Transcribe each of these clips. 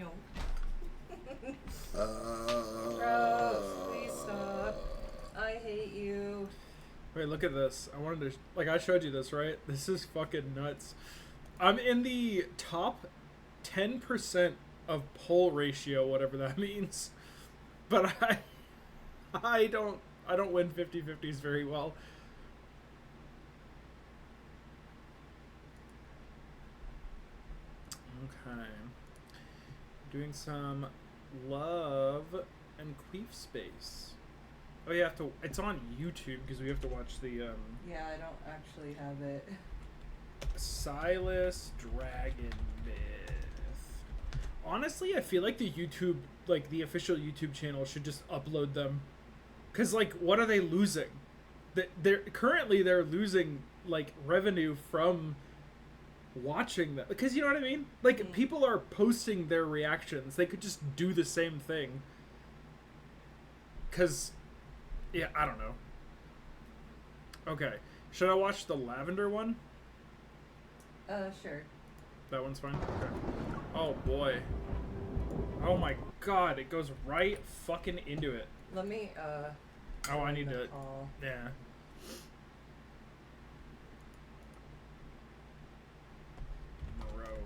No. Gross. Please stop. I hate you. Wait, look at this. I wanted to, like, I showed you this, right? This is fucking nuts. I'm in the top 10% of poll ratio, whatever that means. But I don't win 50-50s very well. Okay. Doing some love and queef space. Oh, you have to. It's on YouTube because we have to watch the. Yeah, I don't actually have it. Silas Dragon Myth. Honestly, I feel like the YouTube, like the official YouTube channel, should just upload them. Cause like, what are they losing? They're losing like revenue from watching them. Because you know what I mean? Like people are posting their reactions. They could just do the same thing. Cause. Yeah, I don't know. Okay. Should I watch the lavender one? Sure. That one's fine? Okay. Oh, boy. Oh, my God. It goes right fucking into it. Let me, Oh, I need to... call. Yeah. Moreau.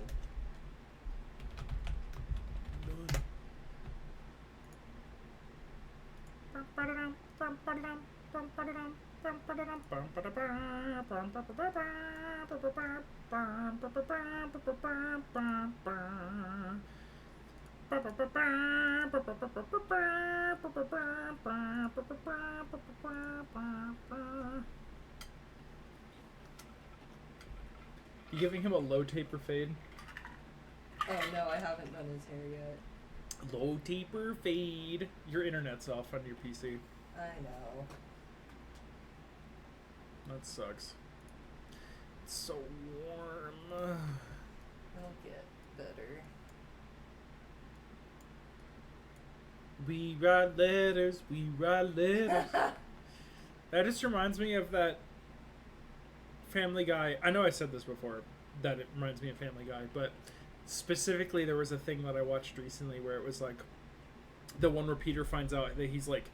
You giving him a low taper fade? Oh, no, I haven't done his hair yet. Low taper fade. Your internet's off on your PC. I know. That sucks. It's so warm. It'll get better. We write letters, we write letters. That just reminds me of that Family Guy. I know I said this before, that it reminds me of Family Guy, but specifically there was a thing that I watched recently where it was like the one where Peter finds out that he's like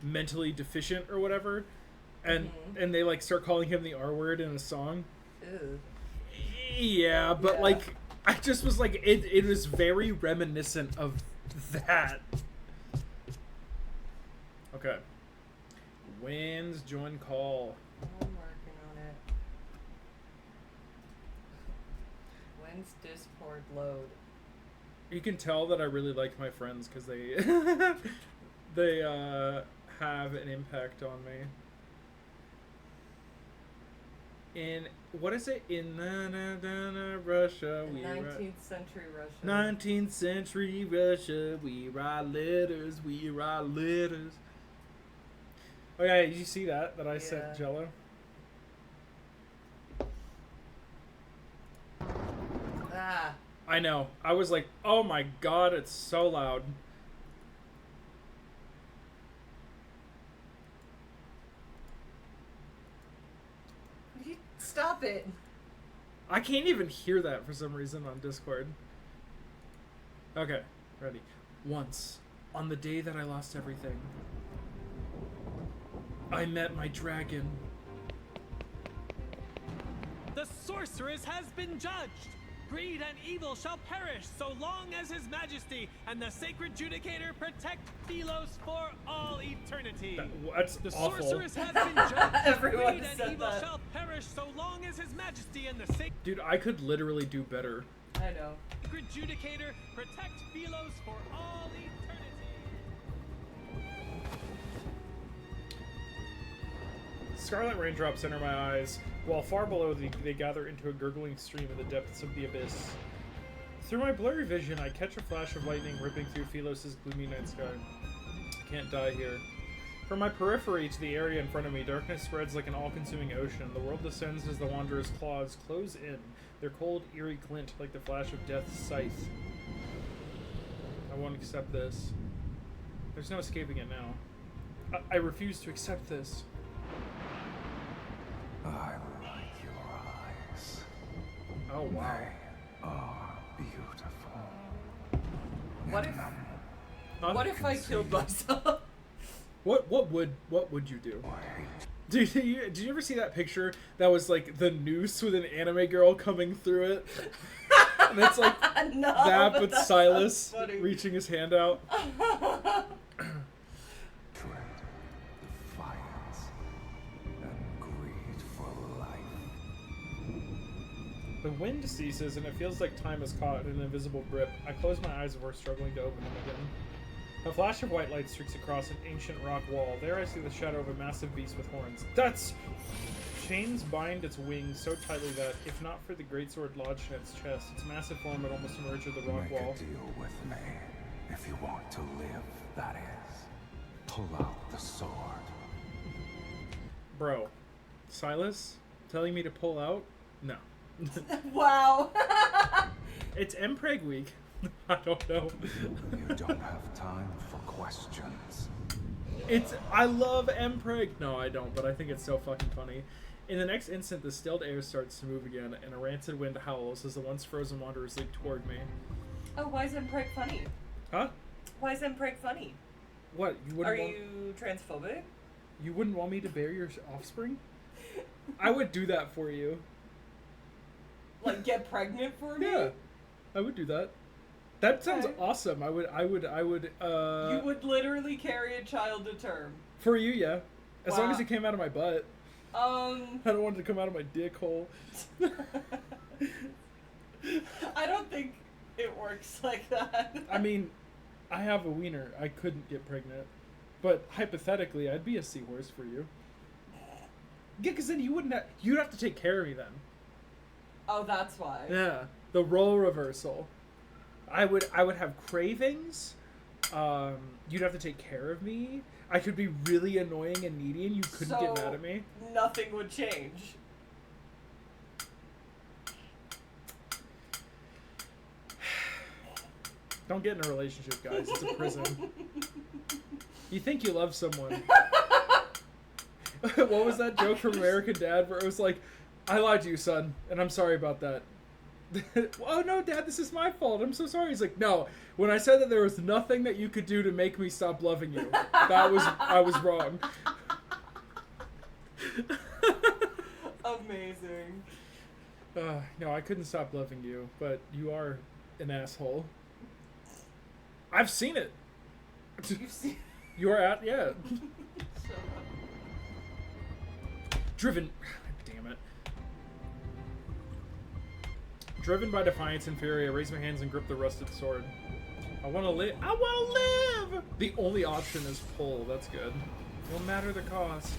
mentally deficient or whatever, and and they like start calling him the R word in a song. Ew. Yeah, but Yeah. like I just was like it was very reminiscent of that. Okay. Wins join call. I'm working on it. When's Discord load? You can tell that I really like my friends because they they have an impact on me. In what is it? In Russia, In we 19th century Russia. 19th century Russia, we write letters, we write letters. Oh yeah, did you see that I Yeah. sent Jello? Ah. I know. I was like, oh my god, it's so loud. Stop it. I can't even hear that for some reason on Discord. Okay, ready. Once, on the day that I lost everything, I met my dragon. The sorceress has been judged. Greed and evil shall perish so long as His Majesty and the sacred judicator protect Philos for all eternity. That's The awful. sorceress has been judged. Everyone Greed and said evil that. shall perish so long as His Majesty and the Dude, I could literally do better. I know. sacred judicator protect Philos for all eternity. Scarlet raindrops enter my eyes, while far below they gather into a gurgling stream in the depths of the abyss. Through my blurry vision, I catch a flash of lightning ripping through Philos' gloomy night sky. I can't die here. From my periphery to the area in front of me, darkness spreads like an all-consuming ocean. The world descends as the wanderer's claws close in, their cold, eerie glint like the flash of death's scythe. I won't accept this. There's no escaping it now. I refuse to accept this. I like your eyes. Oh, wow. They are beautiful. What if Huh? what if I killed myself? What would you do? Did you ever see that picture that was like the noose with an anime girl coming through it? And it's like No, that, but that Silas sounds funny. reaching his hand out. Dread, defiance, and greed for life. The wind ceases and it feels like time is caught in an invisible grip. I close my eyes before struggling to open them again. A flash of white light streaks across an ancient rock wall. There I see the shadow of a massive beast with horns. That's... Chains bind its wings so tightly that, if not for the greatsword lodged in its chest, its massive form would almost emerge of the rock Make wall. a deal with me. If you want to live, that is. Pull out the sword. Bro, Silas telling me to pull out? No. Wow. It's Mpreg week. I don't know. You don't have time for questions. I love Mpreg. No, I don't, but I think it's so fucking funny. In the next instant, the stilled air starts to move again, and a rancid wind howls as the once frozen wanderers leap toward me. Oh, why is Mpreg funny? Huh? Why is Mpreg funny? What? You Are wouldn't want, you transphobic? you wouldn't want me to bear your offspring? I would do that for you. Like get pregnant for me? Yeah, I would do that. That sounds Okay. awesome. I would. You would literally carry a child to term. For you, yeah. As long Wow. as it came out of my butt. I don't want it to come out of my dick hole. I don't think it works like that. I mean, I have a wiener. I couldn't get pregnant. But hypothetically, I'd be a seahorse for you. Yeah, because then you wouldn't have... You'd have to take care of me then. Oh, that's why. Yeah. The role reversal. I would have cravings. You'd have to take care of me. I could be really annoying and needy and you couldn't get mad at me. Nothing would change. Don't get in a relationship, guys. It's a prison. You think you love someone. What was that joke from American Dad where it was like, I lied to you, son, and I'm sorry about that. Oh no, Dad, this is my fault. I'm so sorry. He's like, no. When I said that there was nothing that you could do to make me stop loving you, I was wrong. Amazing. No, I couldn't stop loving you, but you are an asshole. I've seen it. You've seen. You are at, yeah. Shut up. Driven. Damn it. Driven by defiance and fury, I raise my hands and grip the rusted sword. I want to live. I want to live! The only option is pull. That's good. No matter the cost.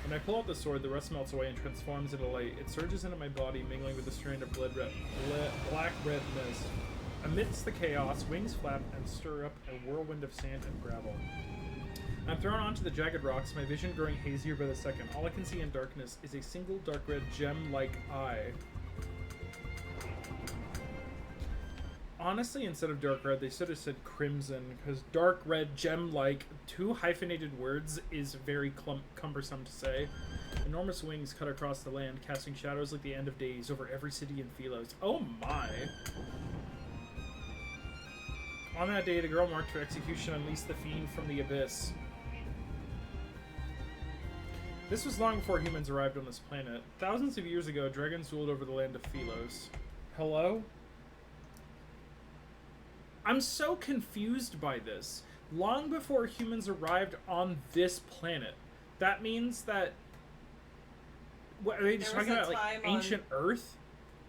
When I pull out the sword, the rust melts away and transforms into light. It surges into my body, mingling with a strand of black-red mist. Amidst the chaos, wings flap and stir up a whirlwind of sand and gravel. I'm thrown onto the jagged rocks, my vision growing hazier by the second. All I can see in darkness is a single dark red gem-like eye. Honestly, instead of dark red, they should have said crimson, because dark red, gem-like, two hyphenated words is very cumbersome to say. Enormous wings cut across the land, casting shadows like the end of days over every city in Philos. Oh my! On that day, the girl marked for execution unleashed the fiend from the abyss. This was long before humans arrived on this planet. Thousands of years ago, dragons ruled over the land of Philos. Hello? I'm so confused by this. Long before humans arrived on this planet. That means that... What, are they just There was talking a about, like, time ancient Earth?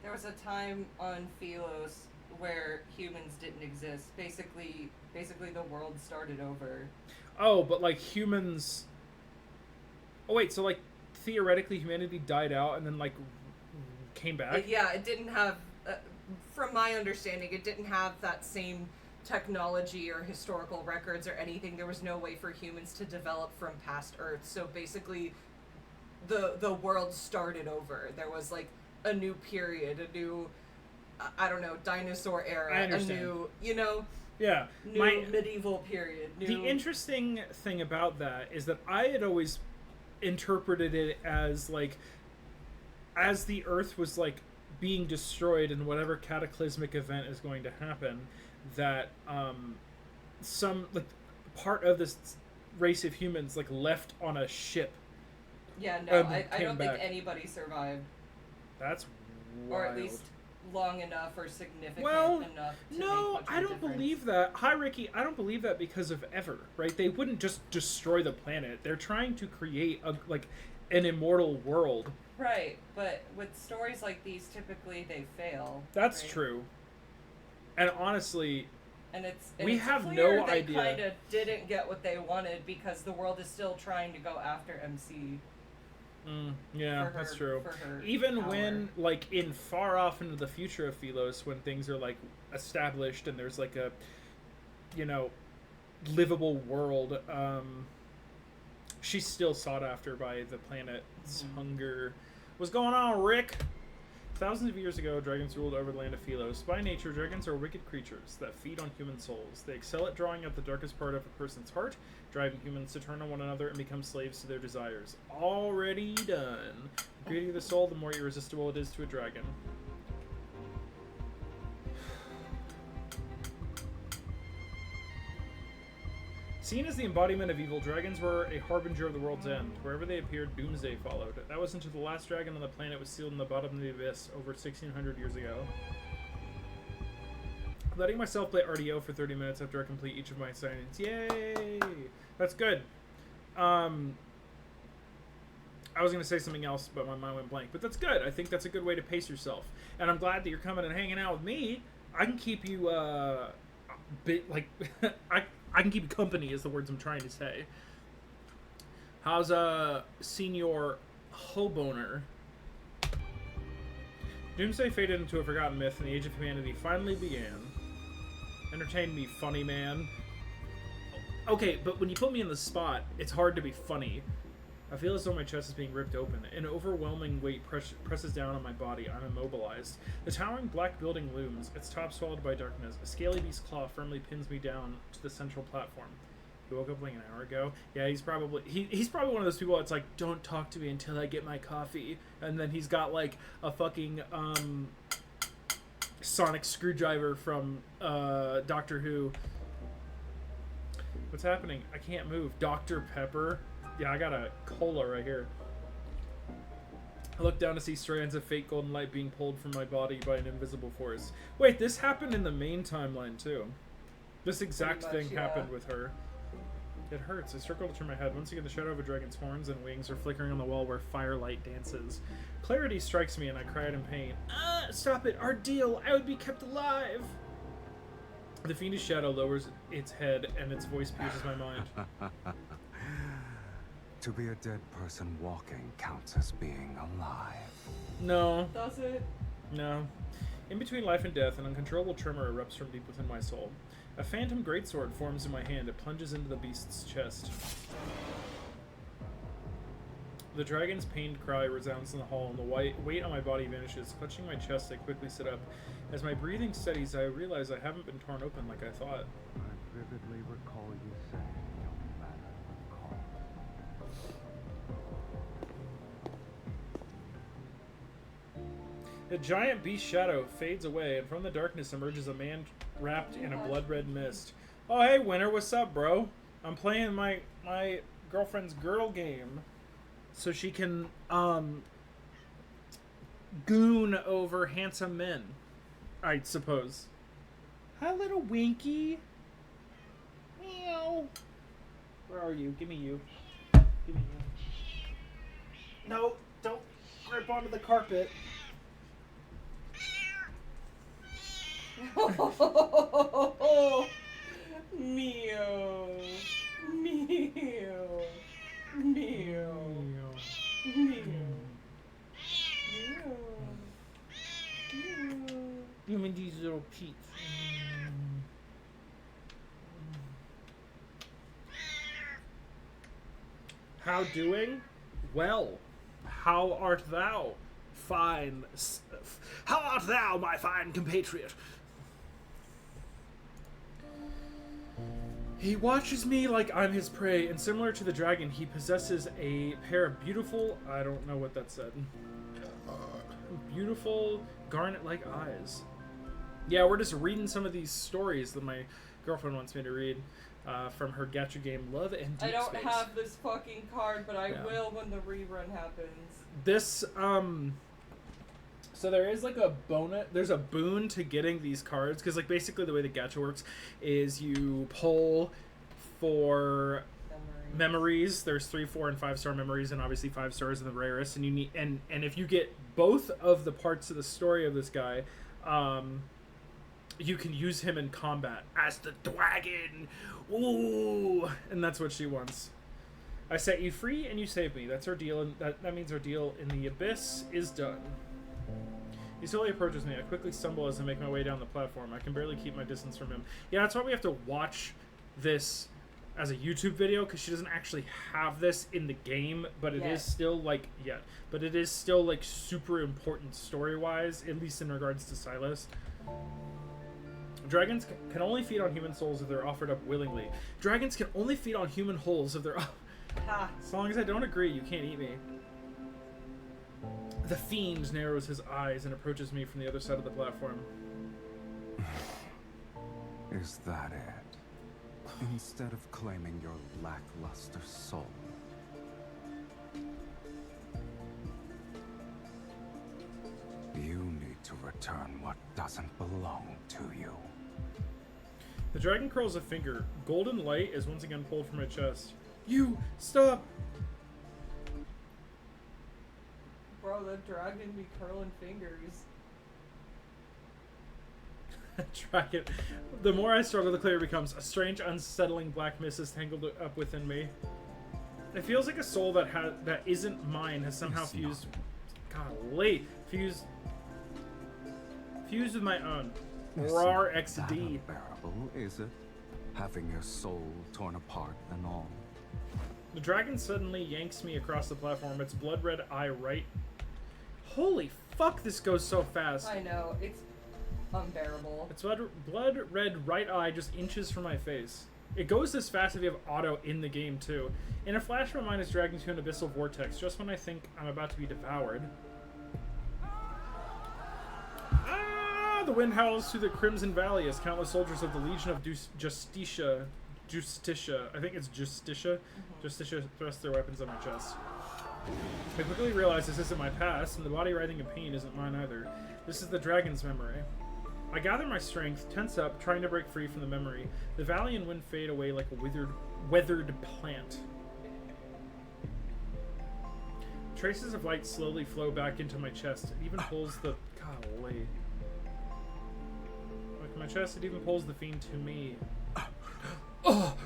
There was a time on Philos where humans didn't exist. Basically the world started over. Oh, but, like, humans... Oh, wait, so, like, theoretically humanity died out and then, like, came back? It didn't have... from my understanding, it didn't have that same technology or historical records or anything. There was no way for humans to develop from past Earth. So basically, the world started over. There was like a new period, a new, I don't know, dinosaur era, I understand. a new, you know, Yeah. new medieval period. The interesting thing about that is that I had always interpreted it as like, as the Earth was like being destroyed in whatever cataclysmic event is going to happen, that some like part of this race of humans like left on a ship. Yeah, no, And I came don't back. think anybody survived. That's Or wild. at least long enough or significant Well, enough to no, make much of I a don't difference. believe that. Hi, Ricky. I don't believe that because of Ever, right? They wouldn't just destroy the planet. They're trying to create an immortal world. Right, but with stories like these, typically they fail. That's right? true. And honestly, And it's We it's have clear no they idea. kind of didn't get what they wanted because the world is still trying to go after MC. yeah, For her- that's true. for her Even power. when, like, in far off into the future of Philos, when things are, like, established and there's, like, a, livable world, she's still sought after by the planet's hunger. What's going on, Rick? Thousands of years ago, dragons ruled over the land of Philos. By nature, dragons are wicked creatures that feed on human souls. They excel at drawing out the darkest part of a person's heart, driving humans to turn on one another and become slaves to their desires. Already done. The greedier the soul, the more irresistible it is to a dragon. Seen as the embodiment of evil, dragons were a harbinger of the world's end. Wherever they appeared, doomsday followed. That was until the last dragon on the planet was sealed in the bottom of the abyss over 1,600 years ago. Letting myself play RDO for 30 minutes after I complete each of my assignments. Yay! That's good. I was going to say something else, but my mind went blank. But that's good. I think that's a good way to pace yourself. And I'm glad that you're coming and hanging out with me. I can keep you, I can keep you company is the words I'm trying to say. How's Senior Hoboner? Doomsday faded into a forgotten myth and the age of humanity finally began. Entertain me, funny man. Okay, but when you put me in the spot, it's hard to be funny. I feel as though my chest is being ripped open. An overwhelming weight presses down on my body. I'm immobilized. The towering black building looms, its top swallowed by darkness. A scaly beast's claw firmly pins me down to the central platform. He woke up like an hour ago. Yeah, he's probably one of those people that's like, don't talk to me until I get my coffee. And then he's got like a fucking sonic screwdriver from Doctor Who. What's happening? I can't move. Dr. Pepper. Yeah, I got a cola right here. I look down to see strands of fake golden light being pulled from my body by an invisible force. Wait, this happened in the main timeline too. This exact Pretty much, thing yeah. happened with her. It hurts. I circle to turn my head. Once again, the shadow of a dragon's horns and wings are flickering on the wall where firelight dances. Clarity strikes me and I cry out in pain. Stop it! Our deal! I would be kept alive! The fiendish shadow lowers its head and its voice pierces my mind. To be a dead person walking counts as being alive. No. Does it? No. In between life and death, an uncontrollable tremor erupts from deep within my soul. A phantom greatsword forms in my hand. It plunges into the beast's chest. The dragon's pained cry resounds in the hall, and the weight on my body vanishes. Clutching my chest, I quickly sit up. As my breathing steadies, I realize I haven't been torn open like I thought. I vividly recall you saying no matter the cost. The giant beast shadow fades away, and from the darkness emerges a man wrapped in a blood-red mist. Oh, hey, Winter, what's up, bro? I'm playing my girlfriend's girdle game, so she can goon over handsome men, I suppose. Hi, little Winky. Meow. Where are you? Give me you. Give me you. No, don't grip onto the carpet. Meow. Meow. Meow. Meow. Give me these little peeps. How doing? Well. How art thou, fine? How art thou, my fine compatriot? He watches me like I'm his prey, and similar to the dragon, he possesses a pair of beautiful, I don't know what that said, beautiful garnet-like eyes. Yeah, we're just reading some of these stories that my girlfriend wants me to read from her gacha game Love and Deep I don't Space. have this fucking card, but I Yeah. will when the rerun happens. This so there is like a bonus, there's a boon to getting these cards, because like basically the way the gacha works is you pull for memories. There's 3, 4, and 5-star memories, and obviously 5 stars are the rarest, and you need and if you get both of the parts of the story of this guy, you can use him in combat as the dragon. Ooh, and that's what she wants. I set you free and you save me. That's our deal, and that means our deal in the abyss is done. He slowly approaches me. I quickly stumble as I make my way down the platform. I can barely keep my distance from him. Yeah, that's why we have to watch this as a YouTube video, because she doesn't actually have this in the game, but it is still like but it is still like super important story-wise, at least in regards to Silas. Dragons can only feed on human souls if they're offered up willingly. Dragons can only feed on human holes if they're... Ha. As long as I don't agree, you can't eat me. The fiend narrows his eyes and approaches me from the other side of the platform. Is that it? Instead of claiming your lackluster soul, you need to return what doesn't belong to you. The dragon curls a finger. Golden light is once again pulled from my chest. You! Stop! Bro, the dragon be curling fingers. Dragon. The more I struggle, the clearer it becomes. A strange, unsettling black mist is tangled up within me. It feels like a soul that isn't mine has somehow fused... Golly! Fused with my own. Rar Is that XD. unbearable, is it? Having your soul torn apart and all. The dragon suddenly yanks me across the platform, its blood red eye right. Holy fuck, this goes so fast. I know, it's unbearable. Its blood red right eye just inches from my face. It goes this fast if you have auto in the game too. In a flash, my mind is dragged into an abyssal vortex just when I think I'm about to be devoured. Ah! The wind howls through the Crimson Valley as countless soldiers of the Legion of Justitia, I think it's Justitia, Justitia thrust their weapons on my chest. I quickly realize this isn't my past, and the body writhing in pain isn't mine either. This is the dragon's memory. I gather my strength, tense up, trying to break free from the memory. The valley and wind fade away like a weathered plant. Traces of light slowly flow back into my chest. It even pulls the... Golly. Like my chest, it even pulls the fiend to me. Oh!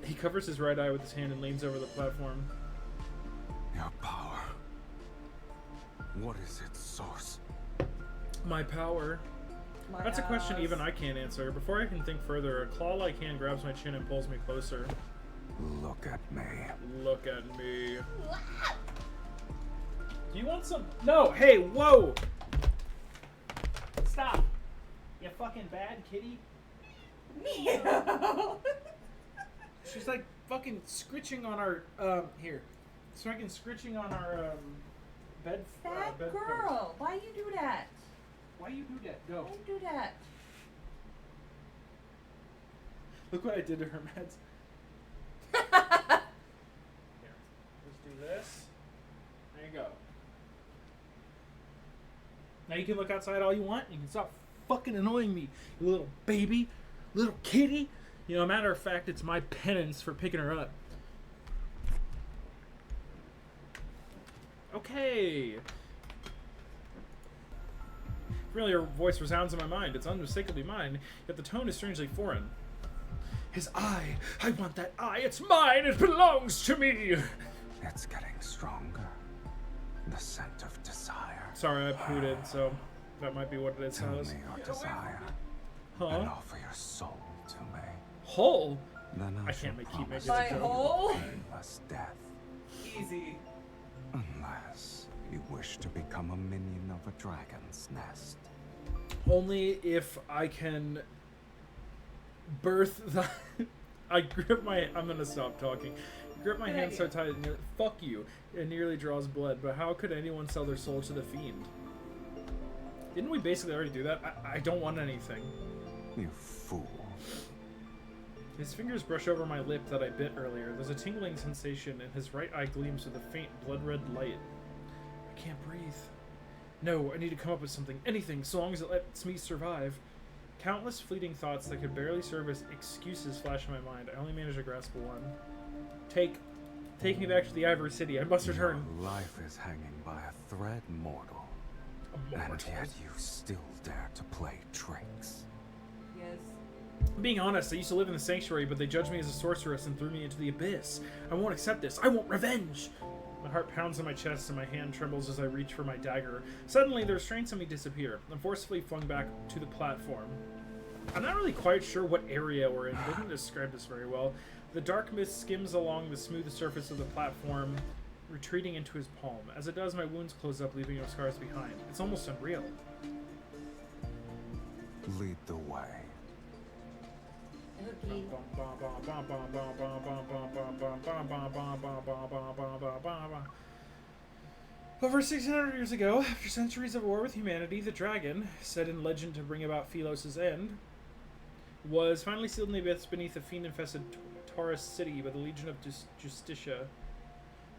He covers his right eye with his hand and leans over the platform. Your power. What is its source? My power. My That's a question ass. even I can't answer. Before I can think further, a claw-like hand grabs my chin and pulls me closer. Look at me. Look at me. Do you want some? No! Hey, whoa! Stop! You fucking bad kitty. Meow. She's like fucking scritching on our, here. It's fucking scritching on our, bed, That bed girl, why you do that? Why you do that? Go. Why you do that? Look what I did to her meds. Here. Let's do this. There you go. Now you can look outside all you want. You can stop fucking annoying me, you little baby, little kitty. You know, matter of fact, it's my penance for picking her up. Okay. Familiar voice resounds in my mind. It's unmistakably mine, yet the tone is strangely foreign. His eye. I want that eye. It's mine. It belongs to me. It's getting stronger. The scent of desire. Sorry, I pooted, so that might be what it is. Tell me Alice. your desire. Huh? And offer your soul to me. Hole? Then I shall can't keep promise making it you go. hole? painless death. Easy. Unless you wish to become a minion of a dragon's nest. Only if I can birth the... I grip my... I'm gonna stop talking. Grip my Good hand so idea. tight, fuck you. It nearly draws blood, but how could anyone sell their soul to the fiend? Didn't we basically already do that? I don't want anything. You fool. His fingers brush over my lip that I bit earlier. There's a tingling sensation, and his right eye gleams with a faint blood-red light. I can't breathe. No, I need to come up with something. Anything, so long as it lets me survive. Countless fleeting thoughts that could barely serve as excuses flash in my mind. I only manage to grasp one. Take me back to the Ivory City. I must return. Your life is hanging by a thread, mortal. And yet you still dare to play tricks. Yes. Being honest, I used to live in the Sanctuary, but they judged me as a sorceress and threw me into the abyss. I won't accept this. I want revenge! My heart pounds on my chest and my hand trembles as I reach for my dagger. Suddenly, the restraints on me disappear. I'm forcefully flung back to the platform. I'm not really quite sure what area we're in. They didn't describe this very well. The dark mist skims along the smooth surface of the platform, retreating into his palm. As it does, my wounds close up, leaving no scars behind. It's almost unreal. Lead the way. Okay. Over 600 years ago, after centuries of war with humanity, the dragon, said in legend to bring about Philos' end, was finally sealed in the abyss beneath the fiend-infested Taurus city by the Legion of Justitia.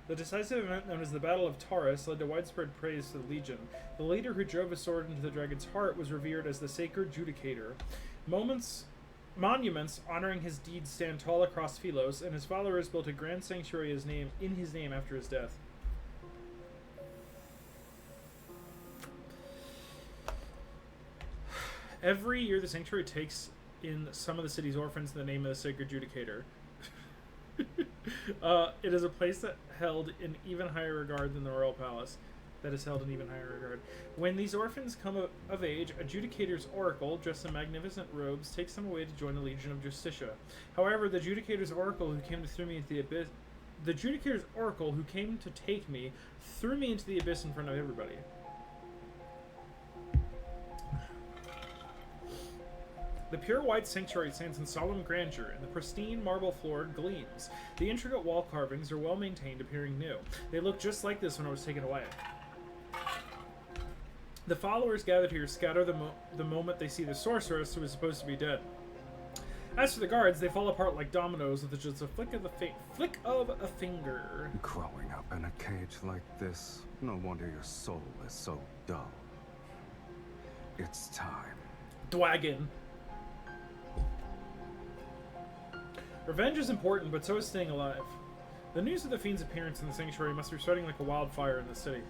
The decisive event known as the Battle of Taurus led to widespread praise to the Legion. The leader who drove a sword into the dragon's heart was revered as the Sacred Judicator. Monuments honoring his deeds stand tall across Philos, and his followers built a grand sanctuary in his name after his death. Every year, the sanctuary takes in some of the city's orphans in the name of the Sacred Judicator. It is a place that held in even higher regard than the royal palace. That is held in even higher regard. When these orphans come of age, a Judicator's oracle, dressed in magnificent robes, takes them away to join the Legion of Justitia. However, the Judicator's oracle who came to throw me into the abyss, the Judicator's oracle who came to take me, threw me into the abyss in front of everybody. The pure white sanctuary stands in solemn grandeur, and the pristine marble floor gleams. The intricate wall carvings are well maintained, appearing new. They look just like this when I was taken away. The followers gathered here scatter the moment they see the sorceress who is supposed to be dead. As for the guards, they fall apart like dominoes with just a flick of a finger. Growing up in a cage like this, no wonder your soul is so dull. It's time. Dwagon. Revenge is important, but so is staying alive. The news of the Fiend's appearance in the sanctuary must be spreading like a wildfire in the city.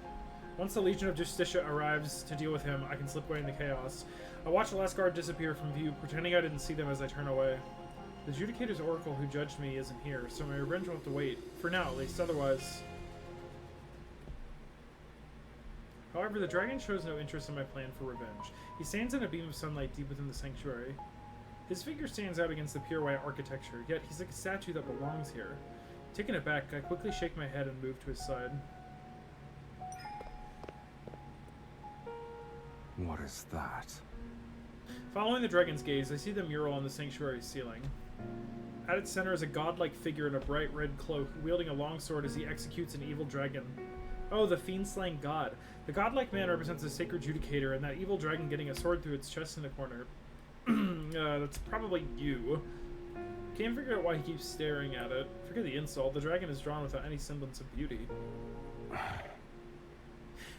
Once the Legion of Justitia arrives to deal with him, I can slip away into chaos. I watch the last guard disappear from view, pretending I didn't see them as I turn away. The Judicator's oracle who judged me isn't here, so my revenge will have to wait. For now, at least. Otherwise... However, the dragon shows no interest in my plan for revenge. He stands in a beam of sunlight deep within the sanctuary. His figure stands out against the pure white architecture, yet he's like a statue that belongs here. Taken aback, I quickly shake my head and move to his side. What is that? Following the dragon's gaze, I see the mural on the sanctuary's ceiling. At its center is a godlike figure in a bright red cloak, wielding a long sword as he executes an evil dragon. Oh, the fiend-slaying god. The godlike man represents the Sacred Judicator, and that evil dragon getting a sword through its chest in the corner. That's probably you. Can't figure out why he keeps staring at it. Forget the insult, the dragon is drawn without any semblance of beauty.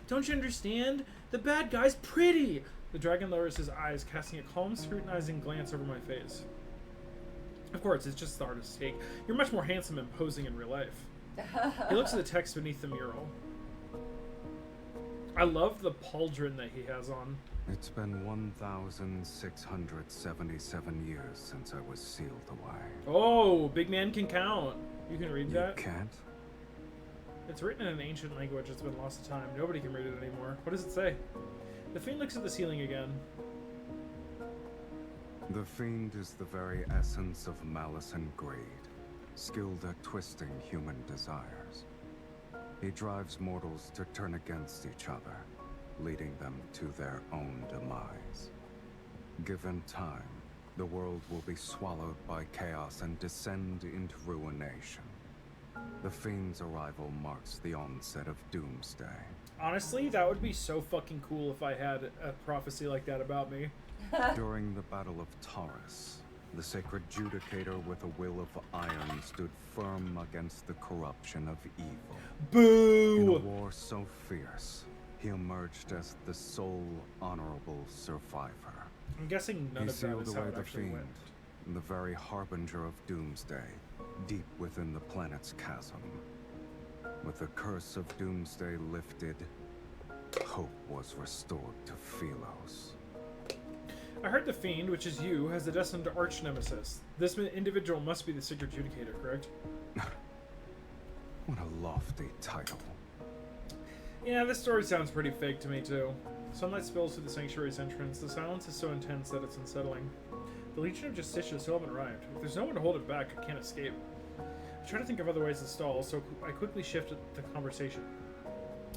Don't you understand? The bad guy's pretty! The dragon lowers his eyes, casting a calm, scrutinizing glance over my face. Of course, it's just the artist's take. You're much more handsome and posing in real life. He looks at the text beneath the mural. I love the pauldron that he has on. It's been 1,677 years since I was sealed away. Oh, big man can count. You can read that? You can't? It's written in an ancient language that's been lost to time. Nobody can read it anymore. What does it say? The Fiend looks at the ceiling again. The Fiend is the very essence of malice and greed, skilled at twisting human desires. He drives mortals to turn against each other, leading them to their own demise. Given time, the world will be swallowed by chaos and descend into ruination. The Fiend's arrival marks the onset of Doomsday. Honestly, that would be so fucking cool if I had a prophecy like that about me. During the Battle of Taurus, the Sacred Judicator with a will of iron stood firm against the corruption of evil. In a Boo! war so fierce, he emerged as the sole honorable survivor. I'm guessing none He of that sealed is how away it the actually Fiend, went. the very harbinger of Doomsday, deep within the planet's chasm. With the curse of Doomsday lifted, hope was restored to Philos. I heard the Fiend, which is you, has a destined arch nemesis. This individual must be the Sacred Judicator, correct? What a lofty title. Yeah, this story sounds pretty fake to me, too. Sunlight spills through the sanctuary's entrance. The silence is so intense that it's unsettling. The Legion of Justitia still haven't arrived. If there's no one to hold it back, I can't escape. I try to think of other ways to stall, so I quickly shift the conversation.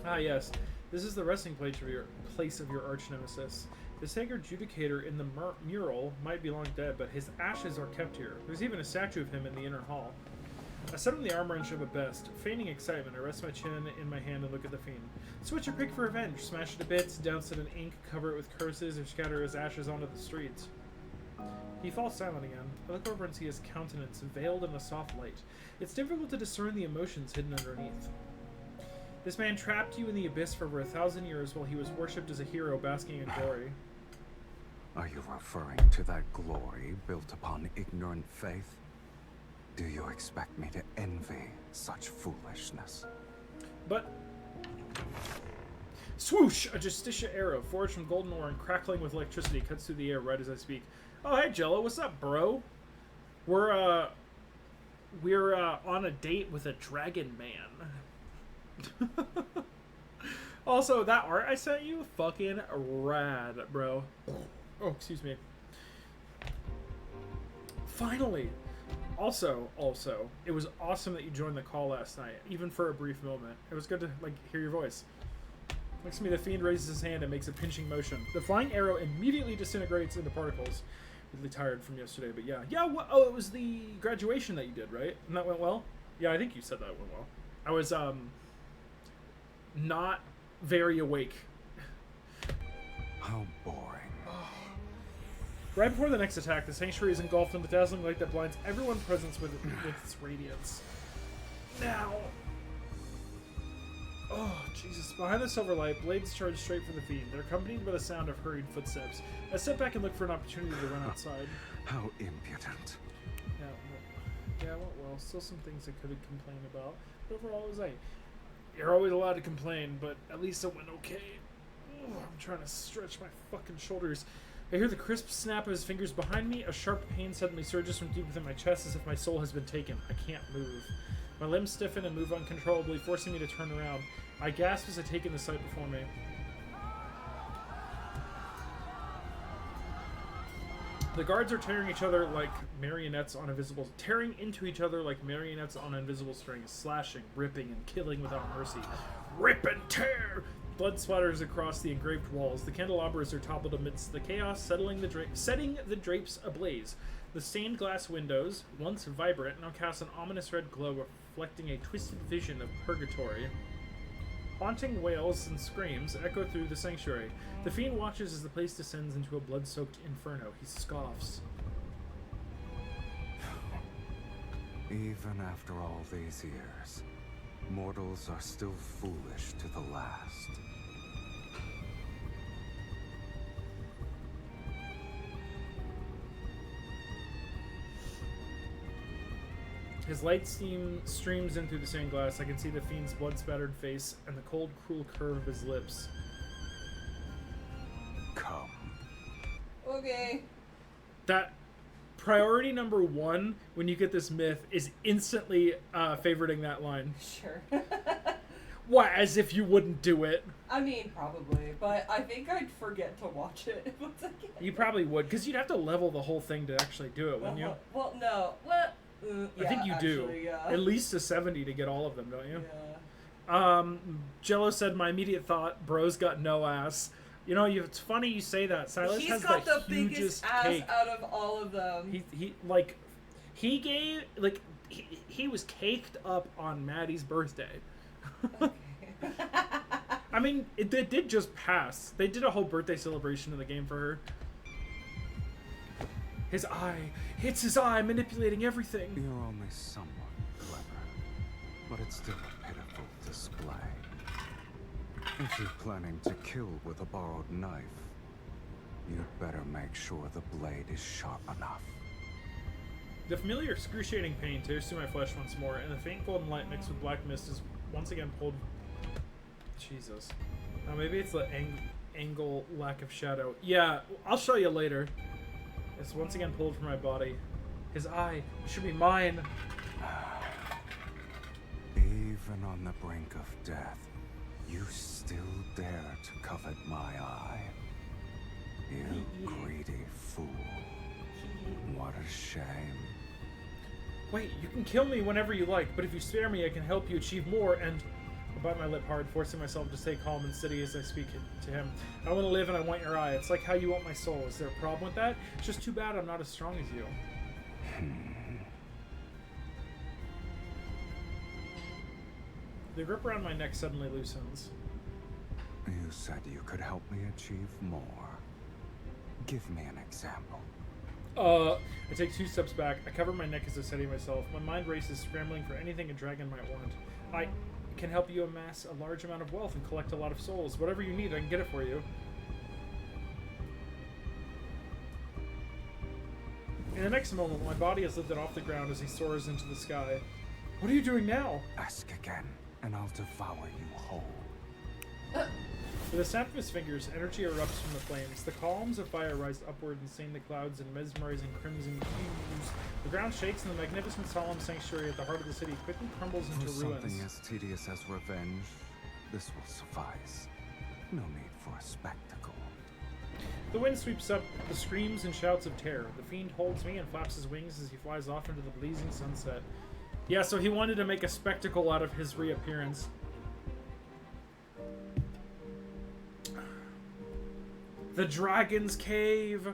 Ah, yes. This is the resting place of your arch nemesis. The Sacred Judicator in the mural might be long dead, but his ashes are kept here. There's even a statue of him in the inner hall. I set on the armor and shove it best. Feigning excitement, I rest my chin in my hand and look at the Fiend. Switch your pick for revenge. Smash it to bits, douse it in ink, cover it with curses, or scatter his ashes onto the streets. He falls silent again. I look over and see his countenance veiled in a soft light. It's difficult to discern the emotions hidden underneath. This man trapped you in the abyss for over 1,000 years while he was worshipped as a hero basking in glory. Are you referring to that glory built upon ignorant faith? Do you expect me to envy such foolishness? But... Swoosh! A Justitia arrow, forged from golden ore and crackling with electricity, cuts through the air right as I speak. Oh, hey, Jello, what's up, bro? We're on a date with a dragon man. Also, that art I sent you, fucking rad, bro. Oh, excuse me. Finally! Also, it was awesome that you joined the call last night, even for a brief moment. It was good to, hear your voice. Next to me, the Fiend raises his hand and makes a pinching motion. The flying arrow immediately disintegrates into particles. Really tired from yesterday, but yeah. Yeah, oh, it was the graduation that you did, right? And that went well? Yeah, I think you said that went well. I was, not very awake. How boring. Right before the next attack, the sanctuary is engulfed in the dazzling light that blinds everyone present with its radiance. Now... Oh, Jesus. Behind the silver light, blades charge straight for the Fiend. They're accompanied by the sound of hurried footsteps. I step back and look for an opportunity to run outside. How impudent. Well, still some things I could have complained about. But overall, it was you're always allowed to complain, but at least it went okay. Ooh, I'm trying to stretch my fucking shoulders. I hear the crisp snap of his fingers behind me. A sharp pain suddenly surges from deep within my chest as if my soul has been taken. I can't move. My limbs stiffen and move uncontrollably, forcing me to turn around. I gasp as I take in the sight before me. The guards are tearing into each other like marionettes on invisible strings, slashing, ripping, and killing without mercy. Rip and tear! Blood splatters across the engraved walls. The candelabras are toppled amidst the chaos, setting the drapes ablaze. The stained glass windows, once vibrant, now cast an ominous red glow, reflecting a twisted vision of purgatory. Haunting wails and screams echo through the sanctuary. The Fiend watches as the place descends into a blood-soaked inferno. He scoffs. Even after all these years, mortals are still foolish to the last. His light steam streams in through the stained glass. I can see the Fiend's blood-spattered face and the cold, cruel curve of his lips. Come. Okay. That priority number one, when you get this myth, is instantly favoriting that line. Sure. Why, as if you wouldn't do it. I mean, probably, but I think I'd forget to watch it if it's again. You probably would, because you'd have to level the whole thing to actually do it, wouldn't you? Well, no. Well, I think you do. Yeah. At least to 70 to get all of them, don't you? Yeah. Jello said, my immediate thought, bro's got no ass. You know, it's funny you say that. Silas He's has got the biggest hugest ass cake. out of all of them. he was caked up on Maddie's birthday. I mean, it did just pass. They did a whole birthday celebration in the game for her. His eye. It's his eye manipulating everything. You're only somewhat clever, but it's still a pitiful display. If you're planning to kill with a borrowed knife, you'd better make sure the blade is sharp enough. The familiar excruciating pain tears through my flesh once more, and the faint golden light mixed with black mist is once again pulled... Jesus. Maybe it's the angle lack of shadow. Yeah, I'll show you later. It's once again pulled from my body. His eye should be mine. Even on the brink of death, you still dare to covet my eye. You greedy fool. What a shame. Wait, you can kill me whenever you like, but if you spare me, I can help you achieve more, and... I bite my lip hard, forcing myself to stay calm and steady as I speak to him. I want to live and I want your eye. It's like how you want my soul. Is there a problem with that? It's just too bad I'm not as strong as you. The grip around my neck suddenly loosens. You said you could help me achieve more. Give me an example. I take 2 steps back. I cover my neck as I steady myself. My mind races, scrambling for anything a dragon might want. I can help you amass a large amount of wealth and collect a lot of souls. Whatever you need, I can get it for you. In the next moment, my body is lifted off the ground as he soars into the sky. What are you doing now? Ask again, and I'll devour you whole. With a snap of his fingers, energy erupts from the flames. The columns of fire rise upward and stain the clouds in mesmerizing crimson hues. The ground shakes, and the magnificent solemn sanctuary at the heart of the city quickly crumbles into For ruins. something as tedious as revenge, this will suffice. No need for a spectacle. The wind sweeps up the screams and shouts of terror. The fiend holds me and flaps his wings as he flies off into the blazing sunset. Yeah, so he wanted to make a spectacle out of his reappearance. The Dragon's Cave!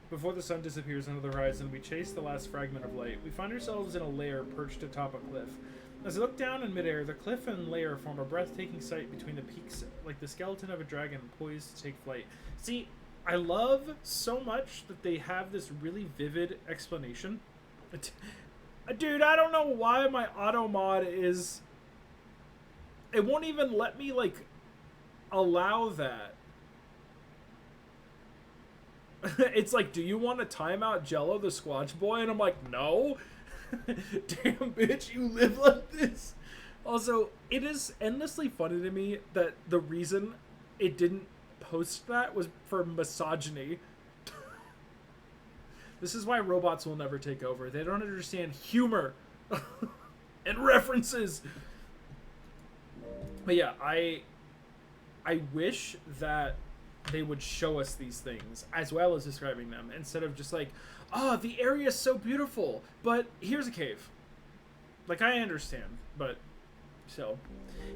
Before the sun disappears under the horizon, we chase the last fragment of light. We find ourselves in a lair perched atop a cliff. As I look down in midair, the cliff and lair form a breathtaking sight between the peaks, like the skeleton of a dragon poised to take flight. See, I love so much that they have this really vivid explanation. Dude, I don't know why my auto mod is... It won't even let me, like, allow that. It's like, do you want to time out Jello the Squatch Boy? And I'm like, no. Damn, bitch, you live like this. Also, it is endlessly funny to me that the reason it didn't post that was for misogyny. This is why robots will never take over. They don't understand humor and references. But yeah, I wish that they would show us these things as well as describing them instead of just like, oh, the area is so beautiful, but here's a cave. Like, I understand, but so.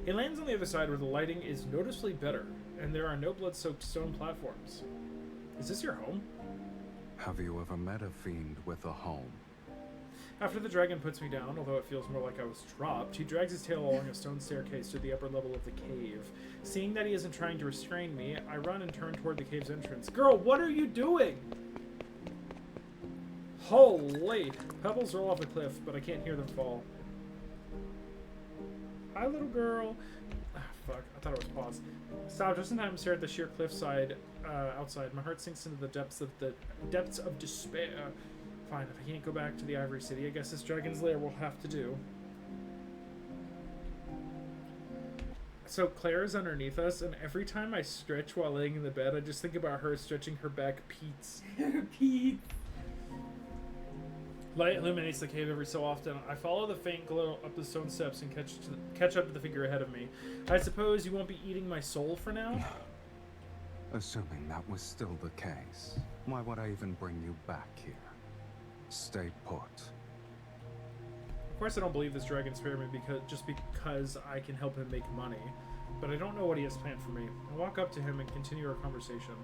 It lands on the other side where the lighting is noticeably better and there are no blood-soaked stone platforms. Is this your home? Have you ever met a fiend with a home? After the dragon puts me down, although it feels more like I was dropped, he drags his tail along a stone staircase to the upper level of the cave. Seeing that he isn't trying to restrain me, I run and turn toward the cave's entrance. Girl, what are you doing? Holy! Pebbles roll off the cliff, but I can't hear them fall. Hi, little girl. Ah, fuck. I thought it was paused. Stop just in time to stare at the sheer cliffside outside. My heart sinks into the depths of despair. Fine, if I can't go back to the Ivory City, I guess this dragon's lair will have to do. So Claire is underneath us, and every time I stretch while laying in the bed, I just think about her stretching her back Pete's. Pete. Light illuminates the cave every so often. I follow the faint glow up the stone steps and catch up to the figure ahead of me. I suppose you won't be eating my soul for now? Assuming that was still the case, why would I even bring you back here? Stay put. Of course I don't believe this dragon spared me because I can help him make money. But I don't know what he has planned for me. I walk up to him and continue our conversation.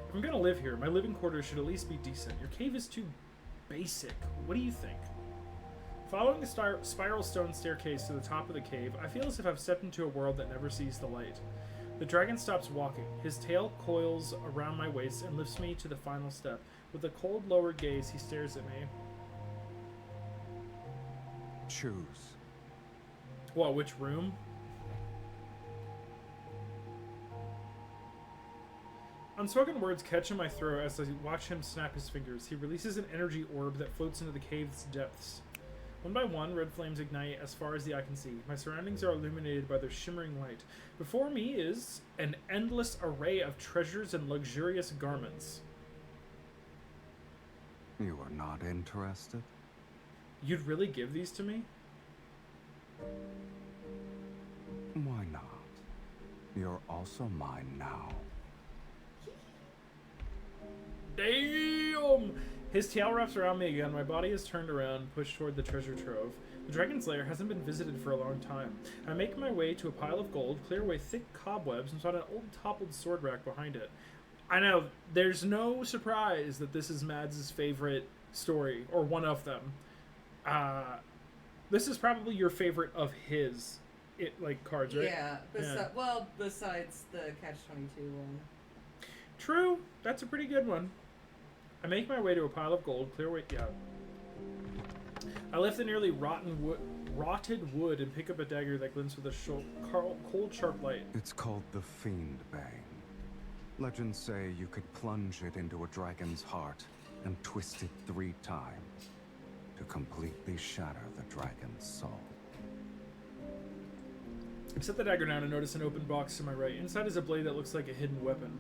If I'm gonna live here, my living quarters should at least be decent. Your cave is too basic. What do you think? Following the spiral stone staircase to the top of the cave, I feel as if I've stepped into a world that never sees the light. The dragon stops walking. His tail coils around my waist and lifts me to the final step. With a cold, lowered gaze, he stares at me. Choose. What, which room? Unspoken words catch in my throat as I watch him snap his fingers. He releases an energy orb that floats into the cave's depths. One by one, red flames ignite as far as the eye can see. My surroundings are illuminated by their shimmering light. Before me is an endless array of treasures and luxurious garments. You are not interested? You'd really give these to me? Why not? You're also mine now. Damn! His tail wraps around me again. My body is turned around, pushed toward the treasure trove. The dragon's lair hasn't been visited for a long time. I make my way to a pile of gold, clear away thick cobwebs, and find an old toppled sword rack behind it. I know, there's no surprise that this is Mads' favorite story, or one of them. This is probably your favorite of his, cards, right? Yeah. Well, besides the Catch-22 one. True. That's a pretty good one. I make my way to a pile of gold, clear away. Yeah. I lift the nearly rotted wood and pick up a dagger that glints with a cold, sharp light. It's called the Fiend Bane. Legends say you could plunge it into a dragon's heart and twist it 3 times to completely shatter the dragon's soul. I set the dagger down and notice an open box to my right. Inside is a blade that looks like a hidden weapon.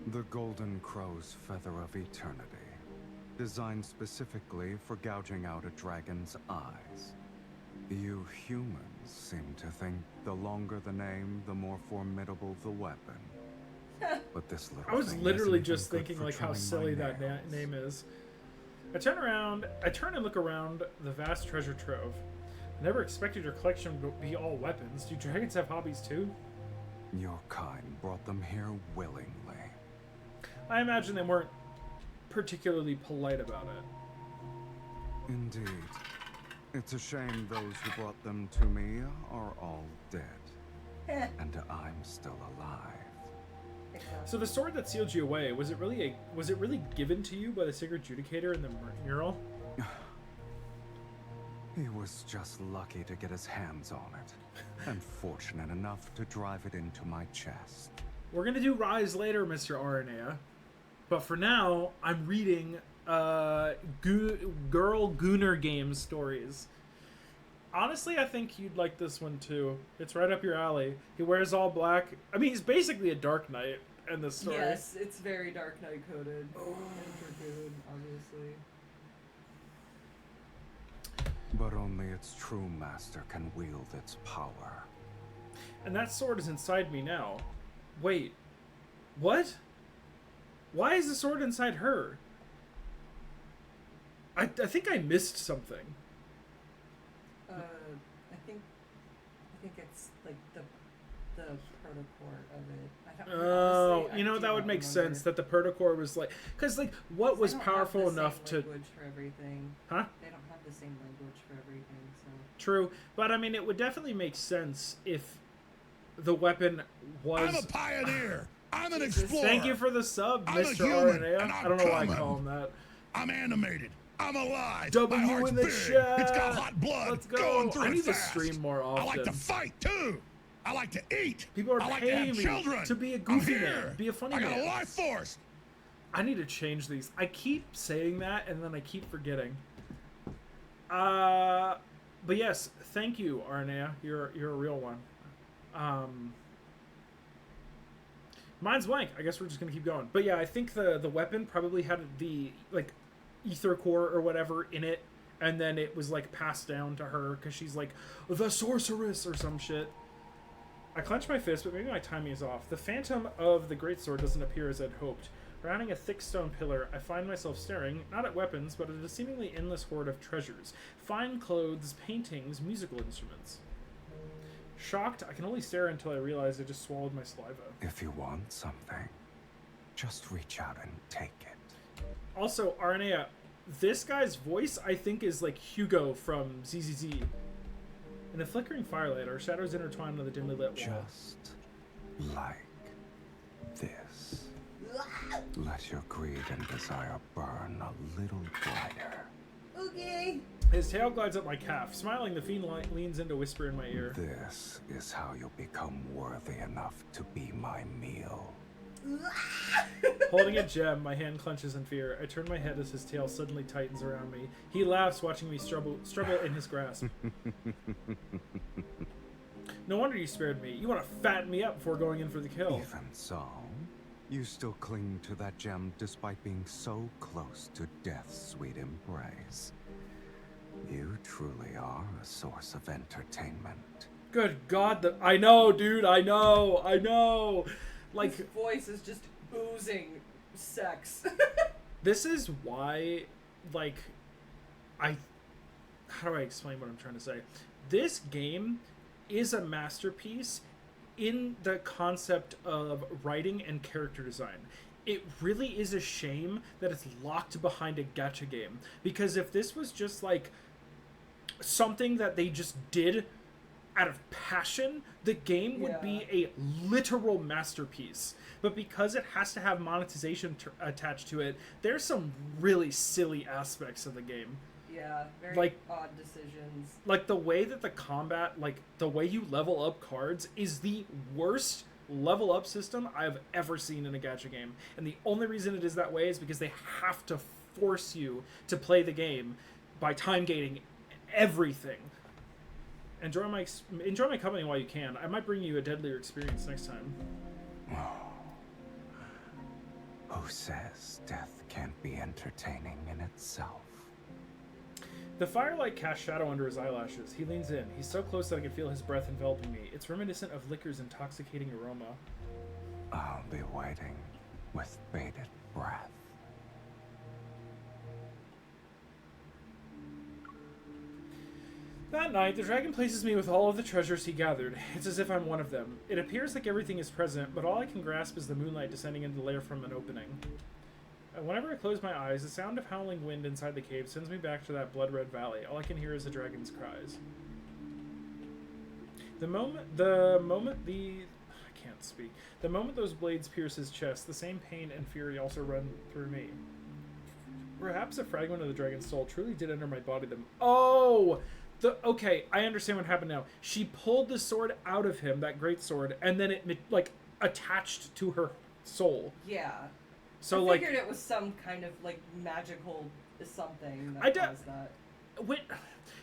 The Golden Crow's Feather of Eternity, designed specifically for gouging out a dragon's eyes. You humans seem to think the longer the name, the more formidable the weapon. But this little I was thing literally isn't just even good thinking for like how trimming silly my that nails. name is. I turn and look around the vast treasure trove. I never expected your collection to be all weapons. Do dragons have hobbies too? Your kind brought them here willingly. I imagine they weren't particularly polite about it. Indeed. It's a shame those who brought them to me are all dead. And I'm still alive. So the sword that sealed you away, was it really given to you by the Sacred Judicator in the mural? He was just lucky to get his hands on it. And fortunate enough to drive it into my chest. We're gonna do Rise later, Mr. Aranea. But for now, I'm reading Girl Gunner Games stories. Honestly, I think you'd like this one too. It's right up your alley. He wears all black. I mean, he's basically a Dark Knight in this story. Yes, it's very Dark Knight coded. And Dragoon, obviously. But only its true master can wield its power. And that sword is inside me now. Wait. What? Why is the sword inside her? I think I missed something. I think it's like the protocore of it. Oh, honestly, you know, I do that would not make remember. sense that the protocore was like, because like what was They don't have powerful the same enough to, language for everything. huh? They don't have the same language for everything, so. True, but I mean, it would definitely make sense if the weapon was. I'm a pioneer. I'm an Jesus. explorer. Thank you for the sub, I'm a Mr. human, Aranea. and I'm I don't know why I coming. call him that. I'm animated. I'm alive. W My heart's in the big. chat. It's got hot blood. Let's go. Going through I it need to fast. stream more I like to often. fight too. I like to eat. People are I like to paying have me children. to be a I'm goofy here. man, be a funny I got man. a life force. I need to change these. I keep saying that and then I keep forgetting. But yes, thank you, Aranea. You're a real one. Mine's blank. I guess we're just gonna keep going. But yeah, I think the weapon probably had the like ether core or whatever in it, and then it was like passed down to her because she's like the sorceress or some shit. I clench my fist, but maybe my timing is off. The phantom of the greatsword doesn't appear as I'd hoped. Rounding a thick stone pillar, I find myself staring, not at weapons, but at a seemingly endless hoard of treasures. Fine clothes, paintings, musical instruments. Shocked, I can only stare until I realize I just swallowed my saliva. If you want something, just reach out and take it. Also, Aranea, this guy's voice, I think, is like Hugo from ZZZ. In the flickering firelight, our shadows intertwine on the dimly lit wall. Just like this. Let your greed and desire burn a little brighter. Okay. His tail glides up my calf. Smiling, the fiend leans in to whisper in my ear. This is how you'll become worthy enough to be my meal. Holding a gem, my hand clenches in fear. I turn my head as his tail suddenly tightens around me. He laughs, watching me struggle in his grasp. No wonder you spared me. You want to fatten me up before going in for the kill. Even so, you still cling to that gem despite being so close to death's sweet embrace. You truly are a source of entertainment. Good God, I know, dude. I know. Like, his voice is just oozing sex. this is why, like, how do I explain what I'm trying to say? This game is a masterpiece in the concept of writing and character design. It really is a shame that it's locked behind a gacha game, because if this was just like something that they just did out of passion, the game would be a literal masterpiece. But because it has to have monetization attached to it, there's some really silly aspects of the game. Yeah, very like, odd decisions. Like the way that the combat, like the way you level up cards is the worst level up system I've ever seen in a gacha game. And the only reason it is that way is because they have to force you to play the game by time gating everything. Enjoy my company while you can. I might bring you a deadlier experience next time. Who says death can't be entertaining in itself? The firelight casts shadow under his eyelashes. He leans in. He's so close that I can feel his breath enveloping me. It's reminiscent of liquor's intoxicating aroma. I'll be waiting with bated breath. That night, the dragon places me with all of the treasures he gathered. It's as if I'm one of them. It appears like everything is present, but all I can grasp is the moonlight descending into the lair from an opening. Whenever I close my eyes, the sound of howling wind inside the cave sends me back to that blood-red valley. All I can hear is the dragon's cries. The moment those blades pierce his chest, the same pain and fury also run through me. Perhaps a fragment of the dragon's soul truly did enter my body. Okay, I understand what happened now. She pulled the sword out of him, that great sword, and then it, like, attached to her soul. Yeah. So, I figured it was some kind of, like, magical something that caused that.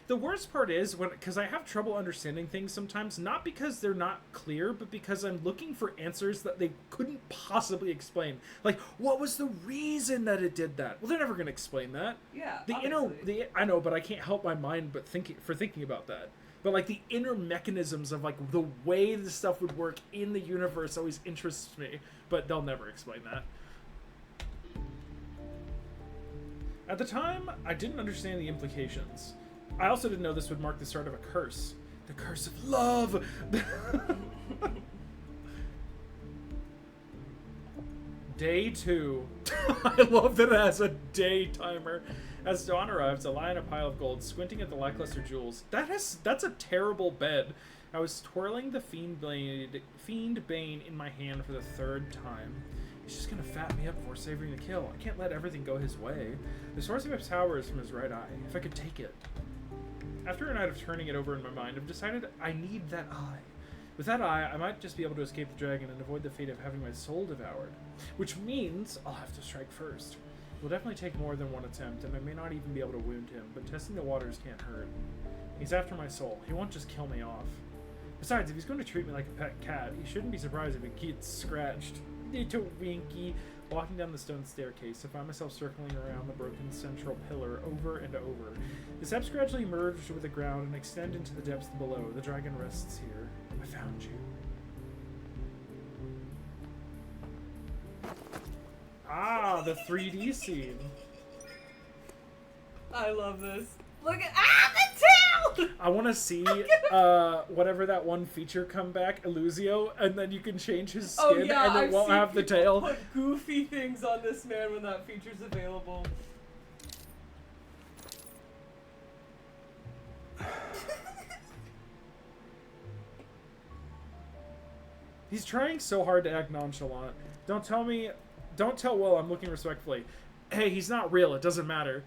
The worst part is, because I have trouble understanding things sometimes, not because they're not clear, but because I'm looking for answers that they couldn't possibly explain. Like, what was the reason that it did that? Well, they're never going to explain that. Yeah, I know, but I can't help my mind but thinking about that. But, like, the inner mechanisms of, like, the way this stuff would work in the universe always interests me, but they'll never explain that. At the time, I didn't understand the implications. I also didn't know this would mark the start of a curse. The curse of love! Day 2. I love that it has a day timer. As dawn arrives, I lie in a pile of gold, squinting at the lackluster jewels. That's a terrible bed. I was twirling the fiend bane in my hand for the third time. He's just gonna fatten me up before savoring the kill. I can't let everything go his way. The source of his power is from his right eye. If I could take it. After a night of turning it over in my mind, I've decided I need that eye. With that eye, I might just be able to escape the dragon and avoid the fate of having my soul devoured. Which means I'll have to strike first. It will definitely take more than one attempt, and I may not even be able to wound him, but testing the waters can't hurt. He's after my soul. He won't just kill me off. Besides, if he's going to treat me like a pet cat, he shouldn't be surprised if he gets scratched. Little Winky. Walking down the stone staircase, I find myself circling around the broken central pillar over and over. The steps gradually merge with the ground and extend into the depths below. The dragon rests here. I found you. Ah, the 3D scene. I love this. Look at the tail! I want to see whatever that one feature come back, Illusio, and then you can change his skin and it won't have the tail. Put goofy things on this man when that feature's available. He's trying so hard to act nonchalant. Don't tell Will I'm looking respectfully. Hey, he's not real. It doesn't matter.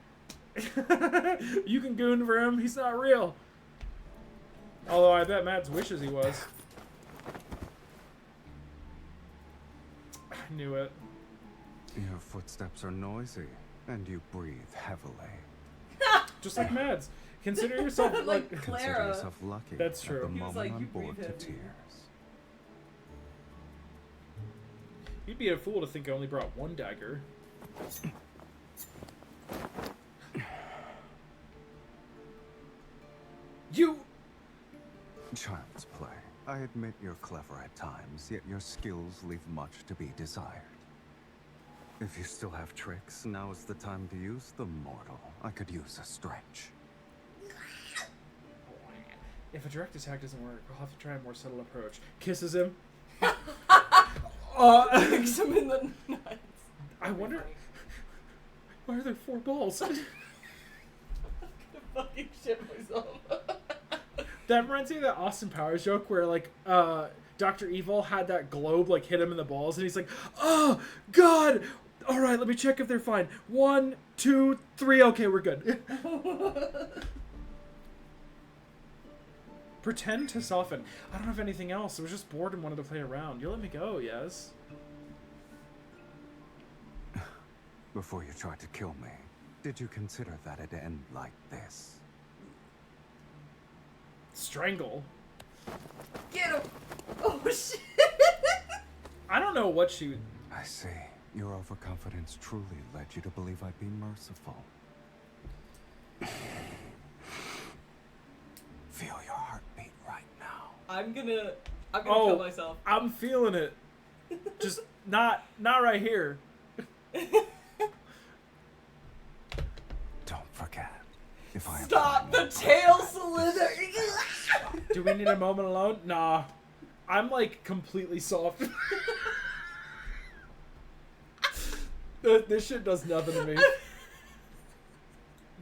You can goon for him. He's not real. Although I bet Mads wishes he was. I knew it. Your footsteps are noisy, and you breathe heavily. Just like Mads. Consider yourself Like like... Clara. Consider yourself lucky That's true. at the He was moment like, I'm "You bored breathe to heavy." tears. You'd be a fool to think I only brought one dagger. You... Child's play. I admit you're clever at times, yet your skills leave much to be desired. If you still have tricks, now is the time to use them, mortal. I could use a stretch. If a direct attack doesn't work, I'll have to try a more subtle approach. Kisses him. Kicks him in the nuts. I wonder... Why are there 4 balls? I'm gonna fucking shit myself. That reminds me of that Austin Powers joke where, like, Dr. Evil had that globe, like, hit him in the balls, and he's like, oh, God! Alright, let me check if they're fine. 1, 2, 3, okay, we're good. Pretend to soften. I don't have anything else. I was just bored and wanted to play around. You'll let me go, yes? Before you tried to kill me, did you consider that it'd end like this? Strangle. Get him! Oh shit! I don't know what she... I see. Your overconfidence truly led you to believe I'd be merciful. Feel your heartbeat right now. I'm gonna kill myself. I'm feeling it. Just not right here. Don't forget. If I am Stop the tail slither! Do we need a moment alone? Nah. I'm like completely soft. This shit does nothing to me.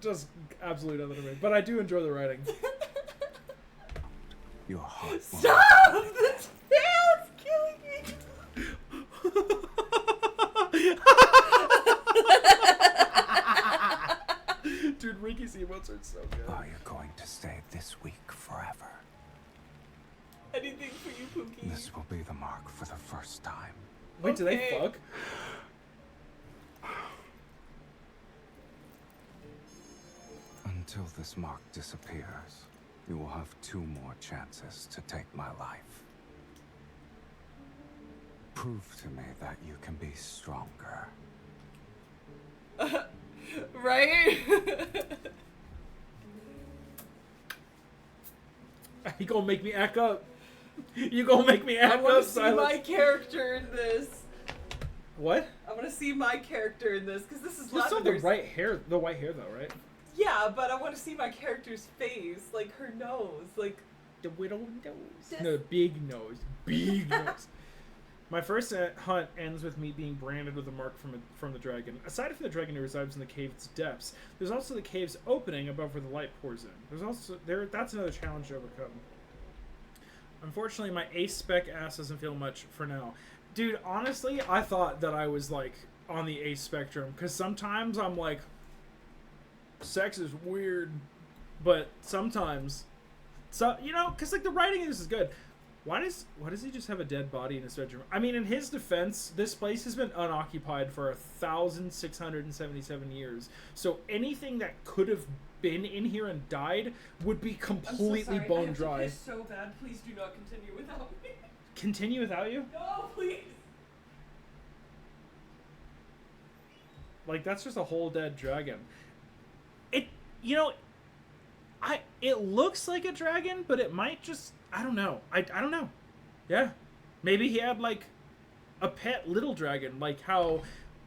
Just absolutely nothing to me. But I do enjoy the writing. your heart won't- Stop! The tail's killing me! Dude, Riki's emotes are so good. Are you going to stay this week forever? Anything for you, Pookie. This will be the mark for the first time. Wait, do they Okay. fuck? Until this mark disappears, you will have 2 more chances to take my life. Prove to me that you can be stronger. Right? You gonna make me act up. You gonna make me I act want up, to see my Silas. character in this. What? I want to see my character in this because this is You still have Lavender's. the white hair though, right? Yeah, but I want to see my character's face, like her nose, like. The widow nose. This- No, big nose. Big nose. My first hunt ends with me being branded with a mark from the dragon. Aside from the dragon who resides in the cave's depths, there's also the cave's opening above where the light pours in. There's also that's another challenge to overcome. Unfortunately, my ace spec ass doesn't feel much for now. Dude, honestly, I thought that I was like on the ace spectrum because sometimes I'm like, sex is weird, but sometimes, because like the writing in this is good. Why does he just have a dead body in his bedroom? I mean, in his defense, this place has been unoccupied for 1,677 years. So anything that could have been in here and died would be completely bone dry. So bad. Please do not continue without me. Continue without you? No, please. Like, that's just a whole dead dragon. It looks like a dragon, but it might just, I don't know. I don't know. Yeah. Maybe he had, like, a pet little dragon, like how,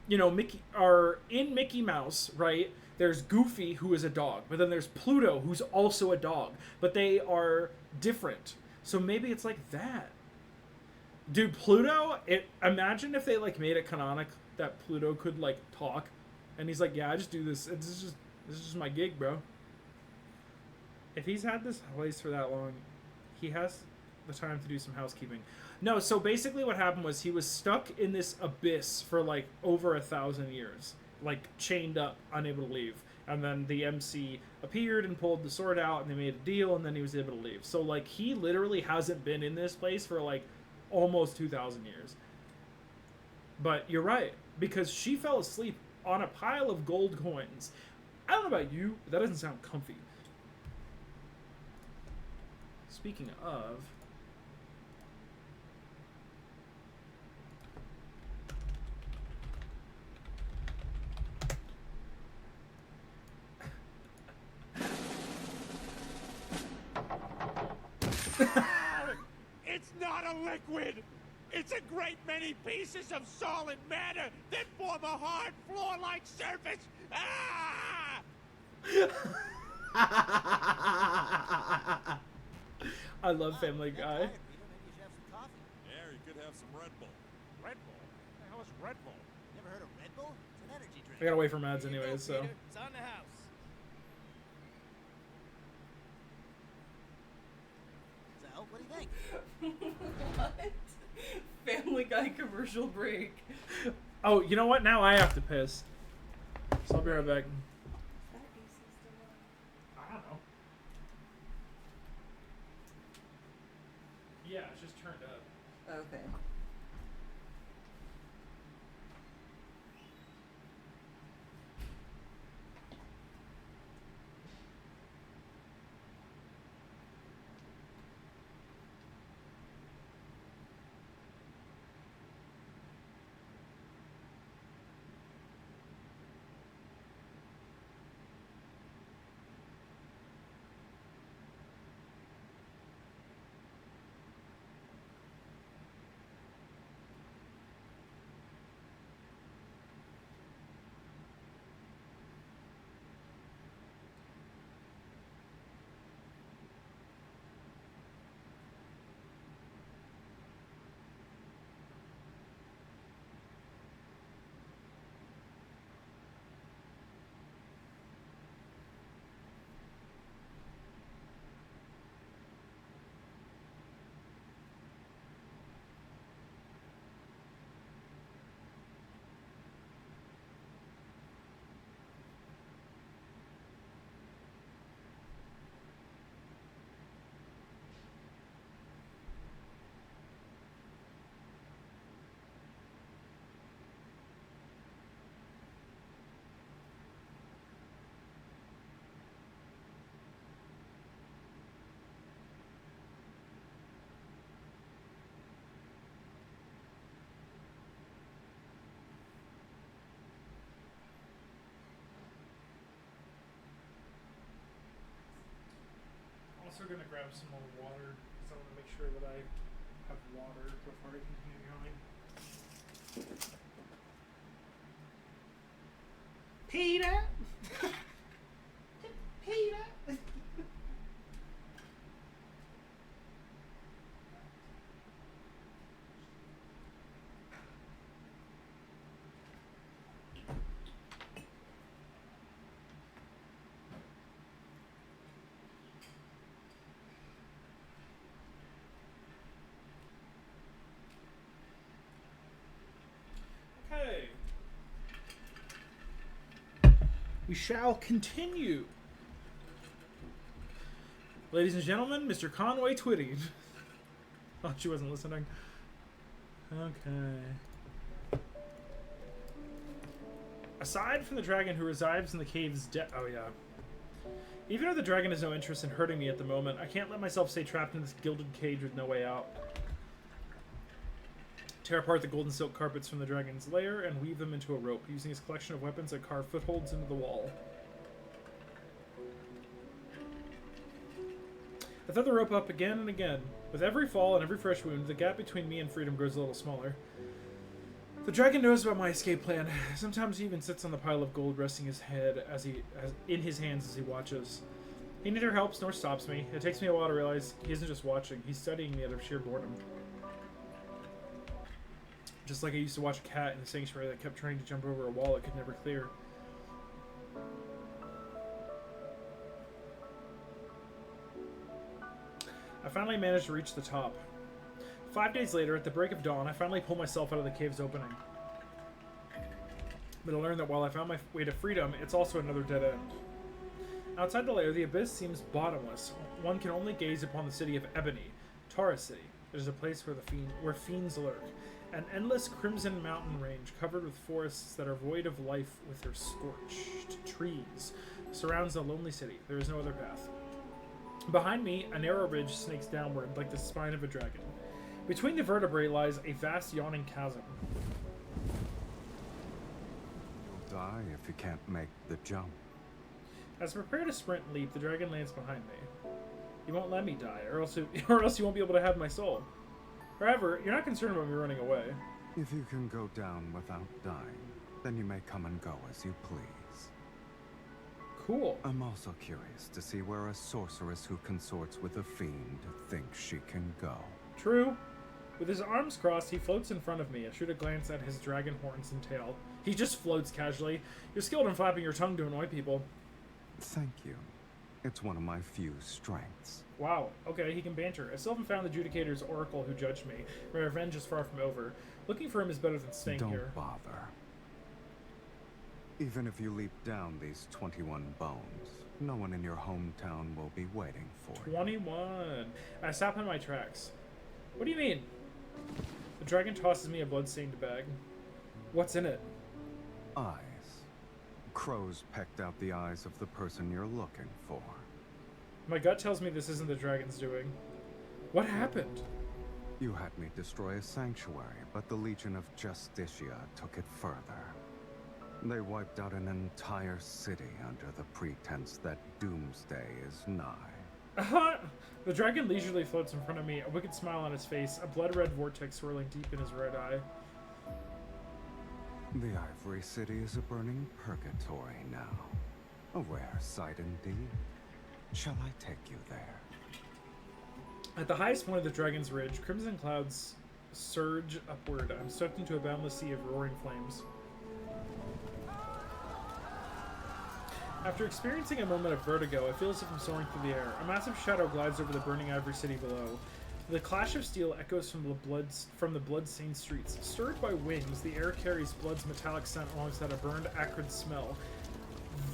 in Mickey Mouse, right? There's Goofy, who is a dog, but then there's Pluto, who's also a dog, but they are different. So maybe it's like that. Dude, Pluto, imagine if they, like, made it canonic that Pluto could, like, talk, and he's like, yeah, I just do this. This is just my gig, bro. If he's had this place for that long, he has the time to do some housekeeping. No, so basically what happened was he was stuck in this abyss for like over 1,000 years, like chained up, unable to leave. And then the MC appeared and pulled the sword out, and they made a deal, and then he was able to leave. So like he literally hasn't been in this place for like almost 2,000 years. But you're right, because she fell asleep on a pile of gold coins. I don't know about you, but that doesn't sound comfy. Speaking of... It's not a liquid! It's a great many pieces of solid matter that form a hard floor-like surface! Ah! I love Family Guy. Yeah, you could have some Red Bull. Red Bull? What the hell is Red Bull? Never heard of Red Bull? It's an energy drink. I gotta wait for Mads anyways, so... It's on the house. So, what do you think? What? Family Guy commercial break. Oh, you know what? Now I have to piss. So I'll be right back. I don't know. Yeah, it's just turned up. Okay. Also gonna grab some more water because I want to make sure that I have water before I continue going. Peter! Peter! Okay. We shall continue. Ladies and gentlemen, Mr. Conway twittied. Thought she wasn't listening. Okay. Aside from the dragon who resides in the cave's oh yeah. Even though the dragon has no interest in hurting me at the moment, I can't let myself stay trapped in this gilded cage with no way out. Tear apart the golden silk carpets from the dragon's lair and weave them into a rope, using his collection of weapons that carve footholds into the wall. I throw the rope up again and again. With every fall and every fresh wound, the gap between me and freedom grows a little smaller. The dragon knows about my escape plan. Sometimes he even sits on the pile of gold, resting his head in his hands as he watches. He neither helps nor stops me. It takes me a while to realize he isn't just watching, he's studying me out of sheer boredom. Just like I used to watch a cat in the sanctuary that kept trying to jump over a wall it could never clear. I finally managed to reach the top. 5 days later, at the break of dawn, I finally pull myself out of the cave's opening. But I learn that while I found my way to freedom, it's also another dead end. Outside the lair, the abyss seems bottomless. One can only gaze upon the city of Ebony, Tara City. It is a place where fiends lurk. An endless crimson mountain range covered with forests that are void of life with their scorched trees surrounds the lonely city. There is no other path. Behind me, a narrow ridge snakes downward like the spine of a dragon. Between the vertebrae lies a vast yawning chasm. You'll die if you can't make the jump. As I prepare to sprint and leap, the dragon lands behind me. You won't let me die, or else you won't be able to have my soul. However, you're not concerned about me running away. If you can go down without dying, then you may come and go as you please. Cool. I'm also curious to see where a sorceress who consorts with a fiend thinks she can go. True. With his arms crossed, he floats in front of me. I shoot a glance at his dragon horns and tail. He just floats casually. You're skilled in flapping your tongue to annoy people. Thank you. It's one of my few strengths. Wow, okay, he can banter. I still haven't found the Judicator's oracle who judged me. My revenge is far from over. Looking for him is better than staying Don't here. bother. Even if you leap down these 21 bones, no one in your hometown will be waiting for you. 21. I stop in my tracks. What do you mean? The dragon tosses me a blood-stained bag. What's in it? Eyes. Crows pecked out the eyes of the person you're looking for. My gut tells me this isn't the dragon's doing. What happened? You had me destroy a sanctuary, but the Legion of Justicia took it further. They wiped out an entire city under the pretense that doomsday is nigh. The dragon leisurely floats in front of me, a wicked smile on his face, a blood-red vortex swirling deep in his red eye. The Ivory City is a burning purgatory now. A rare sight indeed. Shall I take you there? At the highest point of the dragon's ridge, crimson clouds surge upward. I'm soaked into a boundless sea of roaring flames. After experiencing a moment of vertigo, I feel as if I'm soaring through the air. A massive shadow glides over the burning Ivory City below. The clash of steel echoes from the blood-stained streets. Stirred by wings, the air carries blood's metallic scent alongside a burned, acrid smell.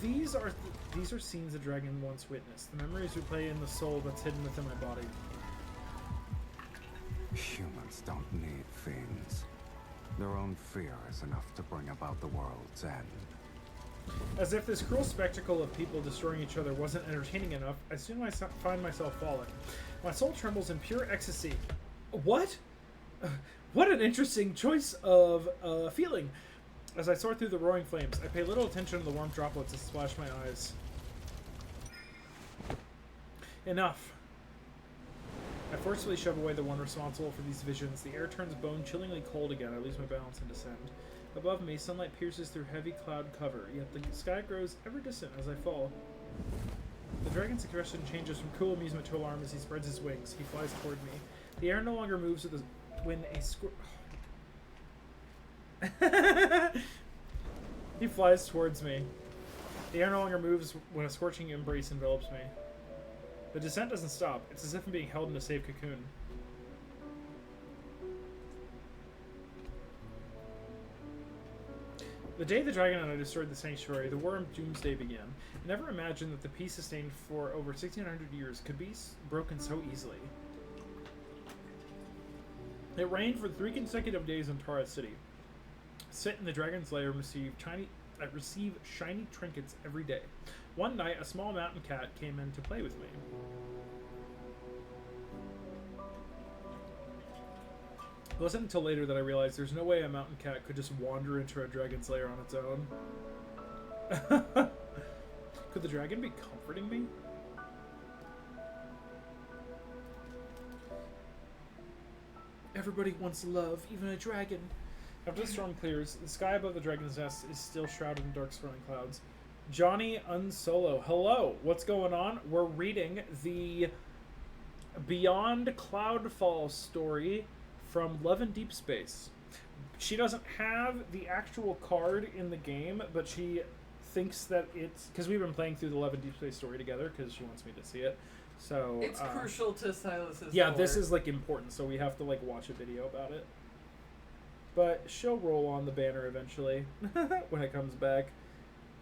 These are scenes the dragon once witnessed. The memories replay in the soul that's hidden within my body. Humans don't need fiends. Their own fear is enough to bring about the world's end. As if this cruel spectacle of people destroying each other wasn't entertaining enough, I soon find myself falling. My soul trembles in pure ecstasy. What? What an interesting choice of feeling. As I soar through the roaring flames, I pay little attention to the warm droplets that splash my eyes. Enough. I forcefully shove away the one responsible for these visions. The air turns bone-chillingly cold again. I lose my balance and descend. Above me, sunlight pierces through heavy cloud cover, yet the sky grows ever distant as I fall. The dragon's expression changes from cool amusement to alarm as he spreads his wings. He flies toward me. The air no longer moves with when a He flies towards me. The air no longer moves when a scorching embrace envelops me. The descent doesn't stop. It's as if I'm being held in a safe cocoon. The day the dragon and I destroyed the sanctuary, the War of Doomsday began. I never imagined that the peace sustained for over 1,600 years could be broken so easily. It rained for 3 consecutive days in Tara City. Sit in the dragon's lair and receive shiny trinkets every day. One night, a small mountain cat came in to play with me. It wasn't until later that I realized there's no way a mountain cat could just wander into a dragon's lair on its own. Could the dragon be comforting me? Everybody wants love, even a dragon. After the storm clears, the sky above the dragon's nest is still shrouded in dark swirling clouds. Johnny Unsolo. Hello, what's going on? We're reading the Beyond Cloudfall story from Love in Deep Space. She doesn't have the actual card in the game, but she thinks that it's... Because we've been playing through the Love in Deep Space story together, because she wants me to see it. So It's crucial to Silas's yeah, lore. this is like important, so we have to like watch a video about it. But she'll roll on the banner eventually when it comes back.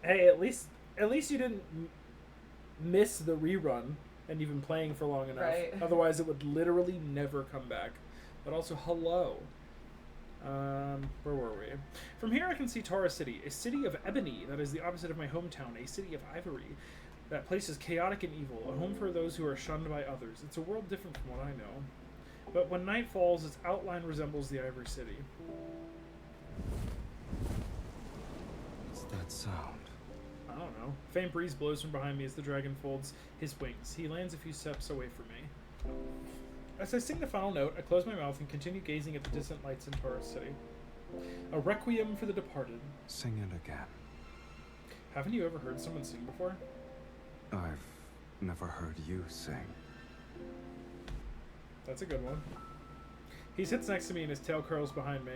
Hey, at least you didn't miss the rerun, and you've been playing for long enough. Right. Otherwise, it would literally never come back. But also, hello. Where were we? From here, I can see Tara City, a city of ebony that is the opposite of my hometown, a city of ivory. That place is chaotic and evil, a home for those who are shunned by others. It's a world different from what I know. But when night falls, its outline resembles the Ivory City. What's that sound? I don't know. Faint breeze blows from behind me as the dragon folds his wings. He lands a few steps away from me. As I sing the final note, I close my mouth and continue gazing at the distant lights in Taurus City. A requiem for the departed. Sing it again. Haven't you ever heard someone sing before? I've never heard you sing. That's a good one. He sits next to me and his tail curls behind me.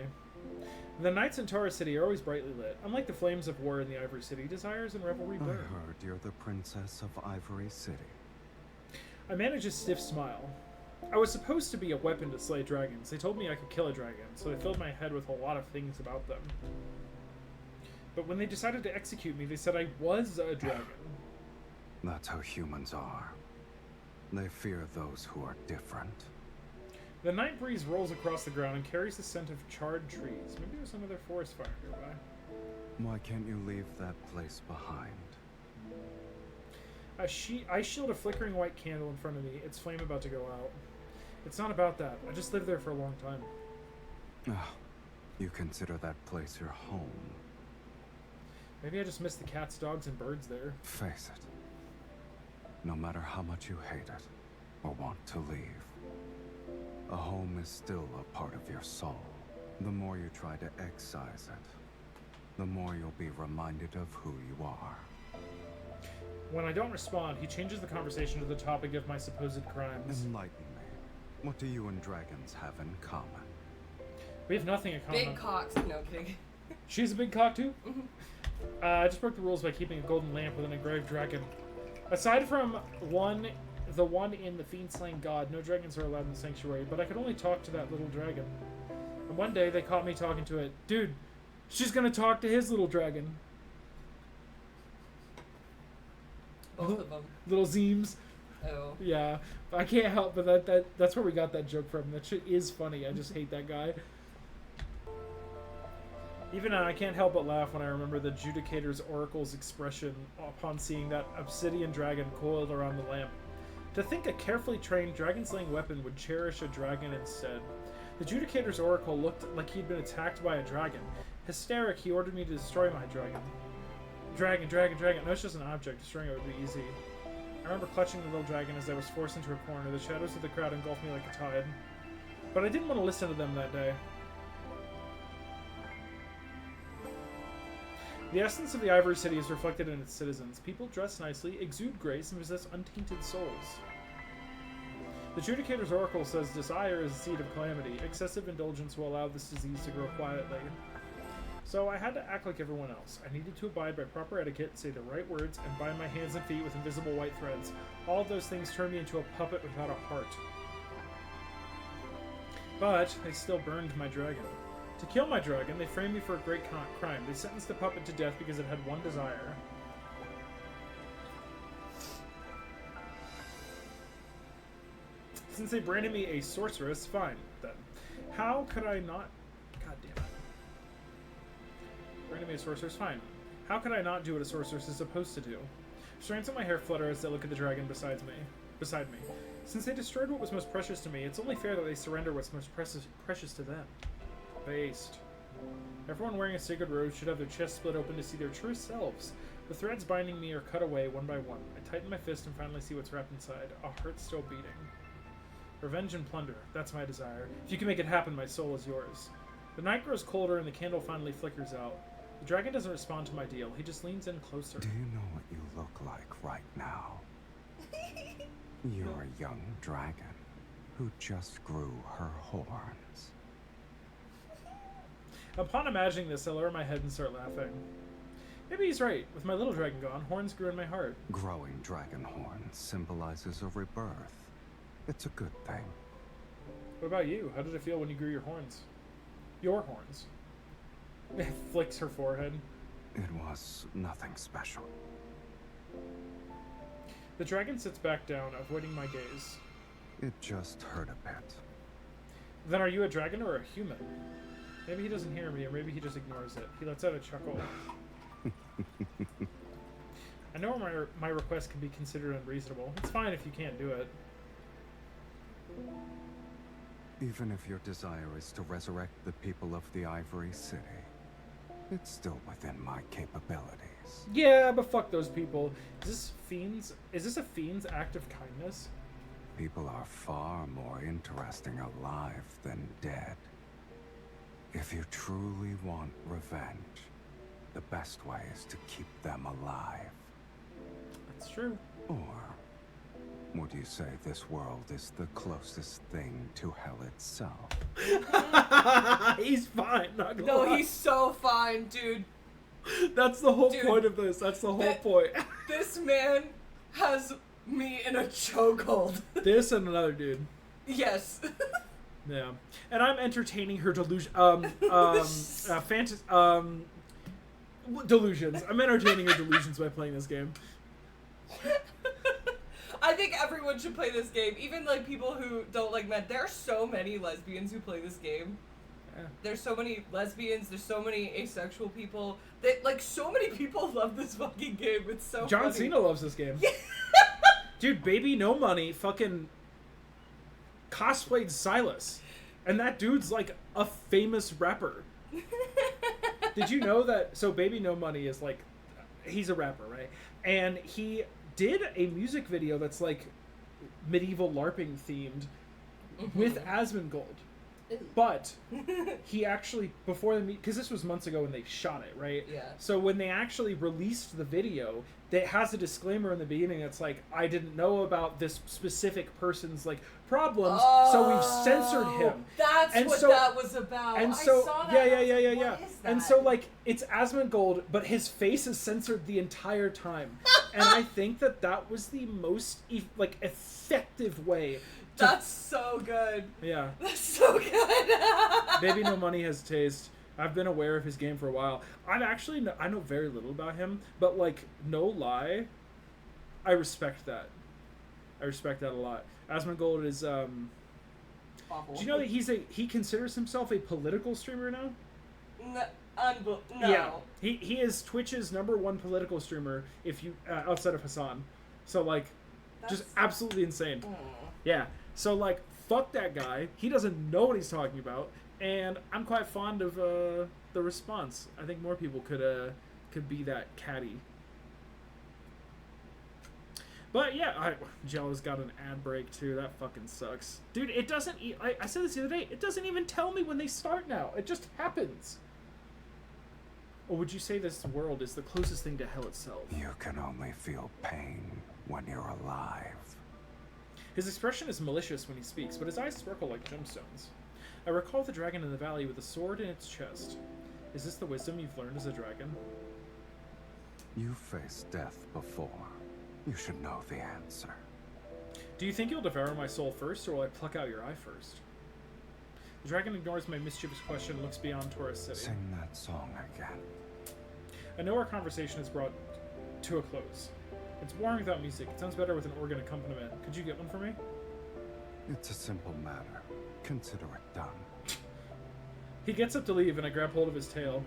The nights in Taurus City are always brightly lit. Unlike the flames of war in the Ivory City, desires and revelry I burn. heard you're the princess of Ivory City. I manage a stiff smile. I was supposed to be a weapon to slay dragons. They told me I could kill a dragon, so they filled my head with a lot of things about them. But when they decided to execute me, they said I was a dragon. That's how humans are. They fear those who are different. The night breeze rolls across the ground and carries the scent of charred trees. Maybe there's another forest fire nearby. Why can't you leave that place behind? I shield a flickering white candle in front of me, its flame about to go out. It's not about that. I just lived there for a long time. Ah, you consider that place your home. Maybe I just miss the cats, dogs, and birds there. Face it. No matter how much you hate it or want to leave, a home is still a part of your soul. The more you try to excise it, the more you'll be reminded of who you are. When I don't respond, he changes the conversation to the topic of my supposed crimes. Enlighten me. What do you and dragons have in common? We have nothing in common. Big cocks. No kidding. She's a big cock too? I just broke the rules by keeping a golden lamp with an engraved dragon. Aside from the one in the Fiend Slaying God, no dragons are allowed in the sanctuary, but I could only talk to that little dragon. And one day they caught me talking to it. Dude, she's gonna talk to his little dragon. Both of them. Little Zeems. Oh. Yeah. I can't help but that's where we got that joke from. That shit is funny. I just hate that guy. Even now, I can't help but laugh when I remember the Judicator's Oracle's expression upon seeing that obsidian dragon coiled around the lamp. To think a carefully trained dragon-slaying weapon would cherish a dragon instead. The Judicator's Oracle looked like he'd been attacked by a dragon. Hysteric, he ordered me to destroy my dragon. Dragon. No, it's just an object. Destroying it would be easy. I remember clutching the little dragon as I was forced into a corner. The shadows of the crowd engulfed me like a tide. But I didn't want to listen to them that day. The essence of the Ivory City is reflected in its citizens. People dress nicely, exude grace, and possess untainted souls. The Judicator's Oracle says desire is a seed of calamity. Excessive indulgence will allow this disease to grow quietly. So I had to act like everyone else. I needed to abide by proper etiquette, say the right words, and bind my hands and feet with invisible white threads. All of those things turned me into a puppet without a heart. But I still burned my dragon. To kill my dragon, they framed me for a great crime. They sentenced the puppet to death because it had one desire. Since they branded me a sorceress, fine, then. How could I not... God damn it. Branded me a sorceress, fine. How could I not do what a sorceress is supposed to do? Strands of my hair flutter as I look at the dragon beside me. Since they destroyed what was most precious to me, it's only fair that they surrender what's most precious to them. Based. Everyone wearing a sacred robe should have their chest split open to see their true selves. The threads binding me are cut away one by one. I tighten my fist and finally see what's wrapped inside. A heart still beating. Revenge and plunder. That's my desire. If you can make it happen, my soul is yours. The night grows colder and the candle finally flickers out. The dragon doesn't respond to my deal. He just leans in closer. Do you know what you look like right now? You're a young dragon who just grew her horns. Upon imagining this, I lower my head and start laughing. Maybe he's right. With my little dragon gone, horns grew in my heart. Growing dragon horn symbolizes a rebirth. It's a good thing. What about you? How did it feel when you grew your horns? Your horns. Flicks her forehead. It was nothing special. The dragon sits back down, avoiding my gaze. It just hurt a bit. Then are you a dragon or a human? Maybe he doesn't hear me, or maybe he just ignores it. He lets out a chuckle. I know my request can be considered unreasonable. It's fine if you can't do it. Even if your desire is to resurrect the people of the Ivory City, it's still within my capabilities. Yeah, but fuck those people. Is this a fiend's act of kindness? People are far more interesting alive than dead. If you truly want revenge, the best way is to keep them alive. That's true. Or would you say this world is the closest thing to hell itself? He's fine, not gonna No, lie. he's so fine, dude. That's the whole Dude, point of this. That's the whole that- point. This man has me in a chokehold. This and another dude. Yes. Yeah. And I'm entertaining her delusion. Delusions. I'm entertaining her delusions by playing this game. I think everyone should play this game, even like people who don't like men. There are so many lesbians who play this game. Yeah. There's so many lesbians. There's so many asexual people. That like so many people love this fucking game. It's so John funny. Cena loves this game. Dude, Baby No Money fucking cosplayed Silas. And that dude's like a famous rapper. Did you know that? So Baby No Money is like, he's a rapper, right? And he did a music video that's like medieval LARPing themed with Asmongold. But he actually, before the because this was months ago when they shot it, right? Yeah. So when they actually released the video, that has a disclaimer in the beginning that's like, I didn't know about this specific person's like problems, so we've censored him. That's And what so- that was about. And so, I saw that. yeah. and I was like, Yeah. what is And that? so, like, it's Asmongold, but his face is censored the entire time. And I think that was the most, like, effective way to... That's so good. Yeah. That's so good. Baby No Money has taste. I've been aware of his game for a while. I know very little about him, but, like, no lie, I respect that. I respect that a lot. Asmongold is, Awful. do you know that he considers himself a political streamer now? No. Yeah, he is Twitch's #1 political streamer. If you outside of Hassan, so like, just That's- absolutely insane. Aw. Yeah, so like, fuck that guy. He doesn't know what he's talking about, and I'm quite fond of the response. I think more people could be that catty. But yeah, Jello's got an ad break too. That fucking sucks, dude. It doesn't. I said this the other day. It doesn't even tell me when they start now. It just happens. Or would you say this world is the closest thing to hell itself? You can only feel pain when you're alive. His expression is malicious when he speaks, but his eyes sparkle like gemstones. I recall the dragon in the valley with a sword in its chest. Is this the wisdom you've learned as a dragon? You faced death before. You should know the answer. Do you think you'll devour my soul first, or will I pluck out your eye first? The dragon ignores my mischievous question and looks beyond Taurus City. Sing that song again. I know our conversation is brought to a close. It's boring without music. It sounds better with an organ accompaniment. Could you get one for me? It's a simple matter. Consider it done. He gets up to leave, and I grab hold of his tail.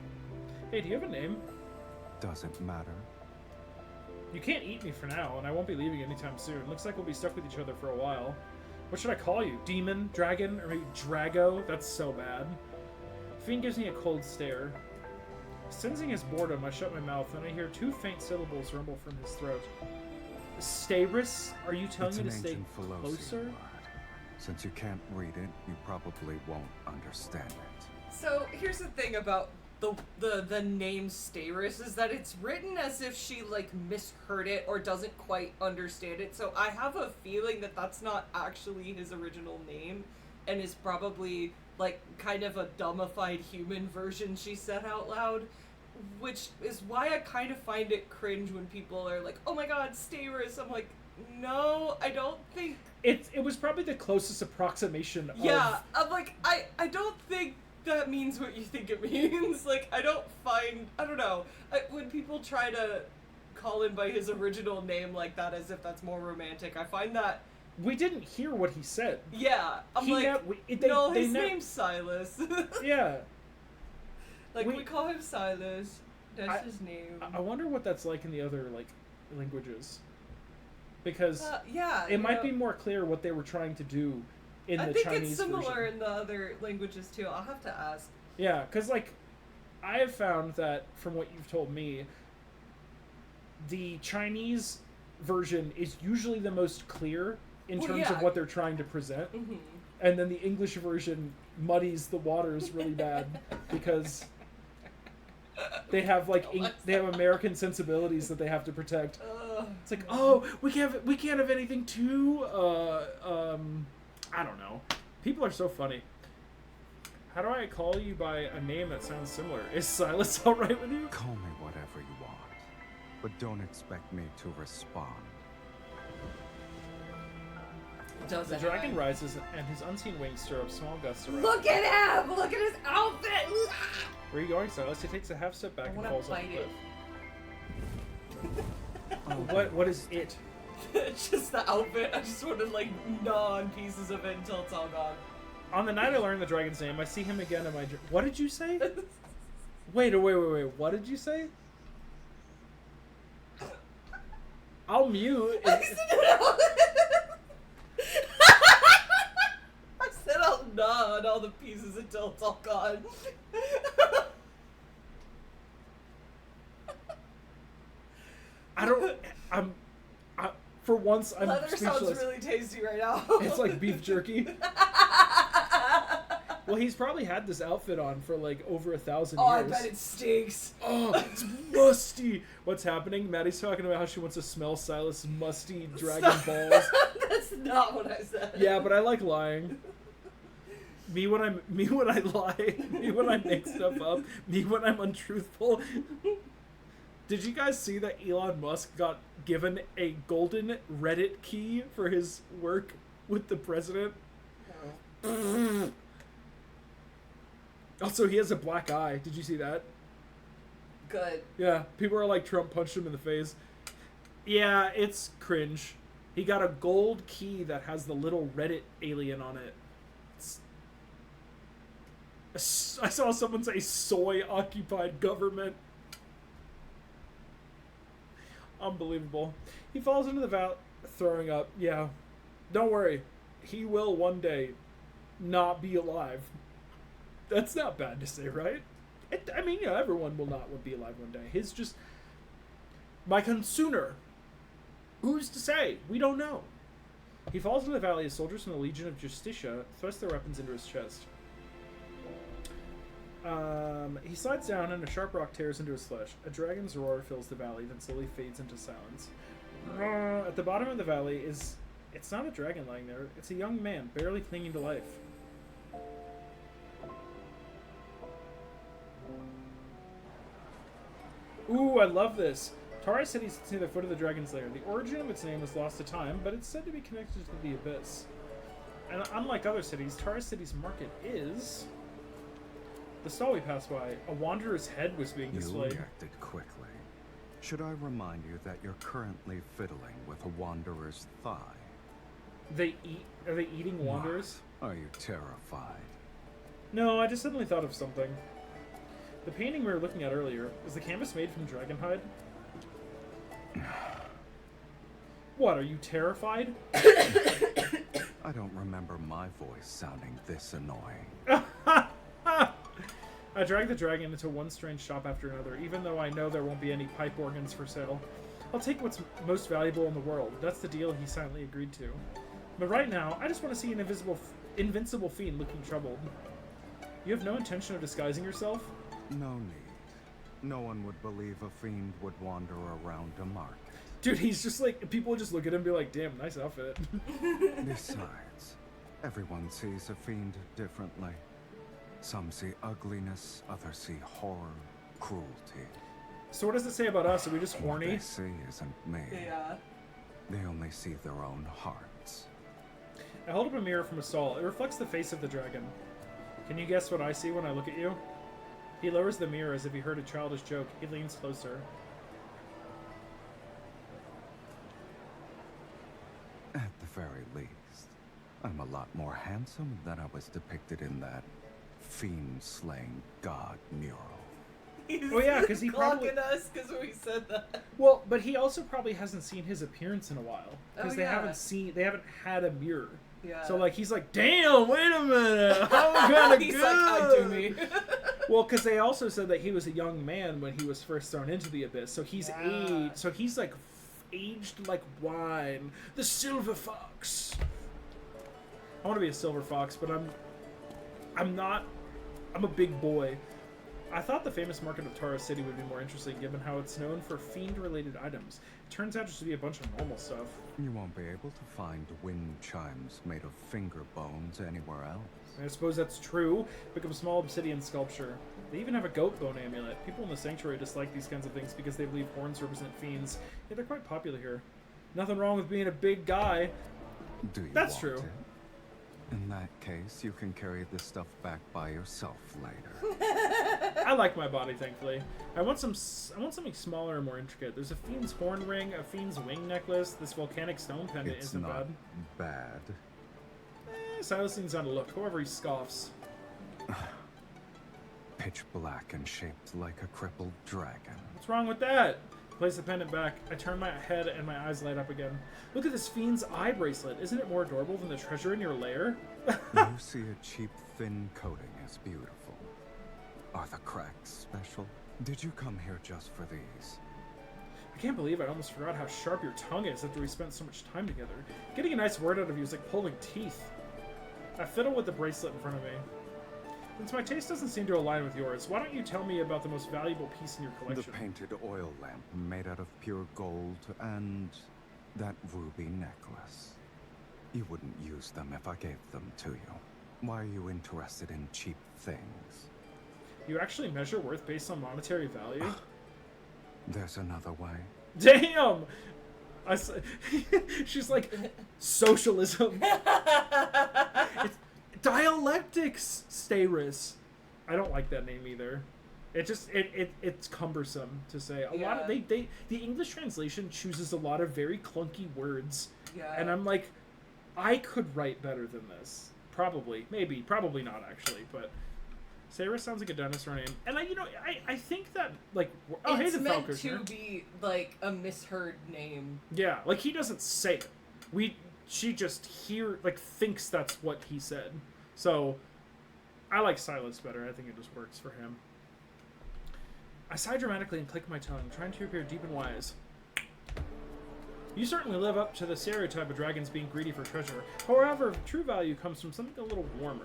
Hey, do you have a name? Doesn't matter. You can't eat me for now, and I won't be leaving anytime soon. Looks like we'll be stuck with each other for a while. What should I call you? Demon? Dragon? Or maybe Drago? That's so bad. Fiend gives me a cold stare. Sensing his boredom, I shut my mouth, and I hear 2 faint syllables rumble from his throat. Stavris? Are you telling It's me an to stay ancient Philosian closer? word. Since you can't read it, you probably won't understand it. So here's the thing about the name Staris is that it's written as if she like misheard it or doesn't quite understand it. So I have a feeling that that's not actually his original name, and is probably like kind of a dumbified human version she said out loud. which is why I kind of find it cringe when people are like, "Oh my God, Stavros." I'm like, no, I don't think. It was probably the closest approximation. Yeah, I'm like, I don't think that means what you think it means. Like, I don't know. When people try to call him by his original name like that as if that's more romantic, I find that. We didn't hear what he said. Yeah, I'm He like, no, his name's Silas. Yeah. Like, we call him Silas. That's his name. I wonder what that's like in the other, like, languages. Because yeah, it might be more clear what they were trying to do in the Chinese version. I think it's similar in the other languages, too. I'll have to ask. Yeah, because, like, I have found that, from what you've told me, the Chinese version is usually the most clear in terms of what they're trying to present. Mm-hmm. And then the English version muddies the waters really bad because they have like they have American sensibilities that they have to protect. It's like, oh, we can't have anything too I don't know. People are so funny. How do I call you by a name that sounds similar? Is Silas all right with you? Call me whatever you want, but don't expect me to respond. The dragon rises, and his unseen wings stir up small gusts around. Look at him! Look at his outfit! Where are you going, Silas? He takes a half step back and falls off the cliff. What is it? It's just the outfit. I just want to like gnaw on pieces of it until it's all gone. On the night I learned the dragon's name, I see him again in my dream. What did you say? Wait. What did you say? I'll mute. I said I'll gnaw on all the pieces until it's all gone. For once, I'm Leather speechless. sounds really tasty right now. It's like beef jerky. Well, he's probably had this outfit on for like over 1,000 years. Oh, I bet it stinks. Oh, it's musty. What's happening? Maddie's talking about how she wants to smell Silas' musty dragon balls. That's not what I said. Yeah, but I like lying. Me when I lie. Me when I make stuff up. Me when I'm untruthful. Did you guys see that Elon Musk got given a golden Reddit key for his work with the president? No. Also, he has a black eye. Did you see that? Good. Yeah, people are like, Trump punched him in the face. Yeah, it's cringe. He got a gold key that has the little Reddit alien on it. I saw someone say soy-occupied government. Unbelievable. He falls into the valley, throwing up. Yeah. Don't worry. He will one day not be alive. That's not bad to say, right? Everyone will not be alive one day. His just... My consooner. Who's to say? We don't know. He falls into the valley as soldiers from the Legion of Justitia thrust their weapons into his chest. He slides down and a sharp rock tears into his flesh. A dragon's roar fills the valley, then slowly fades into silence. At the bottom of the valley is... It's not a dragon lying there. It's a young man, barely clinging to life. Ooh, I love this. Tara City sits near the foot of the dragon's lair. The origin of its name is lost to time, but it's said to be connected to the abyss. And unlike other cities, Tara City's market is... The stall we passed by, a wanderer's head was being displayed. You reacted quickly. Should I remind you that you're currently fiddling with a wanderer's thigh? Are they eating wanderers? Are you terrified? No, I just suddenly thought of something. The painting we were looking at earlier, is the canvas made from dragon hide? What, are you terrified? I don't remember my voice sounding this annoying. I drag the dragon into one strange shop after another, even though I know there won't be any pipe organs for sale. I'll take what's most valuable in the world. That's the deal he silently agreed to. But right now, I just want to see an invincible fiend looking troubled. You have no intention of disguising yourself? No need. No one would believe a fiend would wander around a market. Dude, he's just like, people just look at him and be like, damn, nice outfit. Besides, everyone sees a fiend differently. Some see ugliness, others see horror. cruelty. So what does it say about us? Are we just What they horny? see isn't me. Yeah. They only see their own hearts. I hold up a mirror from a stall. It reflects the face of the dragon. Can you guess what I see when I look at you? He lowers the mirror as if he heard a childish joke. He leans closer. At the very least, I'm a lot more handsome than I was depicted in that fiend-slaying god mural. He's Oh, yeah, 'cause he probably- clocking us because we said that. Well, but he also probably hasn't seen his appearance in a while because Oh, they yeah. haven't had a mirror. Yeah. So like he's like, damn, wait a minute, how kind of He's good. like, I do me. Well, because they also said that he was a young man when he was first thrown into the abyss, so he's Yeah. aged. So he's like aged like wine. The silver fox. I want to be a silver fox, but I'm not. I'm a big boy. I thought the famous market of Tara City would be more interesting, given how it's known for fiend-related items. It turns out just to be a bunch of normal stuff. You won't be able to find wind chimes made of finger bones anywhere else. I suppose that's true. Pick up a small obsidian sculpture. They even have a goat bone amulet. People in the sanctuary dislike these kinds of things because they believe horns represent fiends. Yeah, they're quite popular here. Nothing wrong with being a big guy. Do you That's want true. it? In that case, you can carry this stuff back by yourself later. I like my body, thankfully. I want something smaller and more intricate. There's a fiend's horn ring, a fiend's wing necklace. This volcanic stone pendant It's isn't not bad. bad. Silas leans on a look. However, he scoffs. Pitch black and shaped like a crippled dragon. What's wrong with that? Place the pendant back. I turn my head and my eyes light up again. Look at this fiend's eye bracelet. Isn't it more adorable than the treasure in your lair? You see a cheap, thin coating is beautiful. Are the cracks special? Did you come here just for these? I can't believe I almost forgot how sharp your tongue is after we spent so much time together. Getting a nice word out of you is like pulling teeth. I fiddle with the bracelet in front of me. Since my taste doesn't seem to align with yours, why don't you tell me about the most valuable piece in your The collection? painted oil lamp made out of pure gold and that ruby necklace. You wouldn't use them if I gave them to you. Why are you interested in cheap things? You actually measure worth based on monetary value? There's another way. Damn! She's like, socialism. It's dialectics, Staris. I don't like that name either. It just it's cumbersome to say. A lot of the English translation chooses a lot of very clunky words. Yeah. And I'm like, I could write better than this. Probably. Maybe. Probably not actually, but Sarah sounds like a dinosaur name. And I think that like hey, it's the meant Falconer. to be like a misheard name. Yeah, like he doesn't say it. She just thinks that's what he said. So I like Silas better. I think it just works for him. I sigh dramatically and click my tongue, trying to appear deep and wise. You certainly live up to the stereotype of dragons being greedy for treasure. However, true value comes from something a little warmer.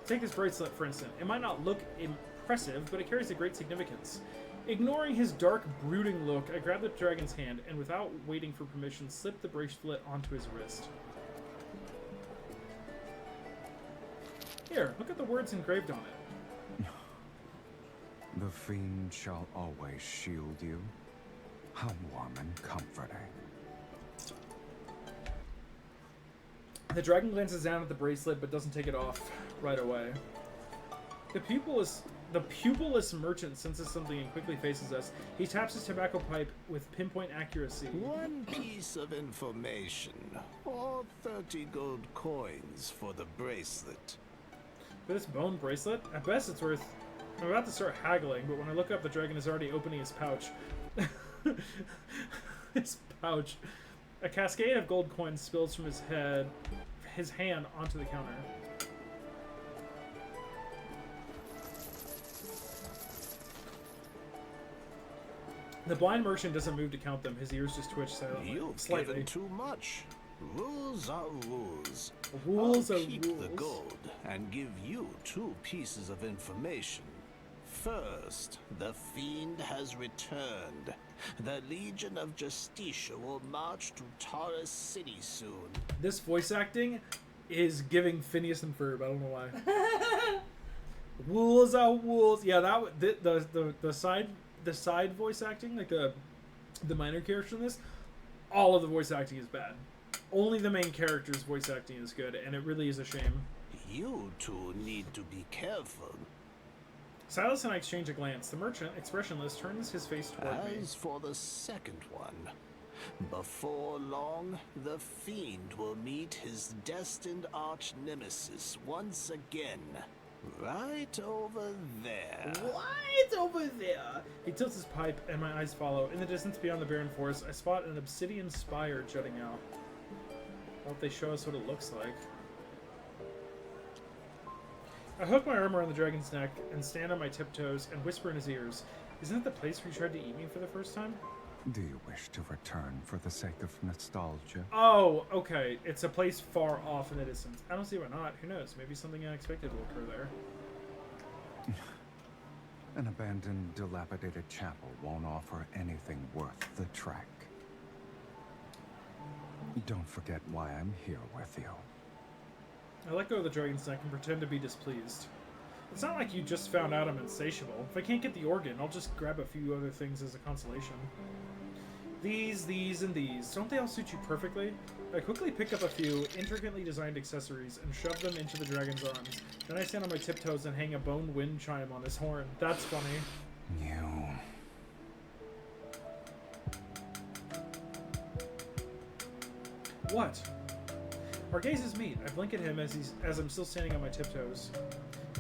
Take this bracelet, for instance. It might not look impressive, but it carries a great significance. Ignoring his dark, brooding look, I grab the dragon's hand and, without waiting for permission, slip the bracelet onto his wrist. Here, look at the words engraved on it. The fiend shall always shield you. How warm and comforting. The dragon glances down at the bracelet but doesn't take it off right away. The pupilless merchant senses something and quickly faces us. He taps his tobacco pipe with pinpoint accuracy. One piece of information, or 30 gold coins for the bracelet. For this bone bracelet, at best it's worth... I'm about to start haggling, but when I look up, the dragon is already opening his pouch. His pouch. A cascade of gold coins spills from his hand onto the counter. The blind merchant doesn't move to count them. His ears just twitch You've slightly. given too much. Rules are rules. Rules I'll are keep rules. the gold and give you 2 pieces of information. First, the fiend has returned. The Legion of Justicia will march to Taurus City soon. This voice acting is giving Phineas and Ferb. I don't know why. Wolves are wolves. Yeah, the side voice acting, like the minor character in this, all of the voice acting is bad. Only the main character's voice acting is good, and it really is a shame. You two need to be careful. Silas and I exchange a glance. The merchant, expressionless, turns his face toward me. As for the second one, before long, the Fiend will meet his destined arch nemesis once again. Right over there. Right over there. He tilts his pipe, and my eyes follow. In the distance beyond the barren forest, I spot an obsidian spire jutting out. I hope they show us what it looks like. I hook my arm around the dragon's neck and stand on my tiptoes and whisper in his ears. Isn't it the place where you tried to eat me for the first time? Do you wish to return for the sake of nostalgia? Oh, okay. It's a place far off in the distance. I don't see why not. Who knows? Maybe something unexpected will occur there. An abandoned, dilapidated chapel won't offer anything worth the trek. Don't forget why I'm here with you. I let go of the dragon's neck and pretend to be displeased. It's not like you just found out I'm insatiable. If I can't get the organ, I'll just grab a few other things as a consolation. These, and these. Don't they all suit you perfectly? I quickly pick up a few intricately designed accessories and shove them into the dragon's arms. Then I stand on my tiptoes and hang a bone wind chime on his horn. That's funny. You... What? Our gazes meet. I blink at him as I'm still standing on my tiptoes.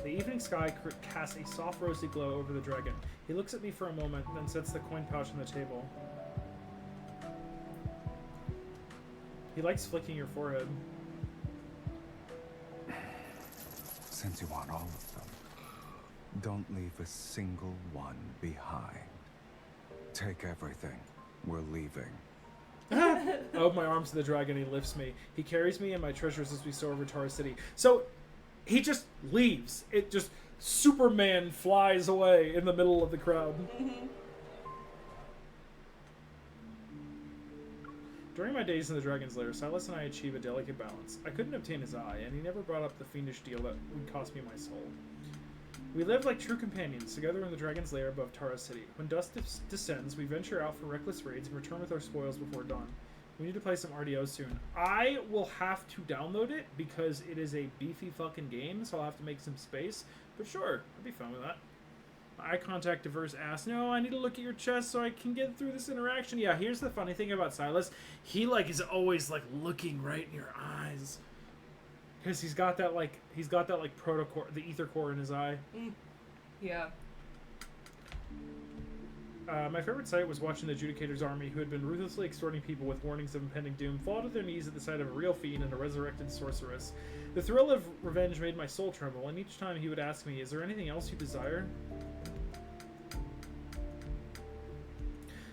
The evening sky casts a soft rosy glow over the dragon. He looks at me for a moment, then sets the coin pouch on the table. He likes flicking your forehead. Since you want all of them, don't leave a single one behind. Take everything. We're leaving. I open my arms to the dragon. He lifts me. He carries me and my treasures as we soar over Tara City. So he just leaves. It just Superman flies away in the middle of the crowd. Mm-hmm. During my days in the Dragon's Lair, Silas and I achieve a delicate balance. I couldn't obtain his eye, and he never brought up the fiendish deal that would cost me my soul. We live like true companions, together in the Dragon's Lair above Tara City. When dusk descends, we venture out for reckless raids and return with our spoils before dawn. We need to play some RDO soon. I will have to download it because it is a beefy fucking game, so I'll have to make some space. But sure, I'd be fine with that. Eye contact diverse ass. No, I need to look at your chest so I can get through this interaction. Yeah, here's the funny thing about Silas. He is always looking right in your eyes. Because he's got that protocore, the ether core in his eye. Yeah. My favorite sight was watching the Judicator's army, who had been ruthlessly extorting people with warnings of impending doom, fall to their knees at the sight of a real fiend and a resurrected sorceress. The thrill of revenge made my soul tremble, and each time he would ask me, "Is there anything else you desire?"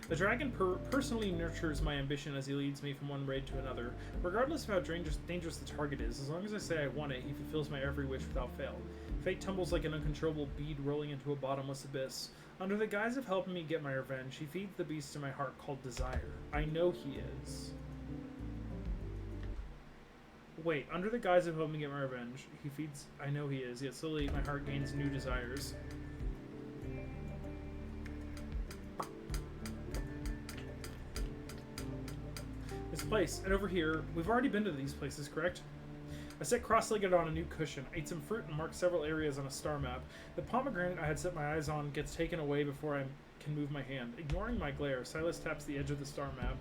The dragon personally nurtures my ambition as he leads me from one raid to another. Regardless of how dangerous the target is, as long as I say I want it, he fulfills my every wish without fail. Fate tumbles like an uncontrollable bead rolling into a bottomless abyss. Under the guise of helping me get my revenge, he feeds the beast in my heart called desire. I know he is. Wait, under the guise of helping me get my revenge, he feeds... I know he is, yet slowly my heart gains new desires. This place, and over here, we've already been to these places, correct? I sat cross-legged on a new cushion, ate some fruit, and marked several areas on a star map. The pomegranate I had set my eyes on gets taken away before I can move my hand. Ignoring my glare, Silas taps the edge of the star map.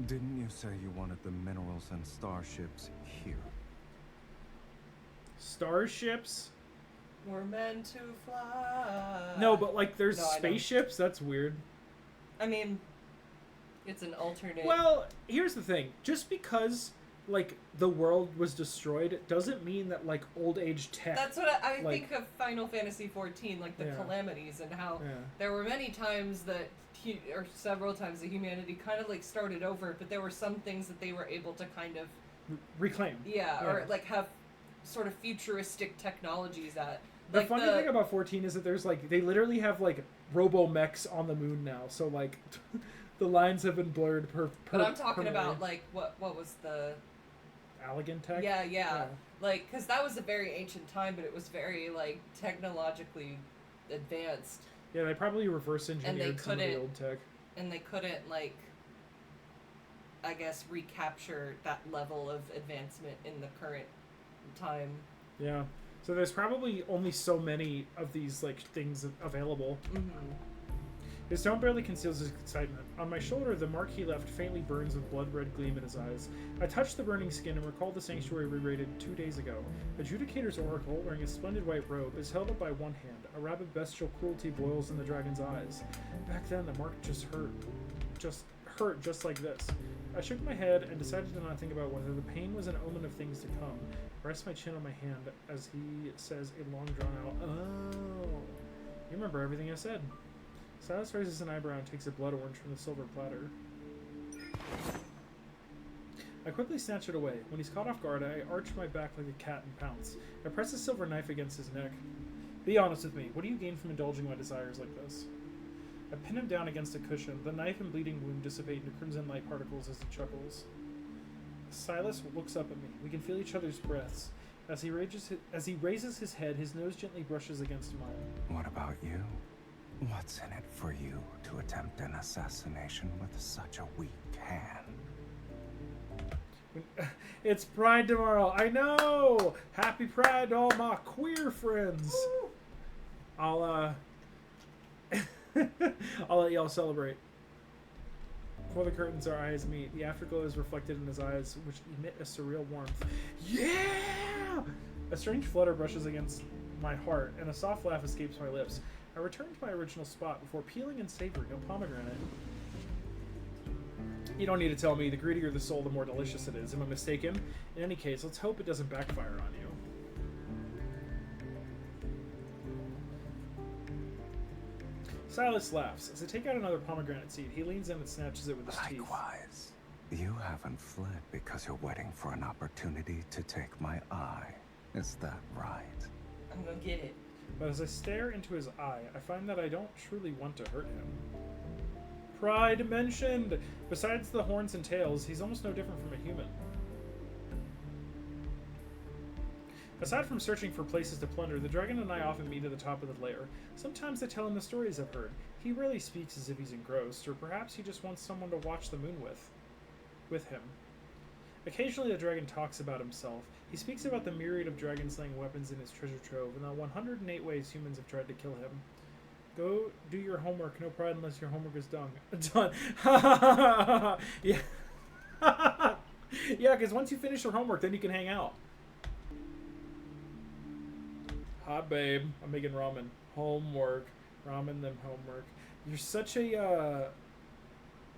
Didn't you say you wanted the minerals and starships here? Starships? We're meant to fly. No, but there's No, I know. spaceships? That's weird. I mean, it's an alternate. Well, here's the thing. Just because, the world was destroyed doesn't mean that, old age tech... That's what I think of Final Fantasy XIV, the Yeah. calamities, and how Yeah. there were many times that, or several times that humanity kind of, started over, but there were some things that they were able to kind of... Reclaim. Yeah, or, have sort of futuristic technologies that... The funny thing about 14 is that there's, they literally have, robo-mechs on the moon now, so, the lines have been blurred But I'm talking about, what was the Allegan tech. Yeah. Like, because that was a very ancient time, but it was very, like, technologically advanced. Yeah, they probably reverse engineered some of the couldn't- old tech. And they couldn't, like, I guess, recapture that level of advancement in the current time. Yeah. So there's probably only so many of these like things available. Mm-hmm. His tone barely conceals his excitement. On my shoulder, the mark he left faintly burns with blood-red gleam in his eyes. I touch the burning skin and recall the sanctuary we raided 2 days ago. Adjudicator's oracle, wearing a splendid white robe, is held up by one hand. A rabid bestial cruelty boils in the dragon's eyes. Back then, the mark just hurt just like this. I shook my head and decided to not think about whether the pain was an omen of things to come. I rest my chin on my hand as he says a long drawn out, "Oh, you remember everything I said." Silas raises an eyebrow and takes a blood orange from the silver platter. I quickly snatch it away. When he's caught off guard, I arch my back like a cat and pounce. I press the silver knife against his neck. Be honest with me. What do you gain from indulging my desires like this? I pin him down against a cushion. The knife and bleeding wound dissipate into crimson light particles as he chuckles. Silas looks up at me. We can feel each other's breaths. As he raises his head, his nose gently brushes against mine. What about you? What's in it for you to attempt an assassination with such a weak hand? It's Pride tomorrow. I know! Happy Pride to all my queer friends. I'll let y'all celebrate. Before the curtains, our eyes meet. The afterglow is reflected in his eyes, which emit a surreal warmth. Yeah! A strange flutter brushes against my heart, and a soft laugh escapes my lips. I return to my original spot before peeling and savoring a pomegranate. You don't need to tell me. The greedier the soul, the more delicious it is. Am I mistaken? In any case, let's hope it doesn't backfire on you. Silas laughs. As I take out another pomegranate seed, he leans in and snatches it with his teeth. Likewise. You haven't fled because you're waiting for an opportunity to take my eye. Is that right? I'm gonna get it. But as I stare into his eye, I find that I don't truly want to hurt him. Pride mentioned! Besides the horns and tails, he's almost no different from a human. Aside from searching for places to plunder, the dragon and I often meet at the top of the lair. Sometimes I tell him the stories I've heard. He rarely speaks as if he's engrossed, or perhaps he just wants someone to watch the moon with him. Occasionally the dragon talks about himself. He speaks about the myriad of dragon-slaying weapons in his treasure trove, and the 108 ways humans have tried to kill him. Go do your homework. No pride unless your homework is done. Yeah. Yeah, because once you finish your homework, then you can hang out. Hi, babe. I'm making ramen. Homework. Ramen, then homework. You're such a,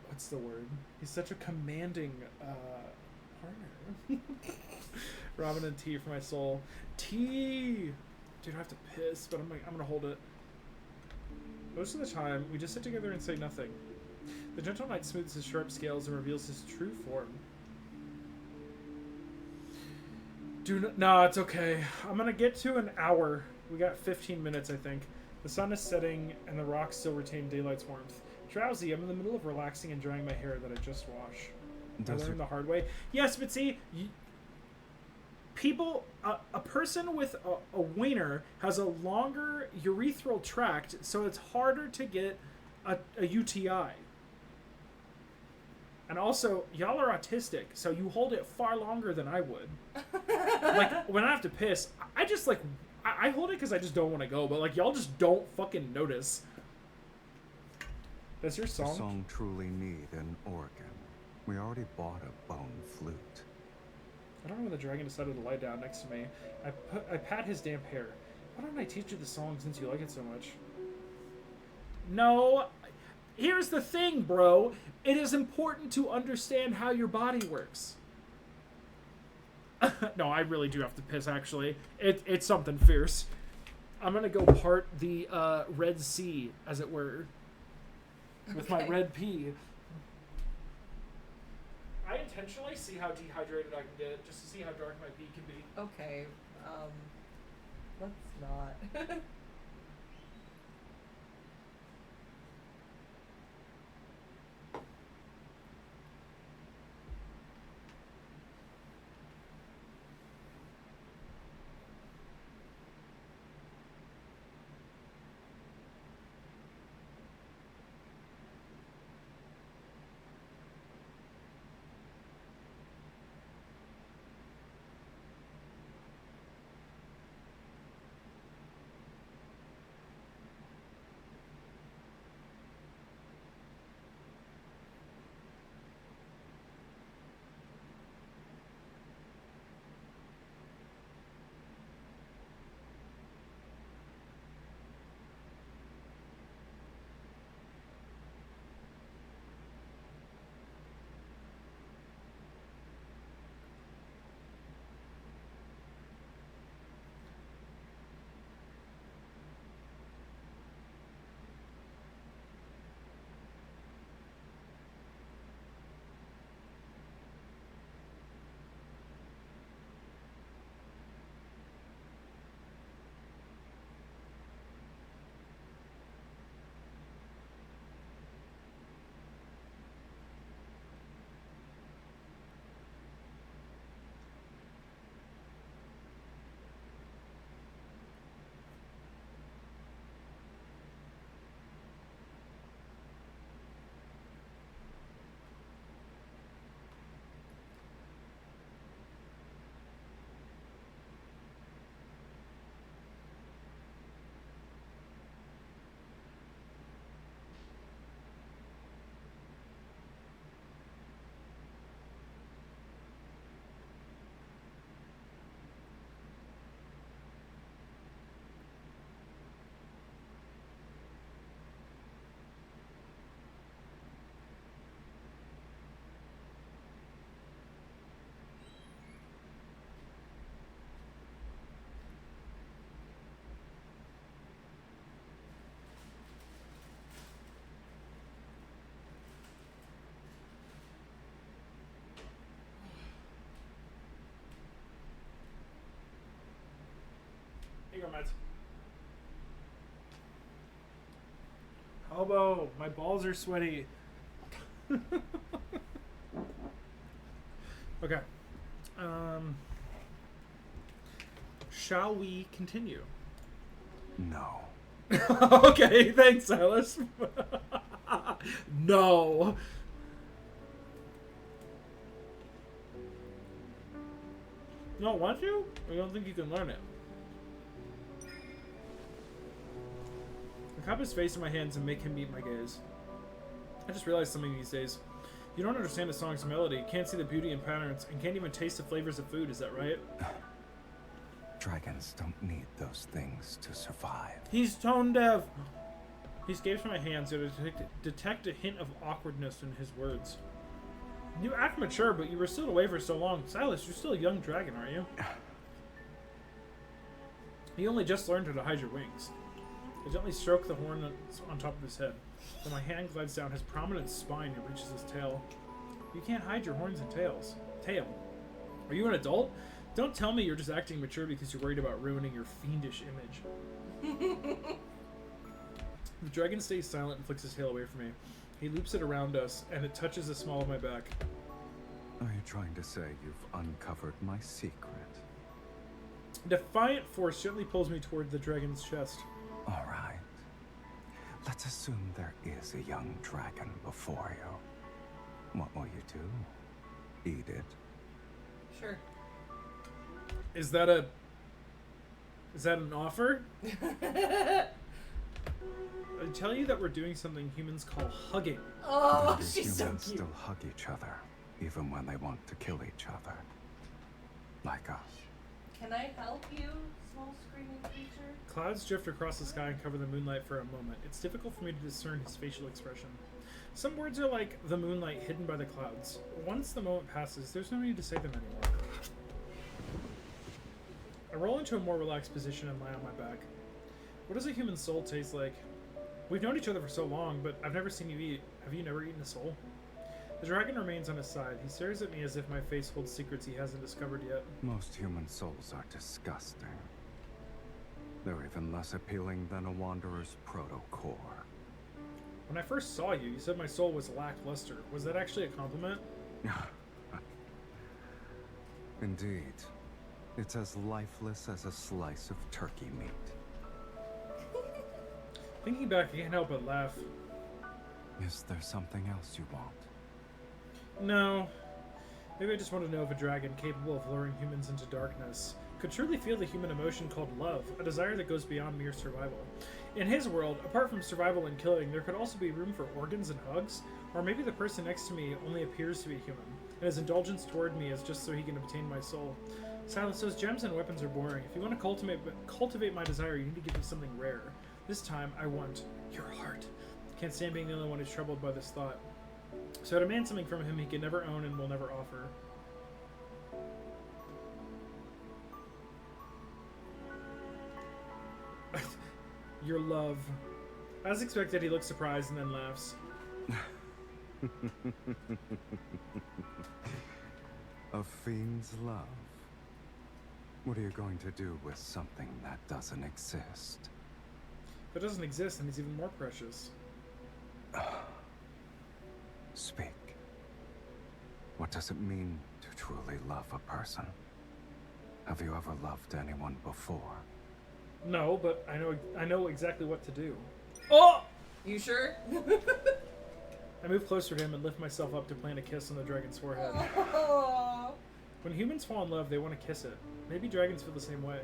what's the word? He's such a commanding, partner. Ramen and tea for my soul. Tea! Dude, I have to piss, but I'm gonna hold it. Most of the time, we just sit together and say nothing. The gentle knight smooths his sharp scales and reveals his true form. No, it's okay. I'm gonna get to an hour. We got 15 minutes, I think. The sun is setting, and the rocks still retain daylight's warmth. Drowsy, I'm in the middle of relaxing and drying my hair that I just washed. I learned the hard way. Yes, but see, people, a person with a wiener has a longer urethral tract, so it's harder to get a UTI. And also, y'all are autistic, so you hold it far longer than I would. Like, when I have to piss, I just, like, I hold it because I just don't want to go, but, like, y'all just don't fucking notice. That's your song? The song truly need an organ. We already bought a bone flute. I don't know when the dragon decided to lie down next to me. I pat his damp hair. Why don't I teach you the song since you like it so much? No. Here's the thing, bro. It is important to understand how your body works. No, I really do have to piss, actually. It's something fierce. I'm gonna go part the Red Sea, as it were. With my red pee. I intentionally see how dehydrated I can get, just to see how dark my pee can be. Okay, let's not. elbow. My balls are sweaty. Okay. Shall we continue? No. Okay, thanks, Silas. No. You don't want to? Or you don't think you can learn it? I cup his face in my hands and make him meet my gaze. I just realized something these days. You don't understand a song's melody, can't see the beauty and patterns, and can't even taste the flavors of food, is that right? Dragons don't need those things to survive. He's tone deaf! He escapes from my hands, yet I detect a hint of awkwardness in his words. You act mature, but you were still away for so long. Silas, you're still a young dragon, aren't you? You only just learned how to hide your wings. I gently stroke the horn on top of his head. When my hand glides down his prominent spine, it reaches his tail. You can't hide your horns and tail. Are you an adult? Don't tell me you're just acting mature because you're worried about ruining your fiendish image. The dragon stays silent and flicks his tail away from me. He loops it around us, and it touches the small of my back. Are you trying to say you've uncovered my secret? Defiant force gently pulls me toward the dragon's chest. All right. Let's assume there is a young dragon before you. What will you do? Eat it? Sure. Is that an offer? I tell you that we're doing something humans call hugging. Oh, These she's so humans cute. still hug each other, even when they want to kill each other. Like us. Can I help you, small screaming creature? Clouds drift across the sky and cover the moonlight for a moment. It's difficult for me to discern his facial expression. Some words are like the moonlight hidden by the clouds. Once the moment passes, there's no need to say them anymore. I roll into a more relaxed position and lie on my back. What does a human soul taste like? We've known each other for so long, but I've never seen you eat. Have you never eaten a soul? The dragon remains on his side. He stares at me as if my face holds secrets he hasn't discovered yet. Most human souls are disgusting. They're even less appealing than a wanderer's proto-core. When I first saw you, you said my soul was lackluster. Was that actually a compliment? Indeed. It's as lifeless as a slice of turkey meat. Thinking back, I can't help but laugh. Is there something else you want? No. Maybe I just want to know if a dragon capable of luring humans into darkness could truly feel the human emotion called love, a desire that goes beyond mere survival. In his world, apart from survival and killing, there could also be room for organs and hugs, or maybe the person next to me only appears to be human, and his indulgence toward me is just so he can obtain my soul. Silas, those gems and weapons are boring. If you want to cultivate my desire, you need to give me something rare. This time, I want your heart. Can't stand being the only one who's troubled by this thought. So I demand something from him he can never own and will never offer. Your love. As expected, he looks surprised and then laughs. A fiend's love. What are you going to do with something that doesn't exist? If it doesn't exist, then he's even more precious. Speak. What does it mean to truly love a person? Have you ever loved anyone before? No, but I know exactly what to do. Oh! You sure? I move closer to him and lift myself up to plant a kiss on the dragon's forehead. Oh. When humans fall in love, they want to kiss it. Maybe dragons feel the same way.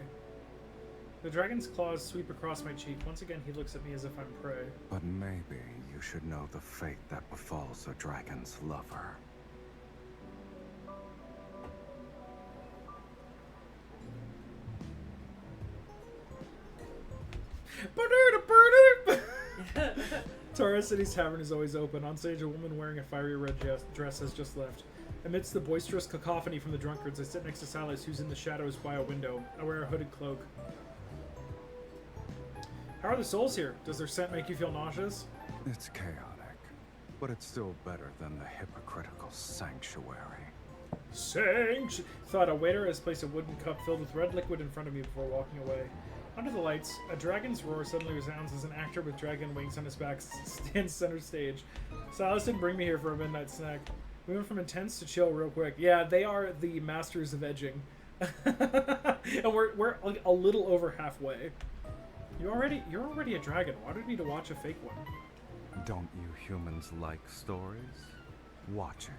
The dragon's claws sweep across my cheek. Once again, he looks at me as if I'm prey. But maybe you should know the fate that befalls a dragon's lover. Tara City's tavern is always open. On stage, a woman wearing a fiery red dress has just left. Amidst the boisterous cacophony from the drunkards, I sit next to Silas, who's in the shadows by a window. I wear a hooded cloak. How are the souls here? Does their scent make you feel nauseous? It's chaotic, but it's still better than the hypocritical sanctuary. Thought a waiter has placed a wooden cup filled with red liquid in front of me before walking away. Under the lights, a dragon's roar suddenly resounds as an actor with dragon wings on his back stands center stage. Silas didn't bring me here for a midnight snack. We went from intense to chill real quick. Yeah, they are the masters of edging. And we're like a little over halfway. You're already a dragon. Why do we need to watch a fake one? Don't you humans like stories? Watch it.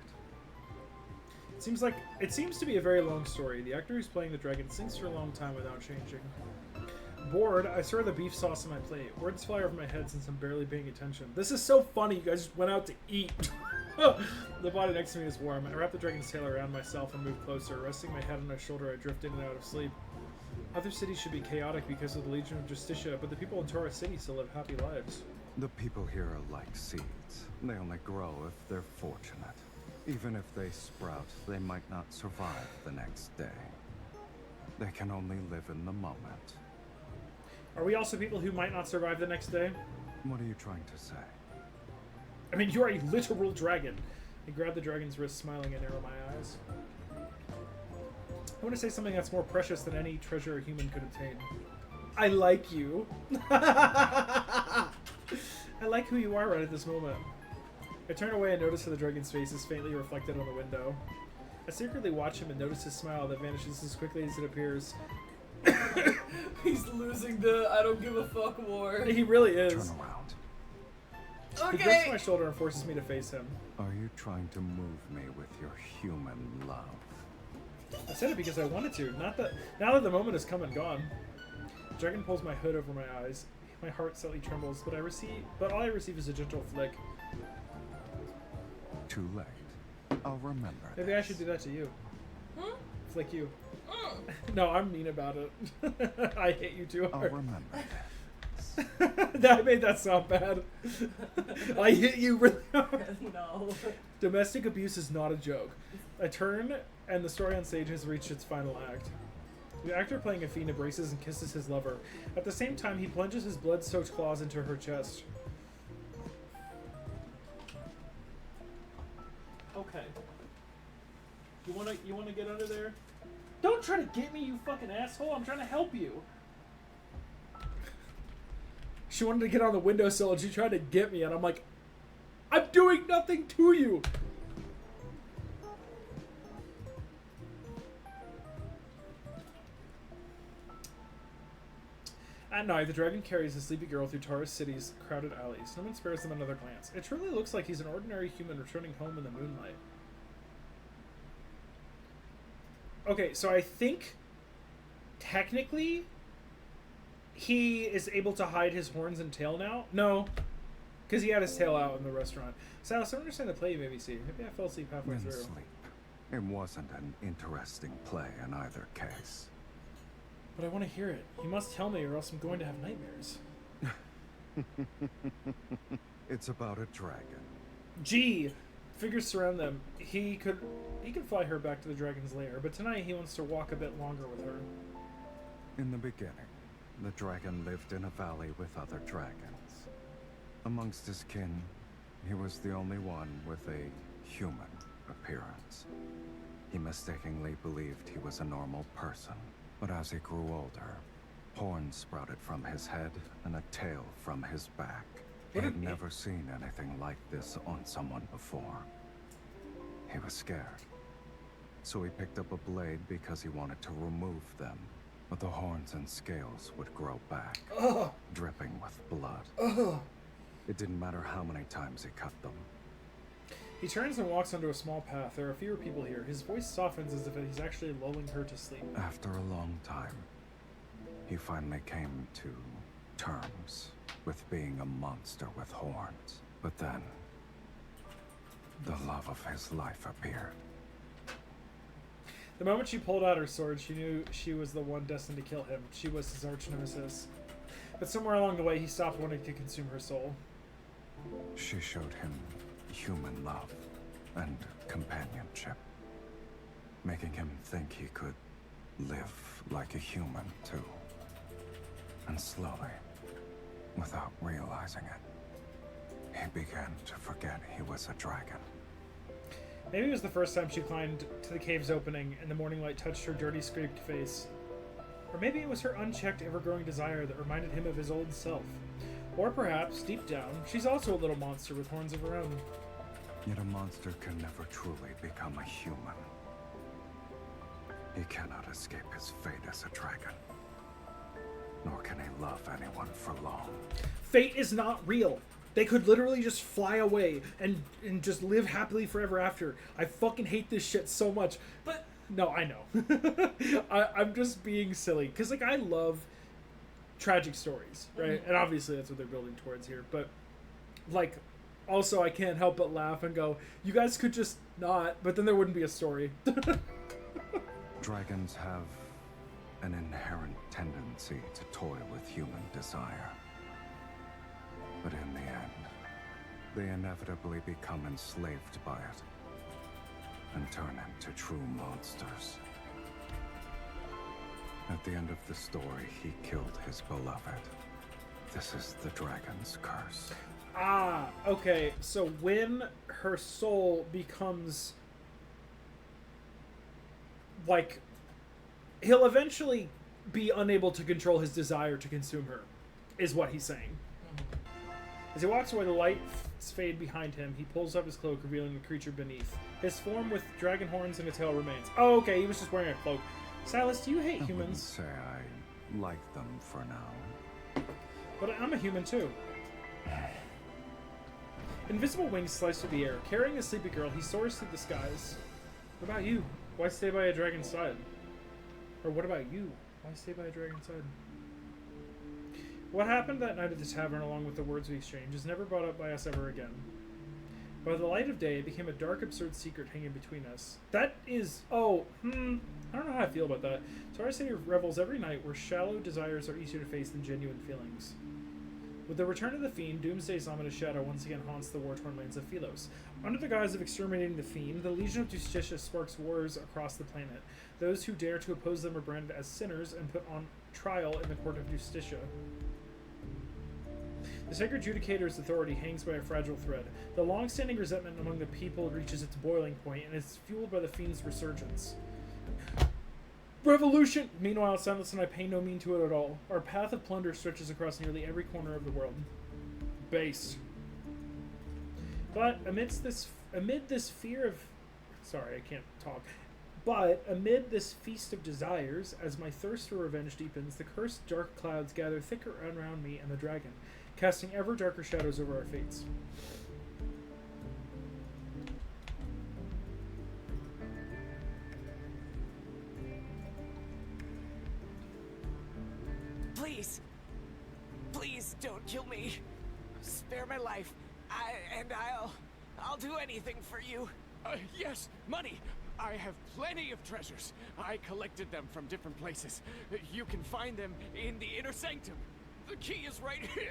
It seems to be a very long story. The actor who's playing the dragon sings for a long time without changing. Bored, I stir the beef sauce on my plate. Words fly over my head since I'm barely paying attention. This is so funny. You guys just went out to eat. The body next to me is warm. I wrap the dragon's tail around myself and move closer. Resting my head on my shoulder, I drift in and out of sleep. Other cities should be chaotic because of the Legion of Justicia, but the people in Torres City still live happy lives. The people here are like seeds. They only grow if they're fortunate. Even if they sprout, they might not survive the next day. They can only live in the moment. Are we also people who might not survive the next day? What are you trying to say? I mean, you're a literal dragon. I grab the dragon's wrist, smiling and narrow my eyes. I want to say something that's more precious than any treasure a human could obtain. I like you. I like who you are right at this moment. I turn away and notice that the dragon's face is faintly reflected on the window. I secretly watch him and notice his smile that vanishes as quickly as it appears. He's losing the I don't give a fuck war. He really is. Turn around. He grips my shoulder and forces me to face him. Are you trying to move me with your human love? I said it because I wanted to. Now that the moment has come and gone. The dragon pulls my hood over my eyes. My heart slightly trembles, but all I receive is a gentle flick. Too late. I'll remember. Maybe I should do that to you. Hmm? Flick you. No, I'm mean about it. I hate you too I'll hard. remember this. That made that sound bad. I hit you really hard. No. Domestic abuse is not a joke. I turn, and the story on stage has reached its final act. The actor playing a fiend embraces and kisses his lover. At the same time, he plunges his blood-soaked claws into her chest. Okay. You wanna get under there? Don't try to get me, you fucking asshole! I'm trying to help you. She wanted to get on the windowsill and she tried to get me, and I'm like, I'm doing nothing to you. At night, the dragon carries the sleepy girl through Taurus City's crowded alleys. No one spares them another glance. It truly looks like he's an ordinary human returning home in the moonlight. Okay, so I think technically he is able to hide his horns and tail now. No, because he had his tail out in the restaurant. Silas, I don't understand the play you made me see. Maybe I fell asleep halfway In through. sleep. It wasn't an interesting play in either case. But I want to hear it. You must tell me or else I'm going to have nightmares. It's about a dragon. Gee! Figures surround them. He could fly her back to the dragon's lair, but tonight he wants to walk a bit longer with her. In the beginning, the dragon lived in a valley with other dragons. Amongst his kin, he was the only one with a human appearance. He mistakenly believed he was a normal person, but as he grew older, horns sprouted from his head and a tail from his back. He had never seen anything like this on someone before. He was scared. So he picked up a blade because he wanted to remove them. But the horns and scales would grow back, dripping with blood. It didn't matter how many times he cut them. He turns and walks onto a small path. There are fewer people here. His voice softens as if he's actually lulling her to sleep. After a long time, he finally came to terms with being a monster with horns. But then, the love of his life appeared. The moment she pulled out her sword, she knew she was the one destined to kill him. She was his arch nemesis. But somewhere along the way, he stopped wanting to consume her soul. She showed him human love and companionship, making him think he could live like a human too. And slowly, without realizing it, he began to forget he was a dragon. Maybe it was the first time she climbed to the cave's opening and the morning light touched her dirty, scraped face. Or maybe it was her unchecked, ever-growing desire that reminded him of his old self. Or perhaps, deep down, she's also a little monster with horns of her own. Yet a monster can never truly become a human. He cannot escape his fate as a dragon. Nor can he love anyone for long. Fate is not real. They could literally just fly away and just live happily forever after. I fucking hate this shit so much. But, no, I know. I'm just being silly. Because, like, I love tragic stories, right? And obviously that's what they're building towards here. But, like, also I can't help but laugh and go, you guys could just not, but then there wouldn't be a story. Dragons have an inherent tendency to toy with human desire. But in the end, they inevitably become enslaved by it and turn into true monsters. At the end of the story, he killed his beloved. This is the dragon's curse. Ah, okay. So when her soul becomes... like... he'll eventually be unable to control his desire to consume her, is what he's saying. As he walks away, the lights fade behind him. He pulls up his cloak, revealing the creature beneath. His form with dragon horns and a tail remains. Oh, okay, he was just wearing a cloak. Silas, do you hate I wouldn't humans? say I like them for now. But I'm a human too. Invisible wings slice through the air. Carrying a sleepy girl, he soars through the skies. What about you? Why stay by a dragon's side? Or what about you? Why stay by a dragon's side? What happened that night at the tavern, along with the words we exchanged, is never brought up by us ever again. By the light of day, it became a dark, absurd secret hanging between us. That is... I don't know how I feel about that. Tara City revels every night where shallow desires are easier to face than genuine feelings. With the return of the Fiend, Doomsday's ominous shadow once again haunts the war-torn lands of Philos. Under the guise of exterminating the Fiend, the Legion of Justicia sparks wars across the planet. Those who dare to oppose them are branded as sinners and put on trial in the Court of Justicia. The Sacred Judicator's authority hangs by a fragile thread. The long-standing resentment among the people reaches its boiling point and is fueled by the Fiend's resurgence. Revolution! Meanwhile, Silas and I pay no mean to it at all. Our path of plunder stretches across nearly every corner of the world. Base. But amid this fear of... Sorry, I can't talk. But amid this feast of desires, as my thirst for revenge deepens, the cursed dark clouds gather thicker around me and the dragon, casting ever darker shadows over our fates. Please don't kill me. Spare my life. I'll do anything for you. Yes, money. I have plenty of treasures. I collected them from different places. You can find them in the inner sanctum. The key is right here.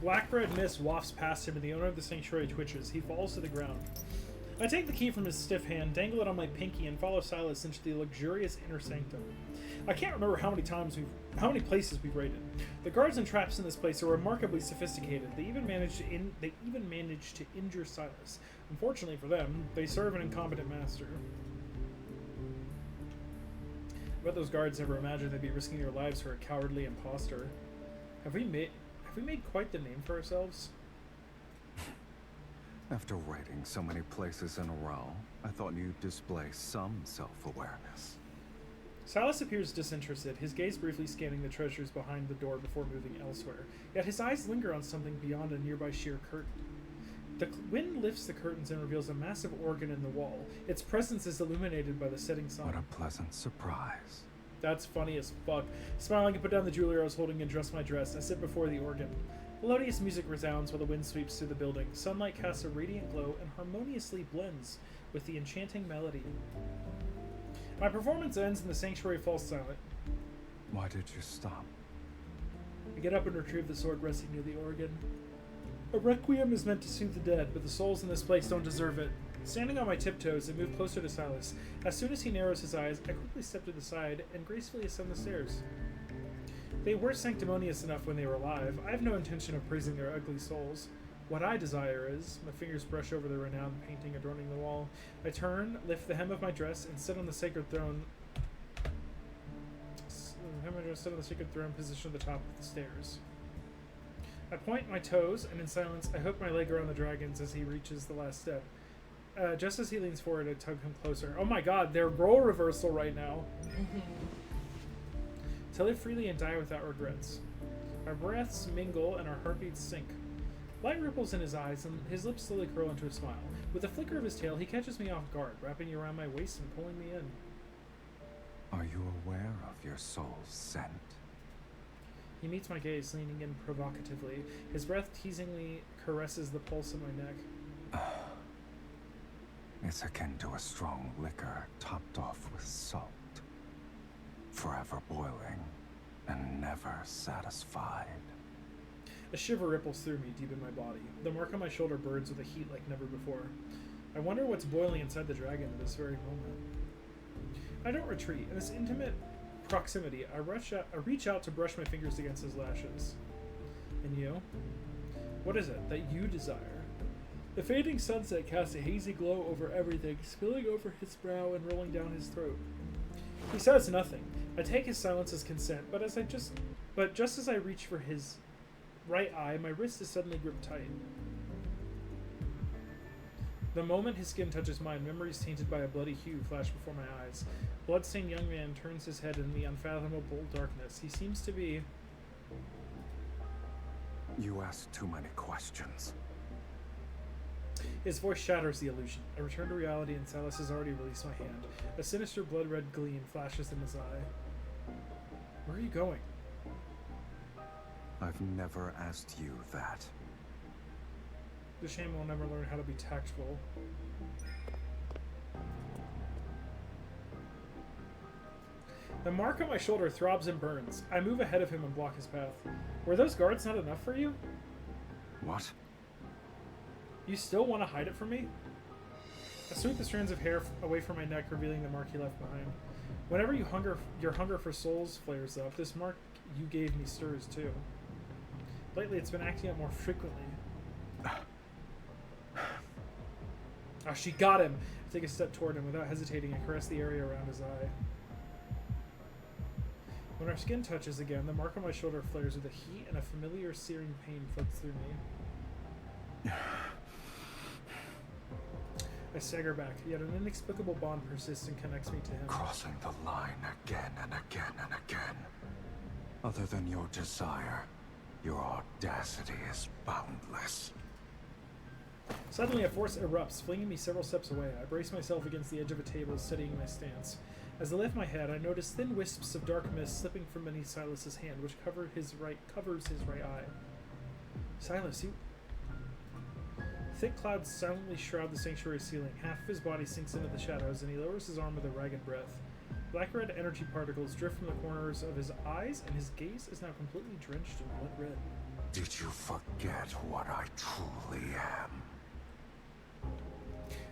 Black red mist wafts past him and the owner of the sanctuary twitches. He falls to the ground. I take the key from his stiff hand, dangle it on my pinky, and follow Silas into the luxurious inner sanctum. I can't remember how many places we've raided. The guards and traps in this place are remarkably sophisticated. They even managed to injure Silas. Unfortunately for them, they serve an incompetent master. I bet those guards never imagined they'd be risking their lives for a cowardly imposter. Have we made quite the name for ourselves? After raiding so many places in a row, I thought you'd display some self-awareness. Silas appears disinterested, his gaze briefly scanning the treasures behind the door before moving elsewhere. Yet his eyes linger on something beyond a nearby sheer curtain. The wind lifts the curtains and reveals a massive organ in the wall. Its presence is illuminated by the setting sun. What a pleasant surprise. That's funny as fuck. Smiling, I put down the jewelry I was holding and dress my dress. I sit before the organ. Melodious music resounds while the wind sweeps through the building. Sunlight casts a radiant glow and harmoniously blends with the enchanting melody. My performance ends and the sanctuary falls silent. Why did you stop? I get up and retrieve the sword resting near the organ. A requiem is meant to soothe the dead, but the souls in this place don't deserve it. Standing on my tiptoes, I move closer to Silas. As soon as he narrows his eyes, I quickly step to the side and gracefully ascend the stairs. They were sanctimonious enough when they were alive. I have no intention of praising their ugly souls. What I desire is, my fingers brush over the renowned painting adorning the wall. I turn, lift the hem of my dress, and sit on the sacred throne him, I just sit on the sacred throne positioned at the top of the stairs. I point my toes, and in silence, I hook my leg around the dragon's as he reaches the last step. Just as he leans forward, I tug him closer. Oh my god, they're role reversal right now. To live freely and die without regrets. Our breaths mingle and our heartbeats sync. Light ripples in his eyes, and his lips slowly curl into a smile. With a flicker of his tail, he catches me off guard, wrapping around my waist and pulling me in. Are you aware of your soul's scent? He meets my gaze, leaning in provocatively. His breath teasingly caresses the pulse of my neck. It's akin to a strong liquor topped off with salt. Forever boiling and never satisfied. A shiver ripples through me, deep in my body. The mark on my shoulder burns with a heat like never before. I wonder what's boiling inside the dragon at this very moment. I don't retreat. In this intimate proximity, I reach out to brush my fingers against his lashes. And you? What is it that you desire? The fading sunset casts a hazy glow over everything, spilling over his brow and rolling down his throat. He says nothing. I take his silence as consent, but just as I reach for his right eye, my wrist is suddenly gripped tight. The moment his skin touches mine, memories tainted by a bloody hue flash before my eyes. Bloodstained young man turns his head in the unfathomable darkness. He seems to be... You ask too many questions. His voice shatters the illusion. I return to reality and Silas has already released my hand. A sinister blood-red gleam flashes in his eye. Where are you going? I've never asked you that. The shame will never learn how to be tactful. The mark on my shoulder throbs and burns. I move ahead of him and block his path. Were those guards not enough for you? What? You still want to hide it from me? I sweep the strands of hair away from my neck, revealing the mark he left behind. Whenever your hunger for souls flares up, this mark you gave me stirs too. Lately, it's been acting up more frequently. Ah, she got him! I take a step toward him. Without hesitating, I caress the area around his eye. When our skin touches again, the mark on my shoulder flares with a heat and a familiar searing pain floods through me. I stagger back, yet an inexplicable bond persists and connects me to him. Crossing the line again and again and again. Other than your desire, your audacity is boundless. Suddenly, a force erupts, flinging me several steps away. I brace myself against the edge of a table, steadying my stance. As I lift my head, I notice thin wisps of dark mist slipping from beneath Silas's hand, which covers his right eye. Silas, you... Thick clouds silently shroud the sanctuary ceiling. Half of his body sinks into the shadows, and he lowers his arm with a ragged breath. Black-red energy particles drift from the corners of his eyes, and his gaze is now completely drenched in blood red. Did you forget what I truly am?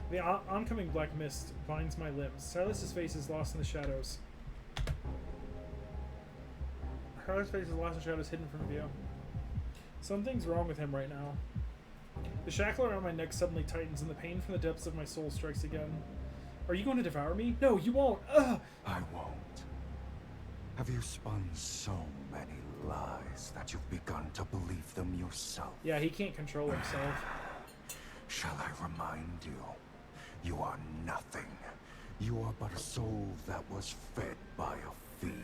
The oncoming black mist binds my limbs. Silas's face is lost in the shadows. Silas's face is lost in the shadows, hidden from view. Something's wrong with him right now. The shackle around my neck suddenly tightens, and the pain from the depths of my soul strikes again. Are you going to devour me? No, you won't! Ugh! I won't. Have you spun so many lies that you've begun to believe them yourself? Yeah, he can't control himself. Shall I remind you? You are nothing. You are but a soul that was fed by a fiend.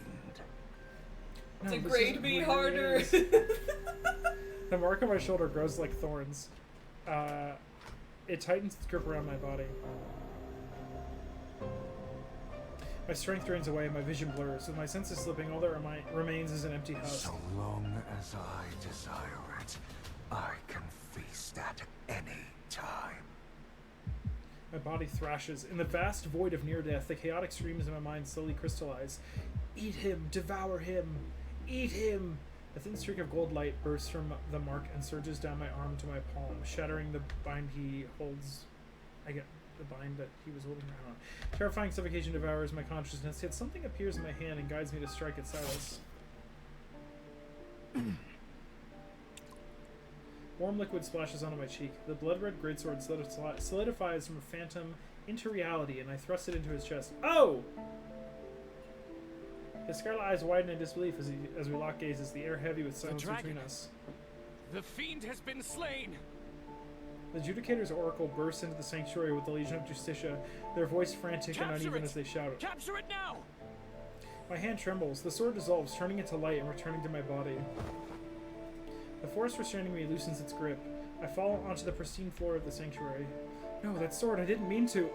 No, Degrade me harder! The mark on my shoulder grows like thorns. It tightens its grip around my body. My strength drains away, my vision blurs. With my senses slipping, all that remains is an empty husk. So long as I desire it, I can feast at any time. My body thrashes. In the vast void of near death, the chaotic streams in my mind slowly crystallize. Eat him! Devour him! Eat him! A thin streak of gold light bursts from the mark and surges down my arm to my palm, shattering the bind he holds. I get the bind that he was holding around. Terrifying suffocation devours my consciousness, yet something appears in my hand and guides me to strike at Silas. Warm liquid splashes onto my cheek. The blood-red greatsword solidifies from a phantom into reality, and I thrust it into his chest. Oh! His scarlet eyes widen in disbelief as we lock gazes, the air heavy with silence dragon. between us. The fiend has been slain! The Judicator's oracle bursts into the sanctuary with the Legion of Justicia, their voice frantic and Capture uneven it! as they shout. Capture it now! My hand trembles. The sword dissolves, turning into light and returning to my body. The force restraining me loosens its grip. I fall onto the pristine floor of the sanctuary. No, that sword, I didn't mean to.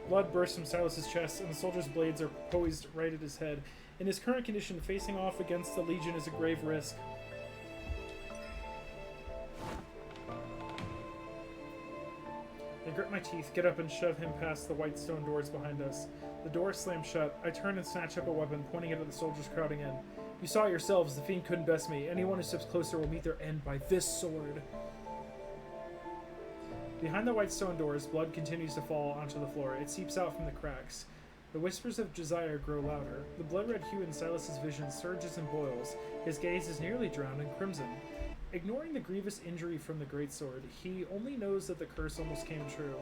Blood bursts from Silas's chest, and the soldier's blades are poised right at his head. In his current condition, facing off against the Legion is a grave risk. I grit my teeth, get up, and shove him past the white stone doors behind us. The doors slam shut. I turn and snatch up a weapon, pointing it at the soldiers crowding in. You saw it yourselves. The fiend couldn't best me. Anyone who steps closer will meet their end by this sword. Behind the white stone doors, blood continues to fall onto the floor. It seeps out from the cracks. The whispers of desire grow louder. The blood-red hue in Silas's vision surges and boils. His gaze is nearly drowned in crimson. Ignoring the grievous injury from the greatsword, he only knows that the curse almost came true.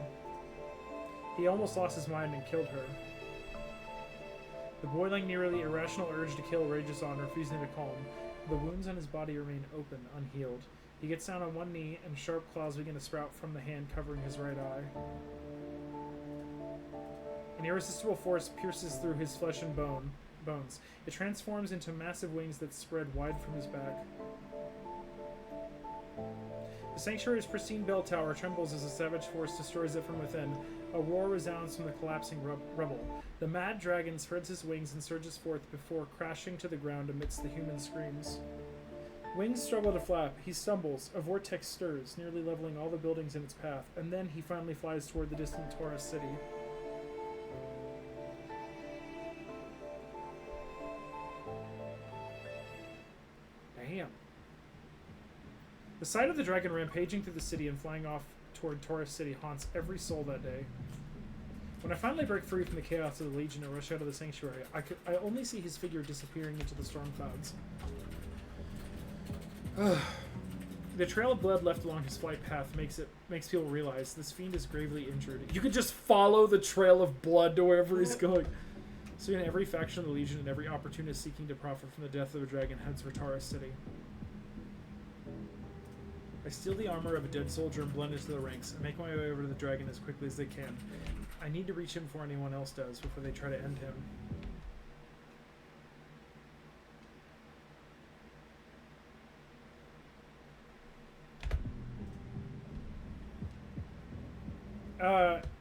He almost lost his mind and killed her. The boiling, nearly irrational urge to kill rages on, refusing to calm. The wounds on his body remain open, unhealed. He gets down on one knee, and sharp claws begin to sprout from the hand covering his right eye. An irresistible force pierces through his flesh and bones. It transforms into massive wings that spread wide from his back. The sanctuary's pristine bell tower trembles as a savage force destroys it from within. A roar resounds from the collapsing rubble. The mad dragon spreads his wings and surges forth before crashing to the ground amidst the human screams. Wings struggle to flap. He stumbles. A vortex stirs, nearly leveling all the buildings in its path, and then he finally flies toward the distant Taurus city. Damn. The sight of the dragon rampaging through the city and flying off toward Taurus City haunts every soul that day. When I finally break free from the chaos of the Legion and rush out of the sanctuary, I only see his figure disappearing into the storm clouds. The trail of blood left along his flight path makes people realize this fiend is gravely injured. You can just follow the trail of blood to wherever he's going. Soon every faction of the Legion and every opportunist seeking to profit from the death of a dragon heads for Taurus City. I steal the armor of a dead soldier and blend into the ranks. I make my way over to the dragon as quickly as they can. I need to reach him before anyone else does, before they try to end him.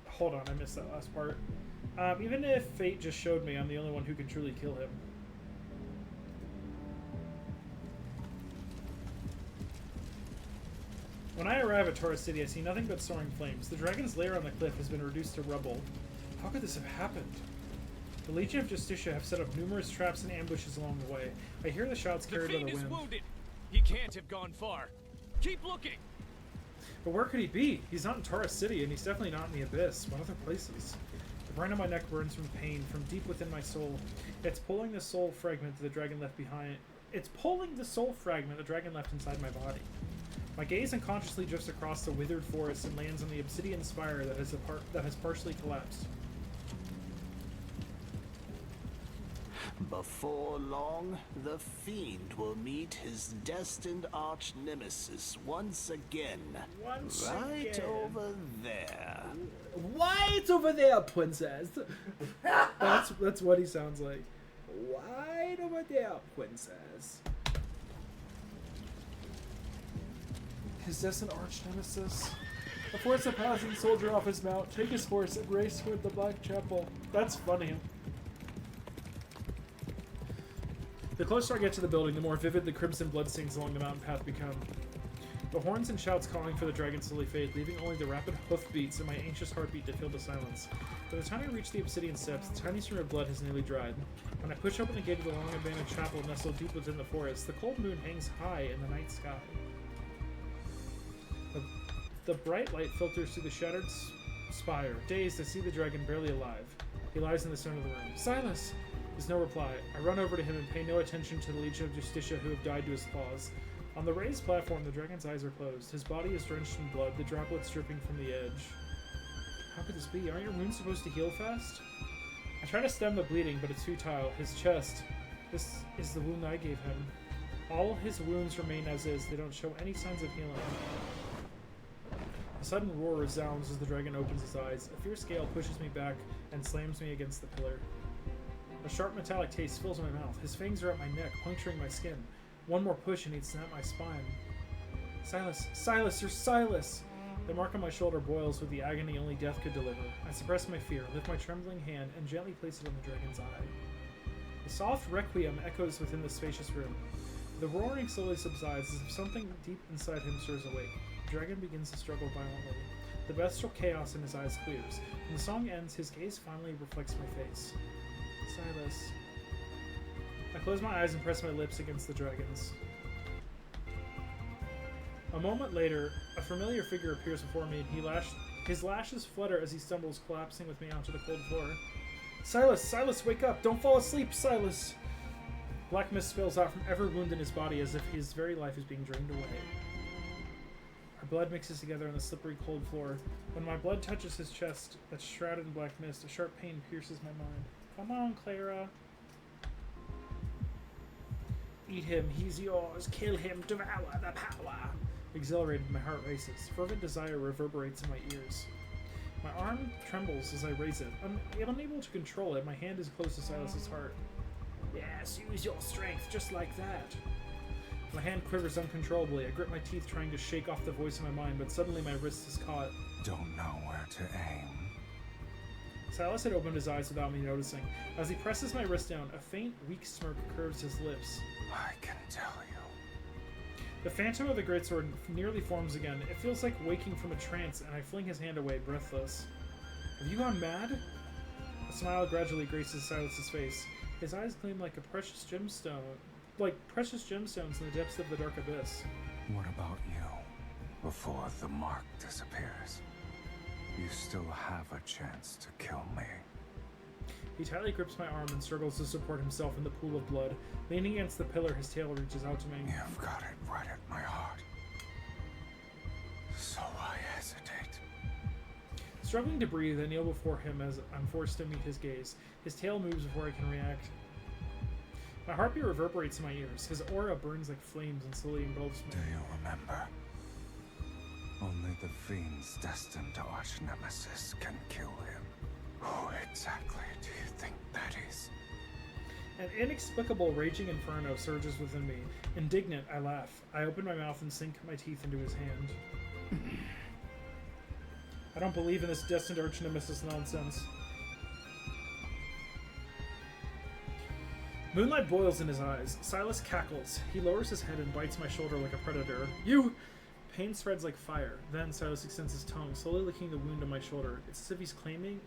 Hold on, I missed that last part. Even if fate just showed me, I'm the only one who can truly kill him. When I arrive at Taurus City, I see nothing but soaring flames. The dragon's lair on the cliff has been reduced to rubble. How could this have happened? The Legion of Justicia have set up numerous traps and ambushes along the way. I hear the shouts carried by the wind. The fiend is wounded. He can't have gone far. Keep looking. But where could he be? He's not in Taurus City, and he's definitely not in the Abyss. What other places? The brain on my neck burns from pain, from deep within my soul. It's pulling the soul fragment the dragon left behind. It's pulling the soul fragment the dragon left inside my body. My gaze unconsciously drifts across the withered forest and lands on the obsidian spire that has partially collapsed. Before long, the fiend will meet his destined arch nemesis once again. Right over there. Right over there, princess. That's what he sounds like. Right over there, princess. His destined arch nemesis. The force a passing soldier off his mount, take his horse, and race toward the Black Chapel. That's funny. The closer I get to the building, the more vivid the crimson bloodstains along the mountain path become. The horns and shouts calling for the dragon slowly fade, leaving only the rapid hoofbeats and my anxious heartbeat to fill the silence. By the time I reach the obsidian steps, the tiny stream of blood has nearly dried. When I push open the gate of the long-abandoned chapel nestled deep within the forest, the cold moon hangs high in the night sky. The bright light filters through the shattered spire. Dazed, I see the dragon barely alive. He lies in the center of the room. Silas! There's no reply. I run over to him and pay no attention to the Legion of Justicia who have died to his claws. On the raised platform, the dragon's eyes are closed. His body is drenched in blood, the droplets dripping from the edge. How could this be? Aren't your wounds supposed to heal fast? I try to stem the bleeding, but it's futile. His chest, This is the wound I gave him. All his wounds remain as is. They don't show any signs of healing. A sudden roar resounds as the dragon opens his eyes. A fierce gale pushes me back and slams me against the pillar. A sharp metallic taste fills my mouth. His fangs are at my neck, puncturing my skin. One more push and he'd snap my spine. Silas! Silas! You're Silas! The mark on my shoulder boils with the agony only death could deliver. I suppress my fear, lift my trembling hand, and gently place it on the dragon's eye. A soft requiem echoes within the spacious room. The roaring slowly subsides as if something deep inside him stirs awake. The dragon begins to struggle violently. The bestial chaos in his eyes clears. When the song ends, his gaze finally reflects my face. Silas. I close my eyes and press my lips against the dragon's. A moment later, a familiar figure appears before me, and his lashes flutter as he stumbles, collapsing with me onto the cold floor. Silas! Silas, wake up! Don't fall asleep, Silas! Black mist spills out from every wound in his body as if his very life is being drained away. Our blood mixes together on the slippery cold floor. When my blood touches his chest that's shrouded in black mist, a sharp pain pierces my mind. Come on, Clara. Eat him, he's yours. Kill him, devour the power. Exhilarated, my heart races. Fervent desire reverberates in my ears. My arm trembles as I raise it. I'm unable to control it. My hand is close to Silas's heart. Yes, use your strength, just like that. My hand quivers uncontrollably. I grip my teeth, trying to shake off the voice in my mind, but suddenly my wrist is caught. Don't know where to aim. Silas had opened his eyes without me noticing. As he presses my wrist down, a faint, weak smirk curves his lips. I can tell you. The phantom of the greatsword nearly forms again. It feels like waking from a trance, and I fling his hand away, breathless. Have you gone mad? A smile gradually graces Silas's face. His eyes gleam like precious gemstones in the depths of the dark abyss. What about you? Before the mark disappears, you still have a chance to kill me. He tightly grips my arm and struggles to support himself in the pool of blood. Leaning against the pillar, his tail reaches out to me. You've got it right at my heart. So I hesitate. Struggling to breathe, I kneel before him as I'm forced to meet his gaze. His tail moves before I can react. My heartbeat reverberates in my ears. His aura burns like flames and slowly engulfs me. Do you remember? Only the fiends destined to arch nemesis can kill him. Who exactly do you think that is? An inexplicable raging inferno surges within me. Indignant, I laugh. I open my mouth and sink my teeth into his hand. I don't believe in this destined arch nemesis nonsense. Moonlight boils in his eyes. Silas cackles. He lowers his head and bites my shoulder like a predator. You! Pain spreads like fire. Then Silas extends his tongue, slowly licking the wound on my shoulder. It's as if he's claiming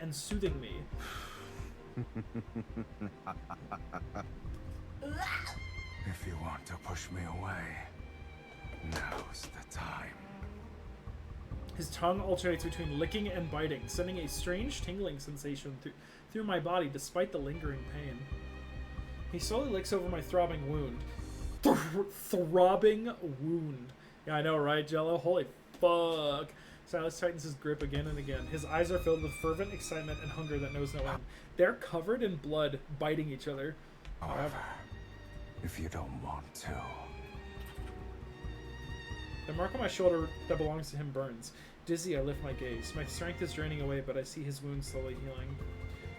and soothing me. If you want to push me away, now's the time. His tongue alternates between licking and biting, sending a strange tingling sensation through my body despite the lingering pain. He slowly licks over my throbbing wound. Throbbing wound. Yeah, I know, right, Jello? Holy fuck. Silas tightens his grip again and again. His eyes are filled with fervent excitement and hunger that knows no end. They're covered in blood, biting each other. However, if you don't want to... The mark on my shoulder that belongs to him burns. Dizzy, I lift my gaze. My strength is draining away, but I see his wound slowly healing.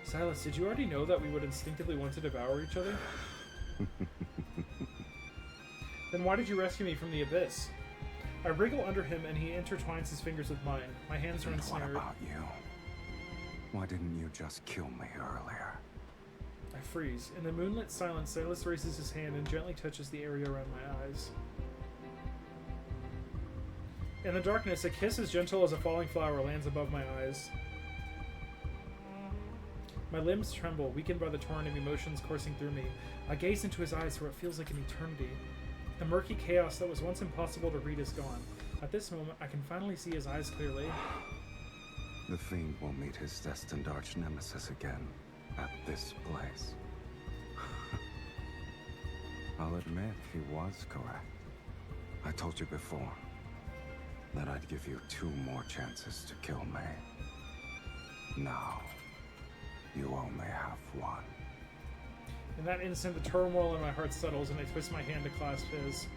Silas, did you already know that we would instinctively want to devour each other? Then why did you rescue me from the abyss? I wriggle under him and he intertwines his fingers with mine. My hands are ensnared. What about you? Why didn't you just kill me earlier? I freeze. In the moonlit silence, Silas raises his hand and gently touches the area around my eyes. In the darkness, a kiss as gentle as a falling flower lands above my eyes. My limbs tremble, weakened by the torrent of emotions coursing through me. I gaze into his eyes where it feels like an eternity. The murky chaos that was once impossible to read is gone. At this moment, I can finally see his eyes clearly. The fiend will meet his destined arch nemesis again at this place. I'll admit he was correct. I told you before that I'd give you 2 more chances to kill me. Now, you only have 1. In that instant, the turmoil in my heart settles, and I twist my hand to clasp his.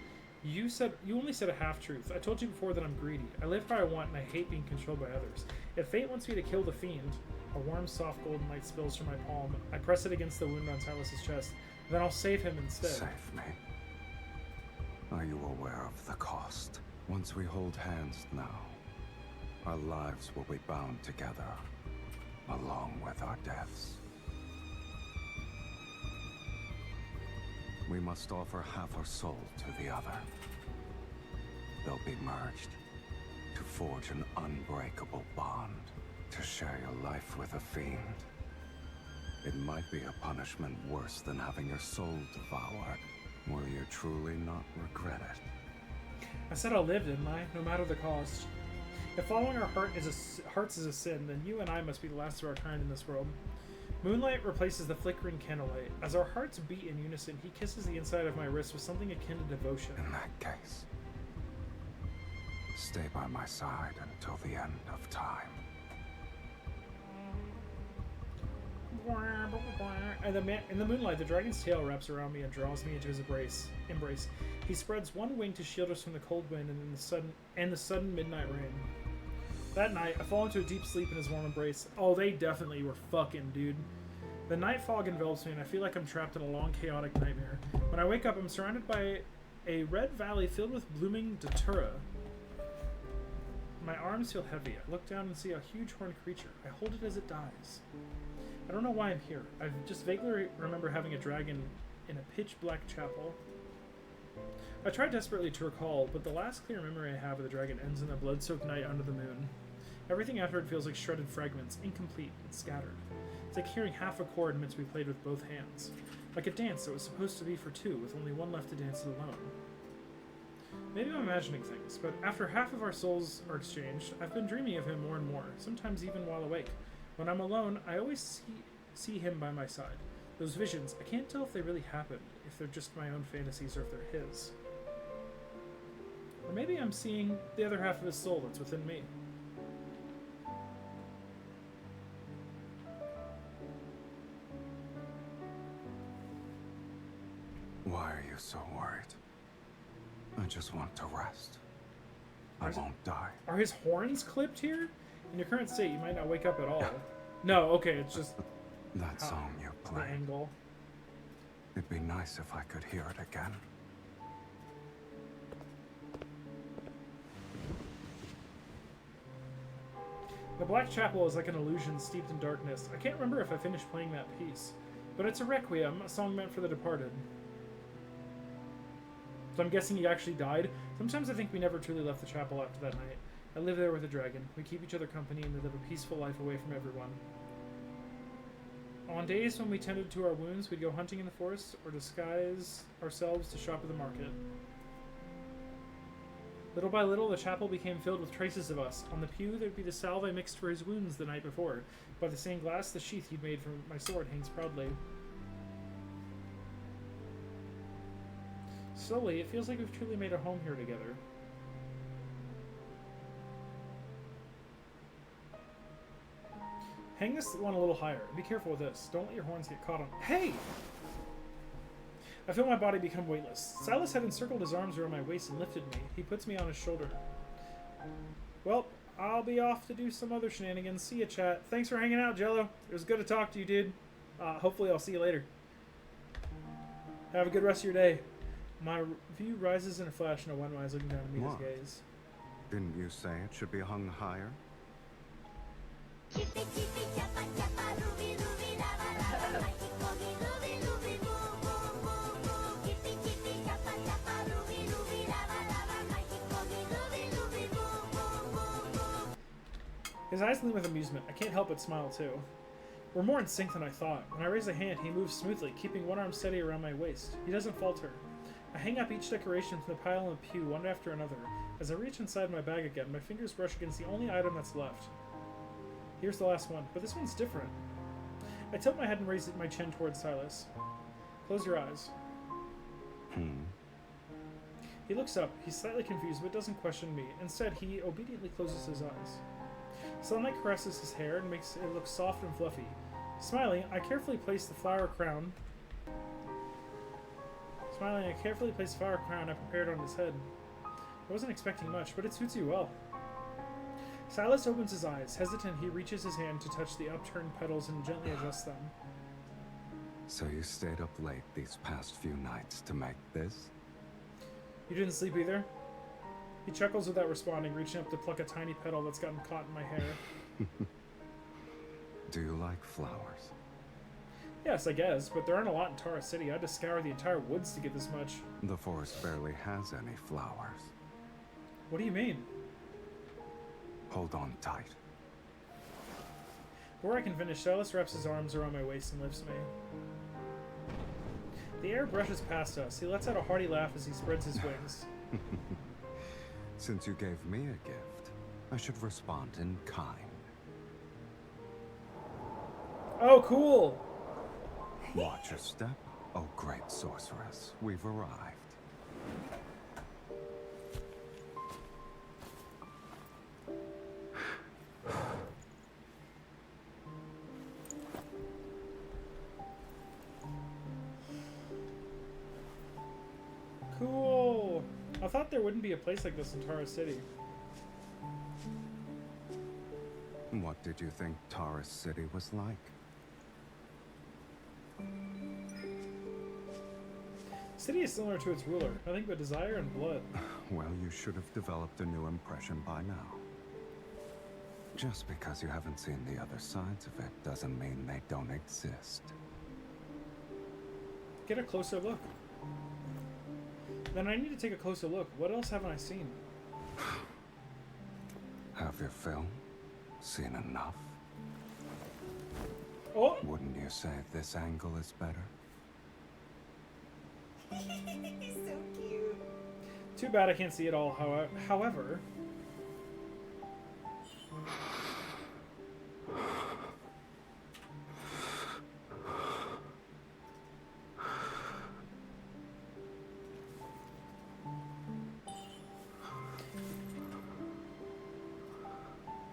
You only said a half-truth. I told you before that I'm greedy. I live how I want, and I hate being controlled by others. If fate wants me to kill the fiend, a warm, soft golden light spills from my palm. I press it against the wound on Silas's chest. Then I'll save him instead. Save me. Are you aware of the cost? Once we hold hands now, our lives will be bound together, along with our deaths. We must offer half our soul to the other. They'll be merged to forge an unbreakable bond, to share your life with a fiend. It might be a punishment worse than having your soul devoured. Will you truly not regret it? I said I'll live, didn't I? No matter the cost. If following our hearts is a sin, then you and I must be the last of our kind in this world. Moonlight replaces the flickering candlelight. As our hearts beat in unison, he kisses the inside of my wrist with something akin to devotion. In that case, stay by my side until the end of time. And in the moonlight, the dragon's tail wraps around me and draws me into his embrace. He spreads one wing to shield us from the cold wind and the sudden midnight rain. That night, I fall into a deep sleep in his warm embrace. Oh, they definitely were fucking, dude. The night fog envelops me, and I feel like I'm trapped in a long, chaotic nightmare. When I wake up, I'm surrounded by a red valley filled with blooming datura. My arms feel heavy. I look down and see a huge horned creature. I hold it as it dies. I don't know why I'm here. I just vaguely remember having a dragon in a pitch-black chapel. I tried desperately to recall, but the last clear memory I have of the dragon ends in a blood-soaked night under the moon. Everything afterward feels like shredded fragments, incomplete and scattered. It's like hearing half a chord meant to be played with both hands. Like a dance that was supposed to be for two, with only one left to dance it alone. Maybe I'm imagining things, but after half of our souls are exchanged, I've been dreaming of him more and more, sometimes even while awake. When I'm alone, I always see him by my side. Those visions, I can't tell if they really happened, if they're just my own fantasies or if they're his. Or maybe I'm seeing the other half of his soul that's within me. Why are you so worried? I just want to rest. I won't die. Are his horns clipped here? In your current state, you might not wake up at all. No, okay, it's just that song you the play. angle. It'd be nice if I could hear it again. The Black Chapel is like an illusion steeped in darkness. I can't remember if I finished playing that piece, but it's a requiem, a song meant for the departed. So I'm guessing he actually died. Sometimes I think we never truly left the chapel after that night. I live there with a dragon. We keep each other company and we live a peaceful life away from everyone. On days when we tended to our wounds, we'd go hunting in the forest or disguise ourselves to shop at the market. Little by little, the chapel became filled with traces of us. On the pew, there'd be the salve I mixed for his wounds the night before. By the stained glass, the sheath he'd made from my sword hangs proudly. Slowly, it feels like we've truly made a home here together. Hang this one a little higher. Be careful with this. Don't let your horns get caught on... Hey! I feel my body become weightless. Silas had encircled his arms around my waist and lifted me. He puts me on his shoulder. Well, I'll be off to do some other shenanigans. See ya, chat. Thanks for hanging out, Jello. It was good to talk to you, dude. Hopefully I'll see you later. Have a good rest of your day. My view rises in a flash, and I wonder why he's looking down to meet his gaze. Didn't you say it should be hung higher? His eyes gleam with amusement. I can't help but smile too. We're more in sync than I thought. When I raise a hand, he moves smoothly, keeping one arm steady around my waist. He doesn't falter. I hang up each decoration from the pile in the pew, one after another. As I reach inside my bag again, my fingers brush against the only item that's left. Here's the last one, but this one's different. I tilt my head and raise my chin towards Silas. Close your eyes. He looks up. He's slightly confused, but doesn't question me. Instead, he obediently closes his eyes. Sunlight caresses his hair and makes it look soft and fluffy. Smiling, I carefully place the flower crown Smiling, I carefully place the flower crown I prepared on his head. I wasn't expecting much, but it suits you well. Silas opens his eyes. Hesitant, he reaches his hand to touch the upturned petals and gently adjusts them. So you stayed up late these past few nights to make this? You didn't sleep either? He chuckles without responding, reaching up to pluck a tiny petal that's gotten caught in my hair. Do you like flowers? Yes, I guess, but there aren't a lot in Tara City. I had to scour the entire woods to get this much. The forest barely has any flowers. What do you mean? Hold on tight. Before I can finish, Silas wraps his arms around my waist and lifts me. The air brushes past us. He lets out a hearty laugh as he spreads his wings. Since you gave me a gift, I should respond in kind. Oh, cool! Watch your step, oh great sorceress. We've arrived. Cool! I thought there wouldn't be a place like this in Tara City. What did you think Taurus City was like? City is similar to its ruler, nothing but desire and blood. Well, you should have developed a new impression by now. Just because you haven't seen the other sides of it doesn't mean they don't exist. Get a closer look. Then I need to take a closer look. What else haven't I seen? Have your film seen enough? Oh! Wouldn't you say this angle is better? He's so cute. Too bad I can't see it all, however...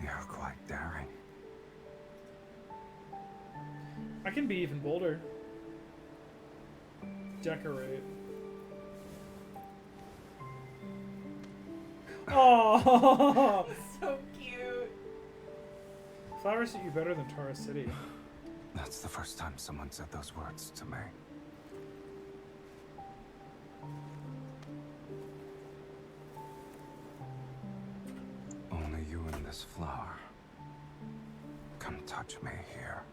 You're quite daring. I can be even bolder. Decorate. Oh! So cute. Flowers suit you better than Tara City. That's the first time someone said those words to me. Only you and this flower can touch me here.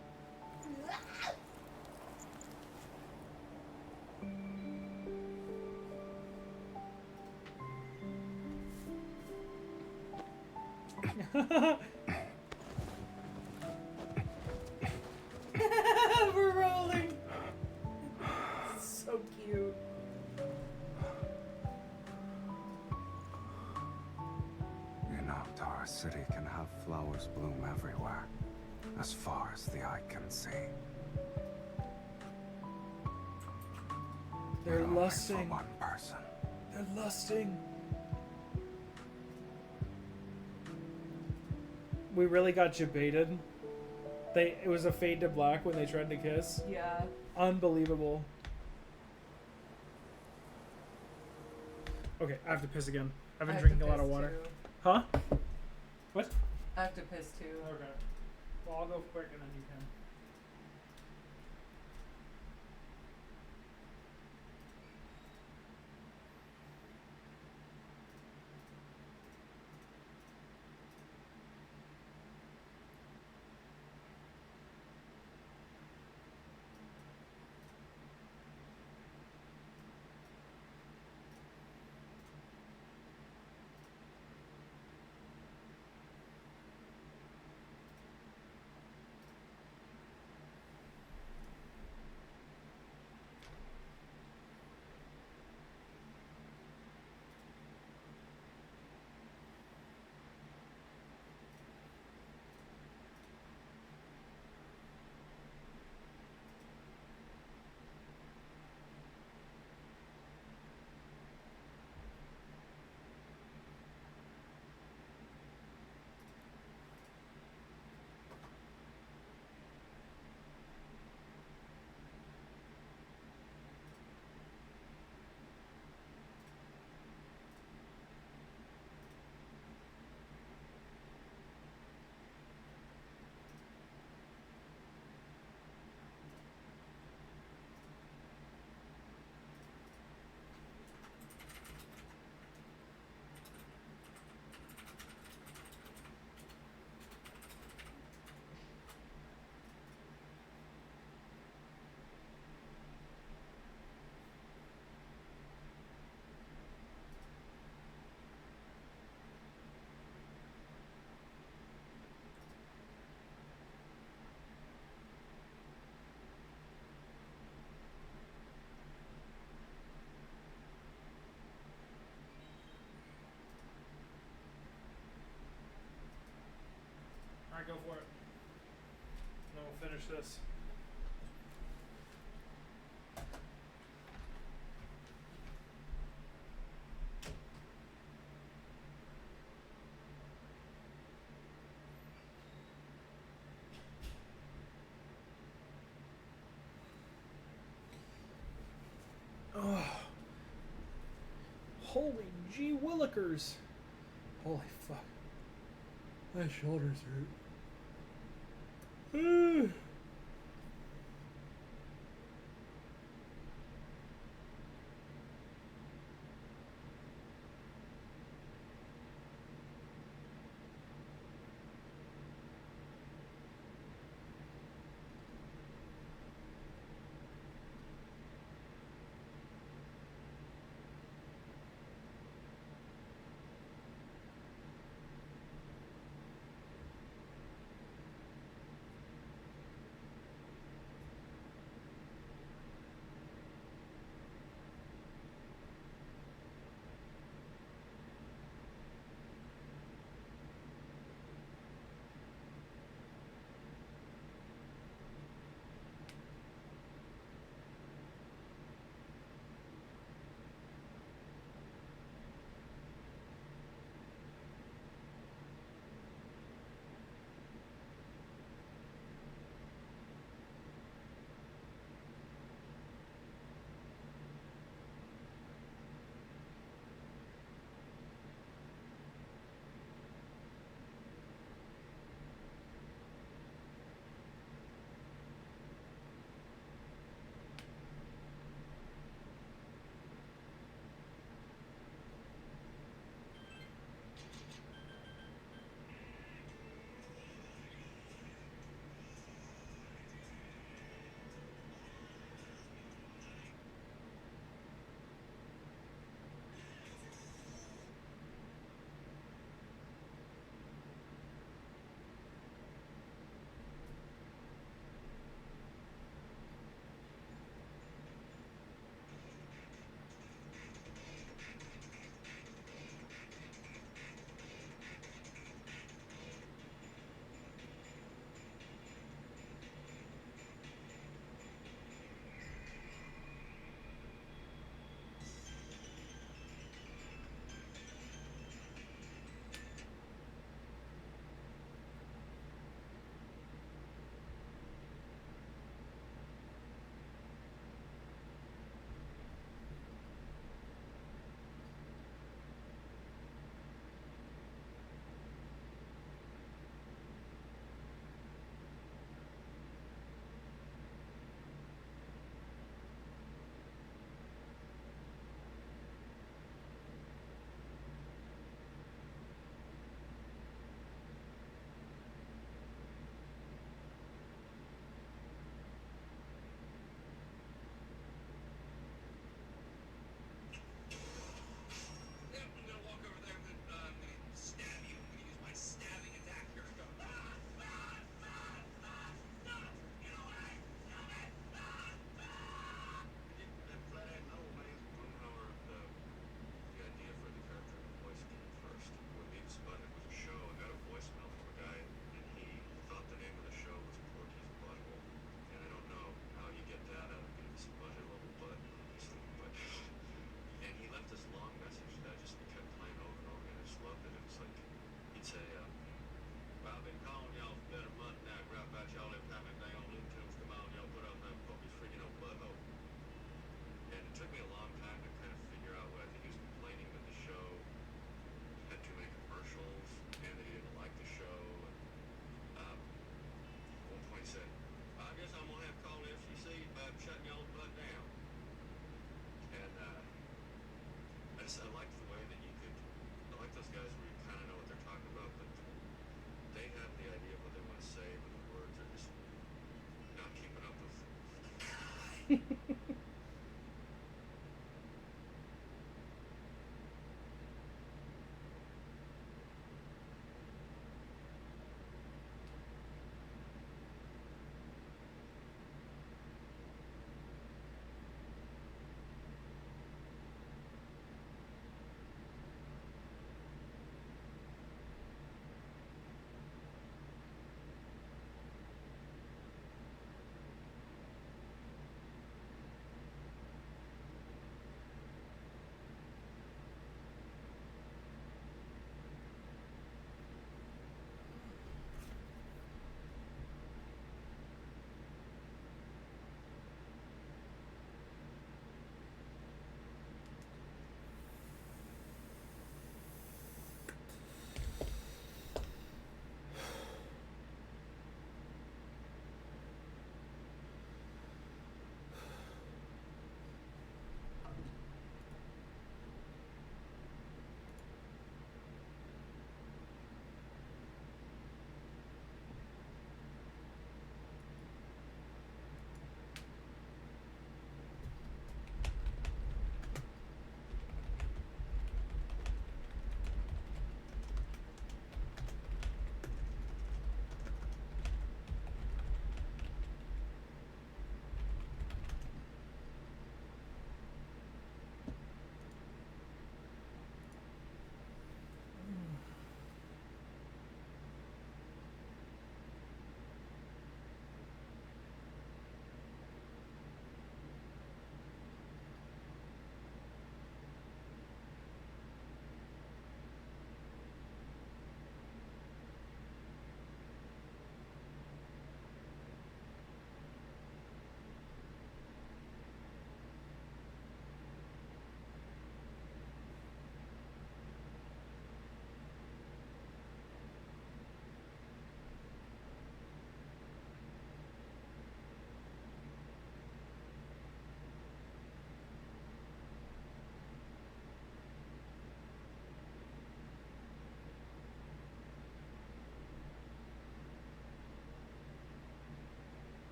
We're rolling. So cute. You know, Tara City can have flowers bloom everywhere, as far as the eye can see. They're But only lusting. for one person. They're lusting. We really got jebaited. It was a fade to black when they tried to kiss. Yeah. Unbelievable. Okay, I have to piss again. I've been drinking a lot of water. Too. Huh? What? I have to piss too. Okay. Well, I'll go quick and then you can. finish this. Oh. Holy gee willikers. Holy fuck. My shoulders hurt.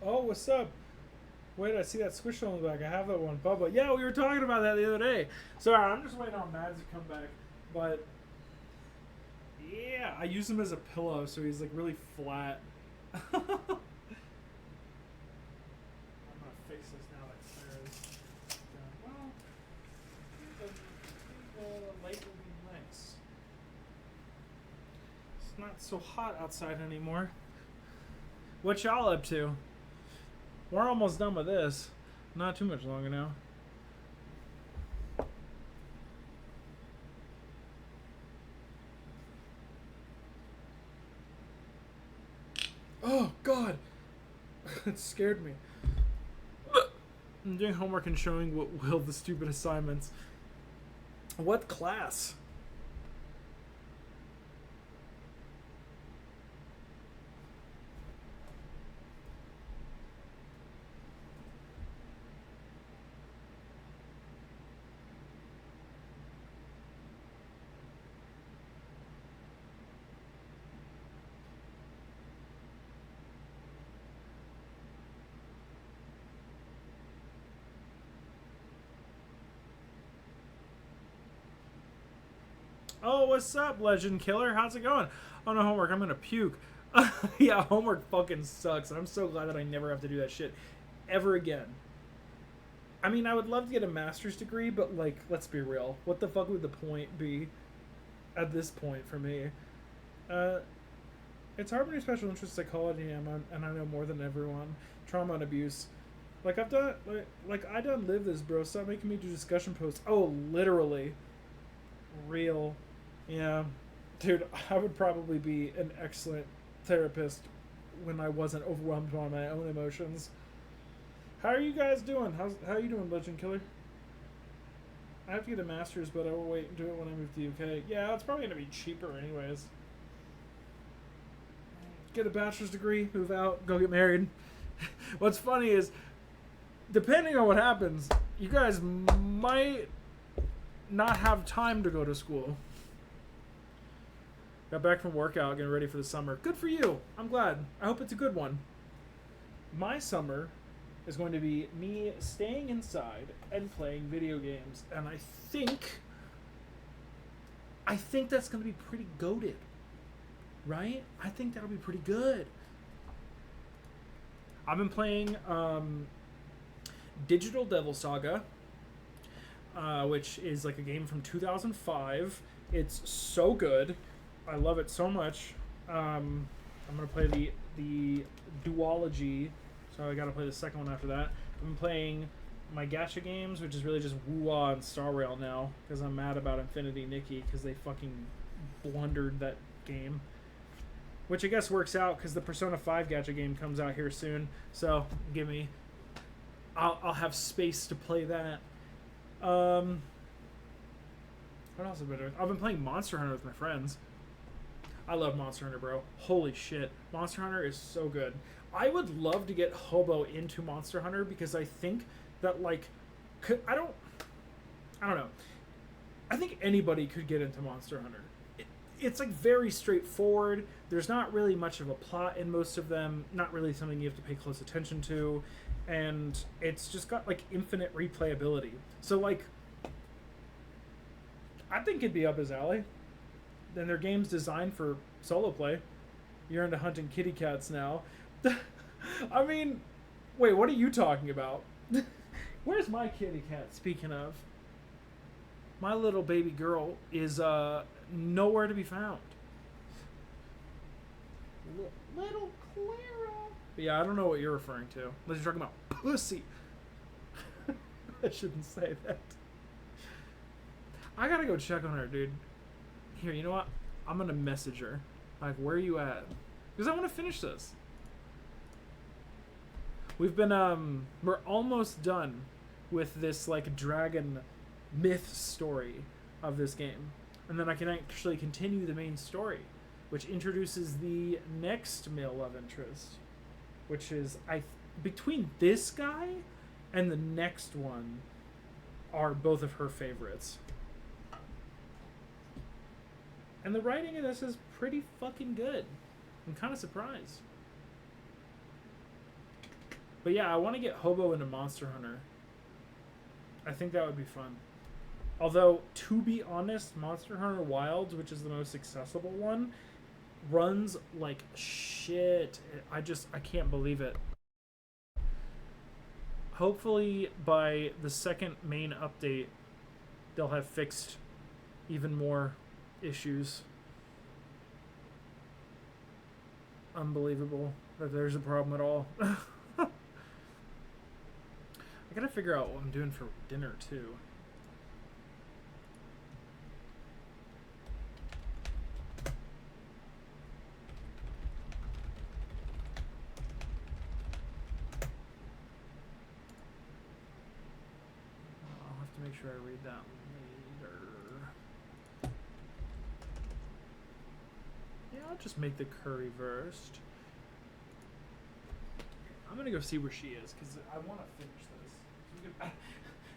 Oh, what's up? Wait, I see that squish on the back. I have that one. Bubba. Yeah, we were talking about that the other day. Sorry, I'm just waiting on Mads to come back. But, yeah, I use him as a pillow, so he's, like, really flat. I'm going to fix this now that Claire is done. Well, the light will be nice. It's not so hot outside anymore. What y'all up to? We're almost done with this. Not too much longer now. Oh, God. It scared me. I'm doing homework and showing Will the stupid assignments. What class? Oh, what's up, Legend Killer? How's it going? Oh, no, homework. I'm gonna puke. Yeah, homework fucking sucks. And I'm so glad that I never have to do that shit ever again. I mean, I would love to get a master's degree, but, like, let's be real. What the fuck would the point be at this point for me? It's hard when you're special interest psychology, and I know more than everyone. Trauma and abuse. Like, I've done, like I done live this, bro. Stop making me do discussion posts. Oh, literally. Real. Yeah. Dude, I would probably be an excellent therapist when I wasn't overwhelmed by my own emotions. How are you guys doing? How you doing, Legend Killer? I have to get a master's, but I will wait and do it when I move to the UK. Yeah, it's probably going to be cheaper anyways. Get a bachelor's degree, move out, go get married. What's funny is, depending on what happens, you guys might not have time to go to school. Got back from workout, getting ready for the summer. Good for you. I'm glad. I hope it's a good one. My summer is going to be me staying inside and playing video games, and I think that's going to be pretty goated, right? I think that'll be pretty good. I've been playing Digital Devil Saga, which is like a game from 2005. It's so good. I love it so much. I'm gonna play the duology, so I gotta play the second one after that. I've been playing my gacha games, which is really just Woo-Ah and Star Rail now, because I'm mad about Infinity Nikki, because they fucking blundered that game. Which I guess works out, because the Persona 5 gacha game comes out here soon, so I'll have space to play that. What else have I been doing? I've been playing Monster Hunter with my friends. I love Monster Hunter, bro. Holy shit. Monster Hunter is so good. I would love to get Hobo into Monster Hunter because I think that, like, I don't know. I think anybody could get into Monster Hunter. It's, like, very straightforward. There's not really much of a plot in most of them. Not really something you have to pay close attention to. And it's just got, like, infinite replayability. So, like, I think it'd be up his alley. And their game's designed for solo play. You're into hunting kitty cats now. I mean, wait, what are you talking about? Where's my kitty cat, speaking of? My little baby girl is nowhere to be found. Little Clara. But yeah, I don't know what you're referring to. Unless you're talking about pussy. I shouldn't say that. I gotta go check on her, dude. Here, you know what? I'm gonna message her. Like, where are you at? Because I want to finish this. We've been, we're almost done with this, like, dragon myth story of this game. And then I can actually continue the main story, which introduces the next male love interest, which is, between this guy and the next one are both of her favorites. And the writing in this is pretty fucking good. I'm kind of surprised. But yeah, I want to get Hobo into Monster Hunter. I think that would be fun. Although, to be honest, Monster Hunter Wilds, which is the most accessible one, runs like shit. I can't believe it. Hopefully, by the second main update, they'll have fixed even more issues. Unbelievable that there's a problem at all. I gotta figure out what I'm doing for dinner, too. I'll have to make sure I read that later. Yeah, I'll just make the currywurst. I'm gonna go see where she is because I want to finish this.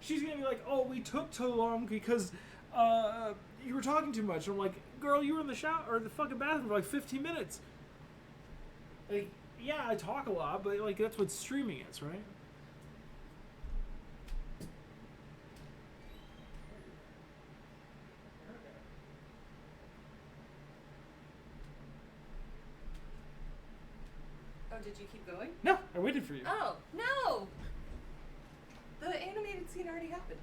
She's gonna be like, "Oh, we took too long because you were talking too much." I'm like, "Girl, you were in the shower or the fucking bathroom for like 15 minutes." Like, yeah, I talk a lot, but like that's what streaming is, right? Oh, did you keep going? No, I waited for you. Oh, no! The animated scene already happened.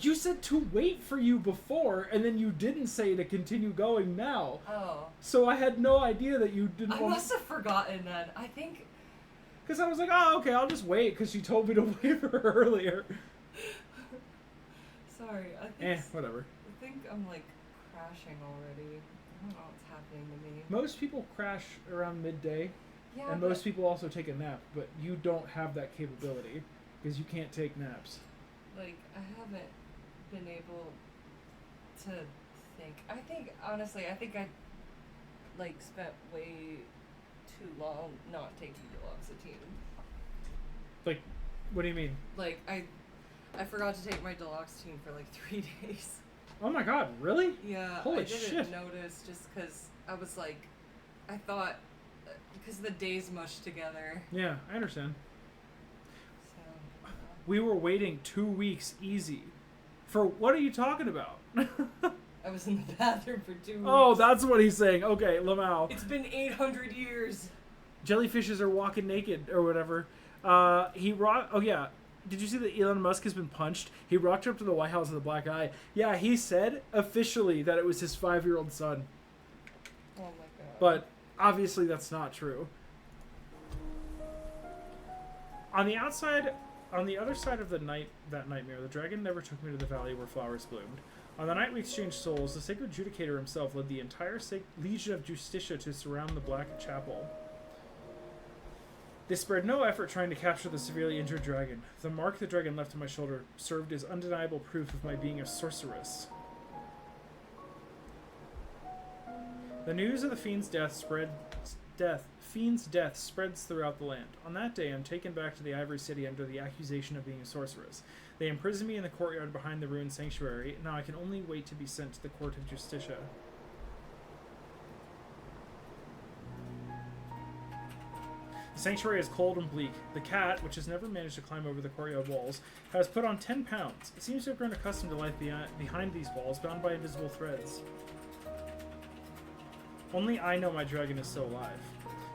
You said to wait for you before, and then you didn't say to continue going now. Oh. So I had no idea that you didn't I want must have forgotten then. I think... Because I was like, oh, okay, I'll just wait, because she told me to wait for her earlier. Sorry, I think... Whatever. I think I'm, like, crashing already. I don't know what's happening to me. Most people crash around midday, Yeah, and but- most people also take a nap, but you don't have that capability, because you can't take naps. Like, I haven't been able to think. I think, honestly, I spent way too long not taking duloxetine. Like, what do you mean? Like, I forgot to take my duloxetine for, like, 3 days. Oh my god, really? Yeah, Holy I didn't shit. notice just because I was like, I thought, because the days mushed together. Yeah, I understand. So, We were waiting 2 weeks easy. For what are you talking about? I was in the bathroom for 2 weeks. Oh, that's what he's saying. Okay, Lamau. It's been 800 years. Jellyfishes are walking naked or whatever. Oh yeah. Did you see that Elon Musk has been punched? He rocked up to the White House with a black eye. Yeah, he said officially that it was his 5-year-old son. Oh my god. But obviously that's not true. On the other side of that nightmare, the dragon never took me to the valley where flowers bloomed. On the night we exchanged souls, the sacred judicator himself led the entire Legion of Justitia to surround the Black Chapel. They spared no effort trying to capture the severely injured dragon. The mark the dragon left on my shoulder served as undeniable proof of my being a sorceress. The news of the fiend's death spreads throughout the land. On that day, I'm taken back to the Ivory City under the accusation of being a sorceress. They imprison me in the courtyard behind the ruined sanctuary. Now I can only wait to be sent to the court of Justitia. The sanctuary is cold and bleak. The cat, which has never managed to climb over the courtyard walls, has put on 10 pounds. It seems to have grown accustomed to life behind these walls, bound by invisible threads. Only I know my dragon is still alive.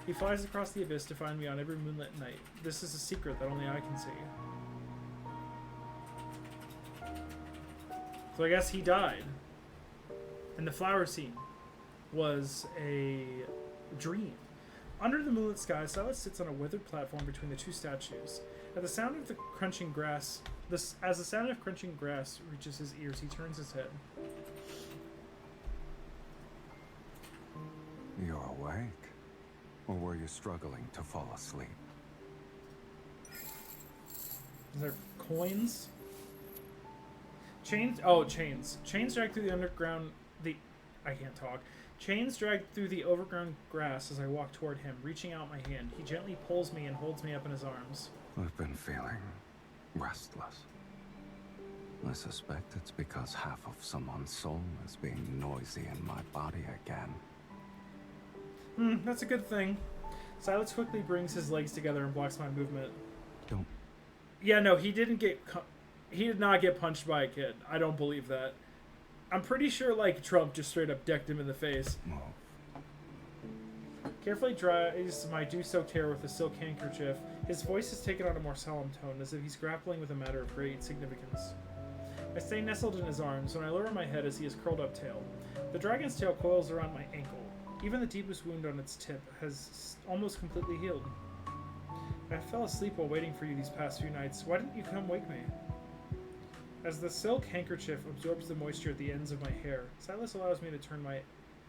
He flies across the abyss to find me on every moonlit night. This is a secret that only I can see. So I guess he died. And the flower scene was a dream. Under the moonlit sky, Silas sits on a withered platform between the two statues. As the sound of crunching grass reaches his ears, he turns his head. You're awake? Or were you struggling to fall asleep? Is there coins? Chains? Oh, chains. Chains dragged through the underground... I can't talk. Chains dragged through the overgrown grass as I walk toward him, reaching out my hand. He gently pulls me and holds me up in his arms. I've been feeling restless. I suspect it's because half of someone's soul is being noisy in my body again. That's a good thing. Silas quickly brings his legs together and blocks my movement. Yeah, no, he didn't get. He did not get punched by a kid. I don't believe that. I'm pretty sure, like, Trump just straight up decked him in the face. Move. Carefully dries my dew-soaked hair with a silk handkerchief. His voice has taken on a more solemn tone, as if he's grappling with a matter of great significance. I stay nestled in his arms, and I lower my head as he has curled up tail. The dragon's tail coils around my ankle. Even the deepest wound on its tip has almost completely healed. I fell asleep while waiting for you these past few nights. Why didn't you come wake me? As the silk handkerchief absorbs the moisture at the ends of my hair, Silas allows me to turn my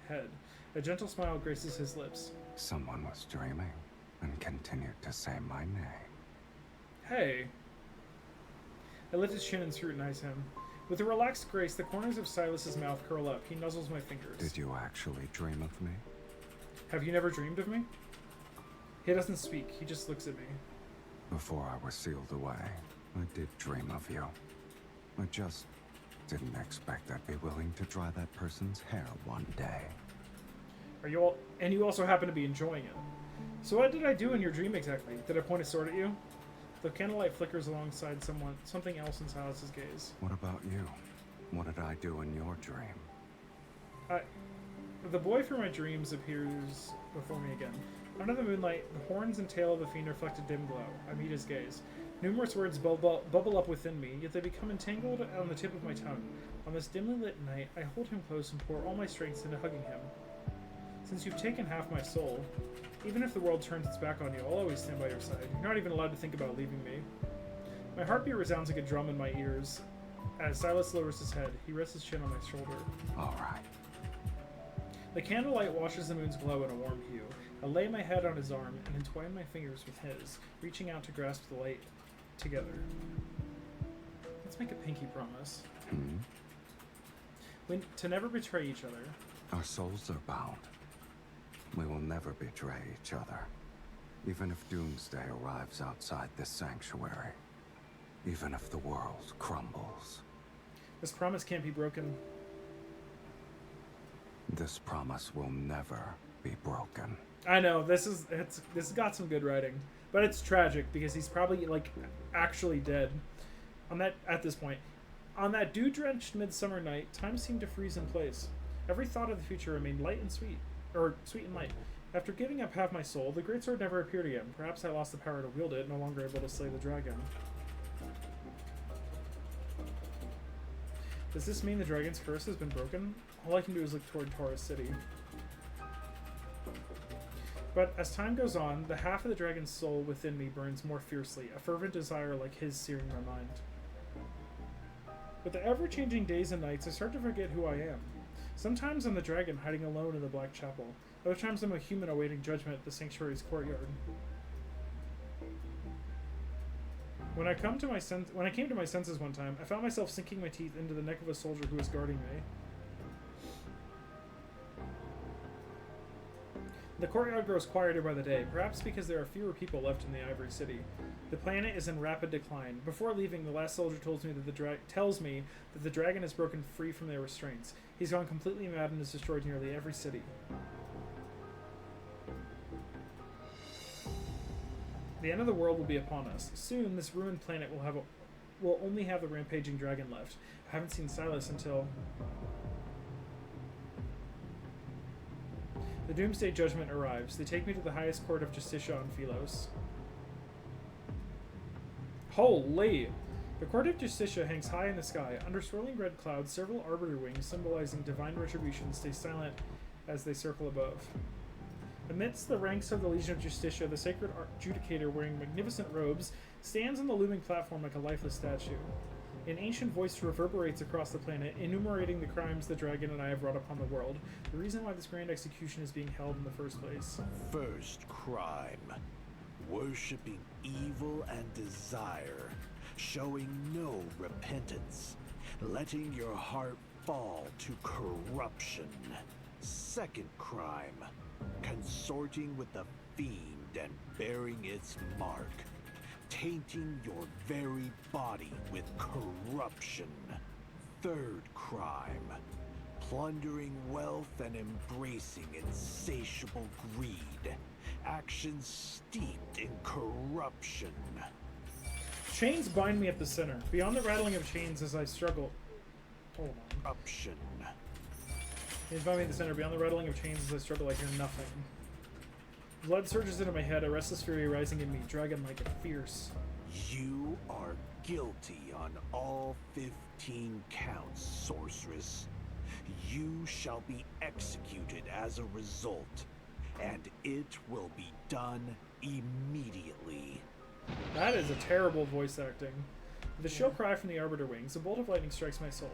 head. A gentle smile graces his lips. Someone was dreaming and continued to say my name. Hey. I lift his chin and scrutinize him. With a relaxed grace, the corners of Silas's mouth curl up. He nuzzles my fingers. Did you actually dream of me? Have you never dreamed of me? He doesn't speak. He just looks at me. Before I was sealed away, I did dream of you. I just didn't expect I'd be willing to dry that person's hair one day. Are you all? And you also happen to be enjoying it. So what did I do in your dream exactly? Did I point a sword at you? The candlelight flickers alongside something else in Silas's gaze. What about you? What did I do in your dream? The boy from my dreams appears before me again. Under the moonlight, the horns and tail of the fiend reflect a dim glow. I meet his gaze. Numerous words bubble up within me, yet they become entangled on the tip of my tongue. On this dimly lit night, I hold him close and pour all my strength into hugging him. Since you've taken half my soul, even if the world turns its back on you, I'll always stand by your side. You're not even allowed to think about leaving me. My heartbeat resounds like a drum in my ears. As Silas lowers his head, he rests his chin on my shoulder. All right. The candlelight washes the moon's glow in a warm hue. I lay my head on his arm and entwine my fingers with his, reaching out to grasp the light together. Let's make a pinky promise. To never betray each other. Our souls are bound. We will never betray each other. Even if doomsday arrives outside this sanctuary. Even if the world crumbles. This promise can't be broken. This promise will never be broken. I know, this has got some good writing. But it's tragic because he's probably, like, actually dead. At this point. On that dew-drenched midsummer night, time seemed to freeze in place. Every thought of the future remained light and sweet. Or sweet and light. After giving up half my soul, the greatsword never appeared again. Perhaps I lost the power to wield it, no longer able to slay the dragon. Does this mean the dragon's curse has been broken? All I can do is look toward Taurus City. But as time goes on, the half of the dragon's soul within me burns more fiercely, a fervent desire like his searing my mind. With the ever-changing days and nights, I start to forget who I am. Sometimes I'm the dragon hiding alone in the Black Chapel. Other times I'm a human awaiting judgment at the sanctuary's courtyard. When I came to my senses one time, I found myself sinking my teeth into the neck of a soldier who was guarding me. The courtyard grows quieter by the day, perhaps because there are fewer people left in the Ivory City. The planet is in rapid decline. Before leaving, the last soldier tells me that the dragon has broken free from their restraints. He's gone completely mad and has destroyed nearly every city. The end of the world will be upon us. Soon, this ruined planet will only have the rampaging dragon left. I haven't seen Silas until... The Doomsday Judgment arrives. They take me to the highest court of Justicia on Philos. Holy! The court of Justicia hangs high in the sky. Under swirling red clouds, several arbiter wings symbolizing divine retribution stay silent as they circle above. Amidst the ranks of the Legion of Justicia, the sacred judicator wearing magnificent robes stands on the looming platform like a lifeless statue. An ancient voice reverberates across the planet, enumerating the crimes the dragon and I have brought upon the world, the reason why this grand execution is being held in the first place. First crime. Worshipping evil and desire. Showing no repentance. Letting your heart fall to corruption. Second crime. Consorting with the fiend and bearing its mark. Tainting your very body with corruption. Third crime. Plundering wealth and embracing insatiable greed. Actions steeped in corruption. Chains bind me at the center. Beyond the rattling of chains as I struggle. Hold on. Option. Chains bind me at the center. Beyond the rattling of chains as I struggle, I hear nothing. Blood surges into my head, a restless fury rising in me, dragon-like and fierce. You are guilty on all 15 counts, sorceress. You shall be executed as a result, and it will be done immediately. That is a terrible voice acting. With a shrill cry from the Arbiter wings, a bolt of lightning strikes my soul.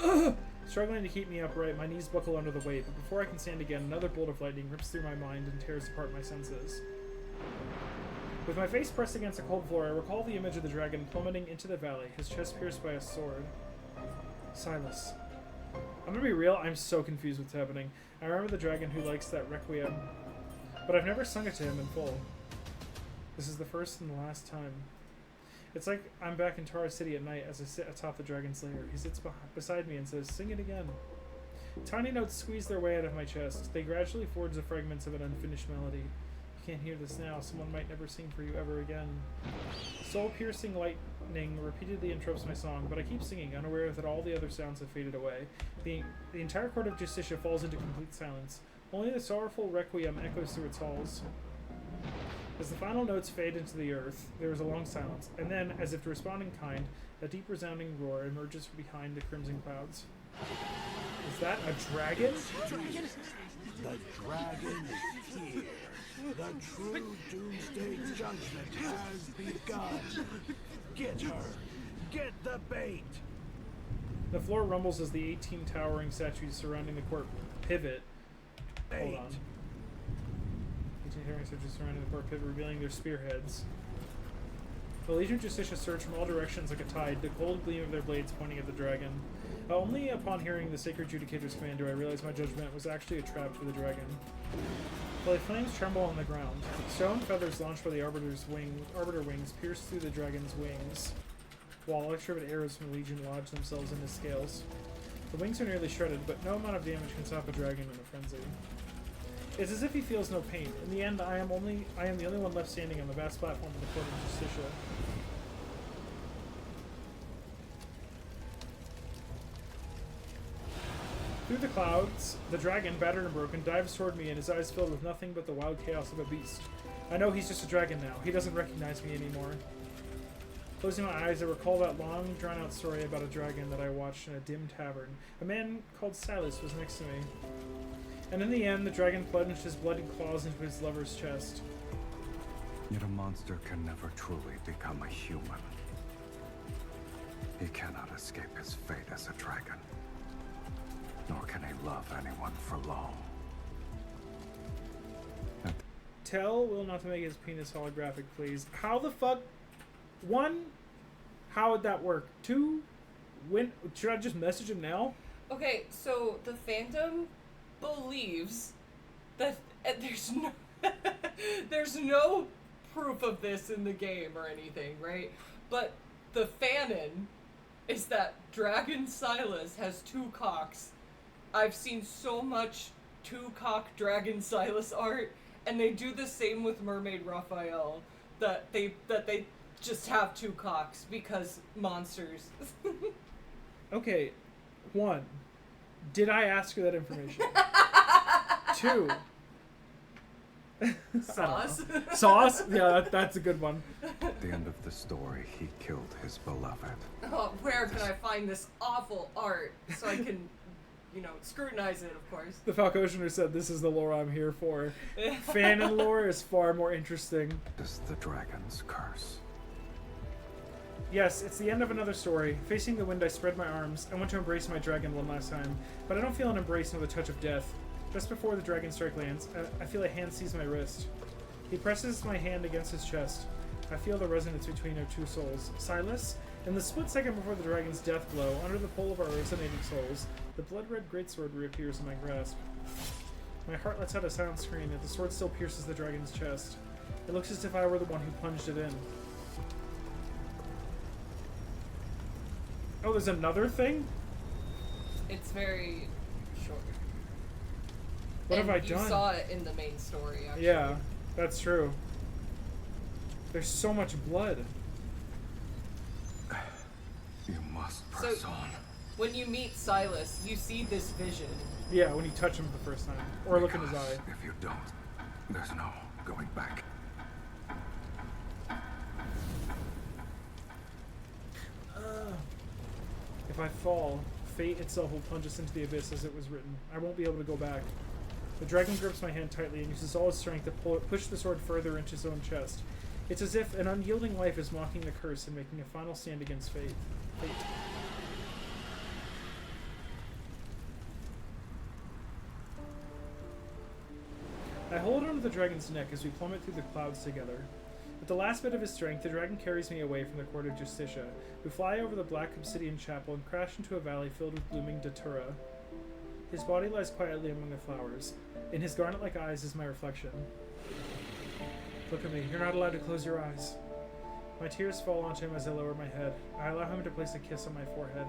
Ugh! Struggling to keep me upright, my knees buckle under the weight, but before I can stand again, another bolt of lightning rips through my mind and tears apart my senses. With my face pressed against the cold floor, I recall the image of the dragon plummeting into the valley, his chest pierced by a sword. Silas. I'm gonna be real, I'm so confused what's happening. I remember the dragon who likes that requiem, but I've never sung it to him in full. This is the first and the last time. It's like I'm back in Tara City at night as I sit atop the dragon's lair. He sits beside me and says, "Sing it again." Tiny notes squeeze their way out of my chest. They gradually forge the fragments of an unfinished melody. You can't hear this now. Someone might never sing for you ever again. Soul-piercing lightning repeatedly interrupts my song, but I keep singing, unaware that all the other sounds have faded away. The entire court of Justicia falls into complete silence. Only the sorrowful requiem echoes through its halls. As the final notes fade into the earth, there is a long silence, and then, as if to respond in kind, a deep resounding roar emerges from behind the crimson clouds. Is that a dragon? The dragon is here. The true doomsday judgment has begun. Get her. Get the bait. The floor rumbles as the 18 towering statues surrounding the court pivot. Hold on. 18 towering statues surrounding the court pivot, revealing their spearheads. The Legion of Justicia surge from all directions like a tide, the cold gleam of their blades pointing at the dragon. Only upon hearing the Sacred Judicator's command do I realize my judgment was actually a trap for the dragon. While the flames tremble on the ground, stone feathers launched by the Arbiter wings pierce through the dragon's wings, while electric arrows from the Legion lodge themselves in his scales. The wings are nearly shredded, but no amount of damage can stop a dragon in a frenzy. It's as if he feels no pain. In the end, I am the only one left standing on the vast platform of the Court of Justicia. Through the clouds, the dragon, battered and broken, dives toward me and his eyes filled with nothing but the wild chaos of a beast. I know he's just a dragon now. He doesn't recognize me anymore. Closing my eyes, I recall that long, drawn-out story about a dragon that I watched in a dim tavern. A man called Silas was next to me. And in the end, the dragon plunged his bloody claws into his lover's chest. Yet a monster can never truly become a human. He cannot escape his fate as a dragon. Nor can he love anyone for long. Tell Will not to make his penis holographic, please. How the fuck? One, how would that work? Two, when should I just message him now? Okay, so the fandom believes that there's no proof of this in the game or anything, right? But the fanon is that Dragon Silas has two cocks. I've seen so much two-cock Dragon Silas art, and they do the same with Mermaid Raphael, that they just have two cocks because monsters. Okay, one, did I ask her that information? Two, Sauce? Sauce? Yeah, that's a good one. At the end of the story, he killed his beloved. Oh, where can I find this awful art so I can, scrutinize it, of course. The Falcotioner said, "This is the lore I'm here for." Fanon lore is far more interesting. Is the dragon's curse. Yes, it's the end of another story. Facing the wind, I spread my arms. I want to embrace my dragon one last time, but I don't feel an embrace nor the touch of death. Just before the dragon strike lands, I feel a hand seize my wrist. He presses my hand against his chest. I feel the resonance between our two souls. Silas? In the split second before the dragon's death blow, under the pull of our resonating souls, the blood-red greatsword reappears in my grasp. My heart lets out a silent scream, yet the sword still pierces the dragon's chest. It looks as if I were the one who plunged it in. Oh, there's another thing? It's very short. What have I You done? saw it in the main story, actually. Yeah, that's true. There's so much blood. must press on. When you meet Silas, you see this vision. Yeah, when you touch him the first time. Or look in his eye. If you don't, there's no going back. If I fall, fate itself will plunge us into the abyss as it was written. I won't be able to go back. The dragon grips my hand tightly and uses all his strength to push the sword further into his own chest. It's as if an unyielding life is mocking the curse and making a final stand against fate. I hold onto the dragon's neck as we plummet through the clouds together. With the last bit of his strength, the dragon carries me away from the court of Justicia. We fly over the black obsidian chapel and crash into a valley filled with blooming datura. His body lies quietly among the flowers. In his garnet-like eyes is my reflection. Look at me. You're not allowed to close your eyes. My tears fall onto him as I lower my head. I allow him to place a kiss on my forehead.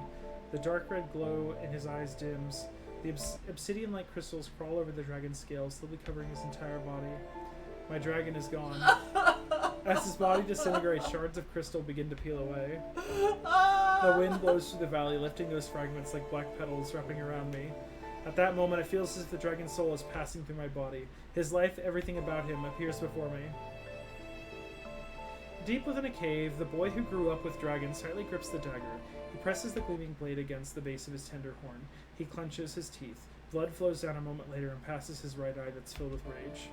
The dark red glow in his eyes dims. The obsidian-like crystals crawl over the dragon's scales, slowly covering his entire body. My dragon is gone. As his body disintegrates, shards of crystal begin to peel away. The wind blows through the valley, lifting those fragments like black petals wrapping around me. At that moment, it feels as if the dragon's soul is passing through my body. His life, everything about him, appears before me. Deep within a cave, the boy who grew up with dragons tightly grips the dagger. He presses the gleaming blade against the base of his tender horn. He clenches his teeth. Blood flows down a moment later and passes his right eye that's filled with rage.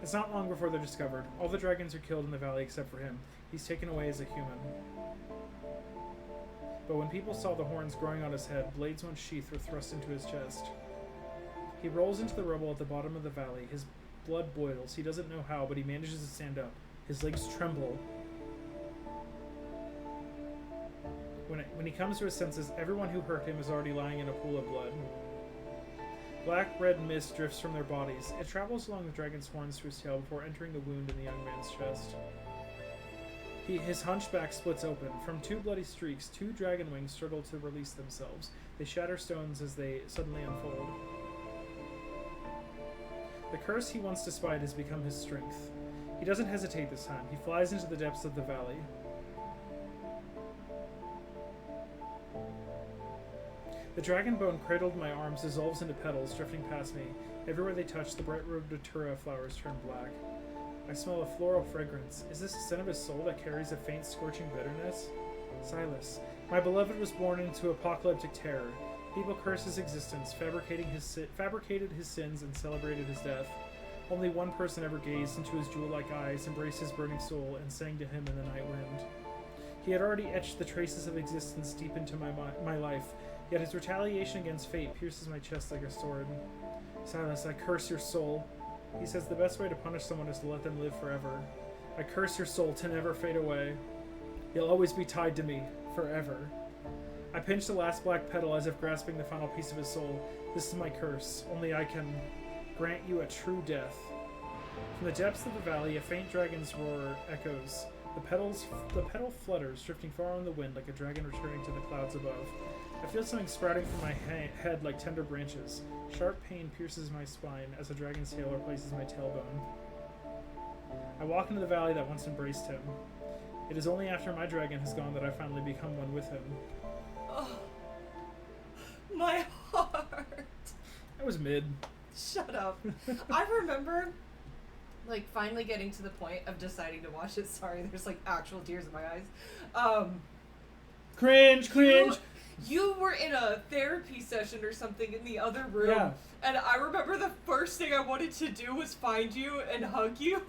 It's not long before they're discovered. All the dragons are killed in the valley except for him. He's taken away as a human. But when people saw the horns growing on his head, blades once sheathed were thrust into his chest. He rolls into the rubble at the bottom of the valley. His blood boils. He doesn't know how, but he manages to stand up. His legs tremble. When he comes to his senses, everyone who hurt him is already lying in a pool of blood. Black-red mist drifts from their bodies. It travels along the dragon's horns to his tail before entering the wound in the young man's chest. His hunchback splits open. From two bloody streaks, two dragon wings struggle to release themselves. They shatter stones as they suddenly unfold. The curse he once despised has become his strength. He doesn't hesitate this time. He flies into the depths of the valley. The dragon bone cradled in my arms dissolves into petals, drifting past me. Everywhere they touch, the bright-robed datura flowers turn black. I smell a floral fragrance. Is this the scent of his soul that carries a faint, scorching bitterness? Silas. My beloved was born into apocalyptic terror. People cursed his existence, fabricated his sins, and celebrated his death. Only one person ever gazed into his jewel-like eyes, embraced his burning soul, and sang to him in the night wind. He had already etched the traces of existence deep into my life, yet his retaliation against fate pierces my chest like a sword. Silas, I curse your soul. He says the best way to punish someone is to let them live forever. I curse your soul to never fade away. You'll always be tied to me, forever. I pinch the last black petal as if grasping the final piece of his soul. This is my curse. Only I can grant you a true death. From the depths of the valley, a faint dragon's roar echoes. The petal flutters, drifting far on the wind like a dragon returning to the clouds above. I feel something sprouting from my head like tender branches. Sharp pain pierces my spine as a dragon's tail replaces my tailbone. I walk into the valley that once embraced him. It is only after my dragon has gone that I finally become one with him. Oh, my heart. That was mid. Shut up. I remember, like, finally getting to the point of deciding to watch it. Sorry, there's, like, actual tears in my eyes. Cringe! You were in a therapy session or something in the other room. Yeah. And I remember the first thing I wanted to do was find you and hug you.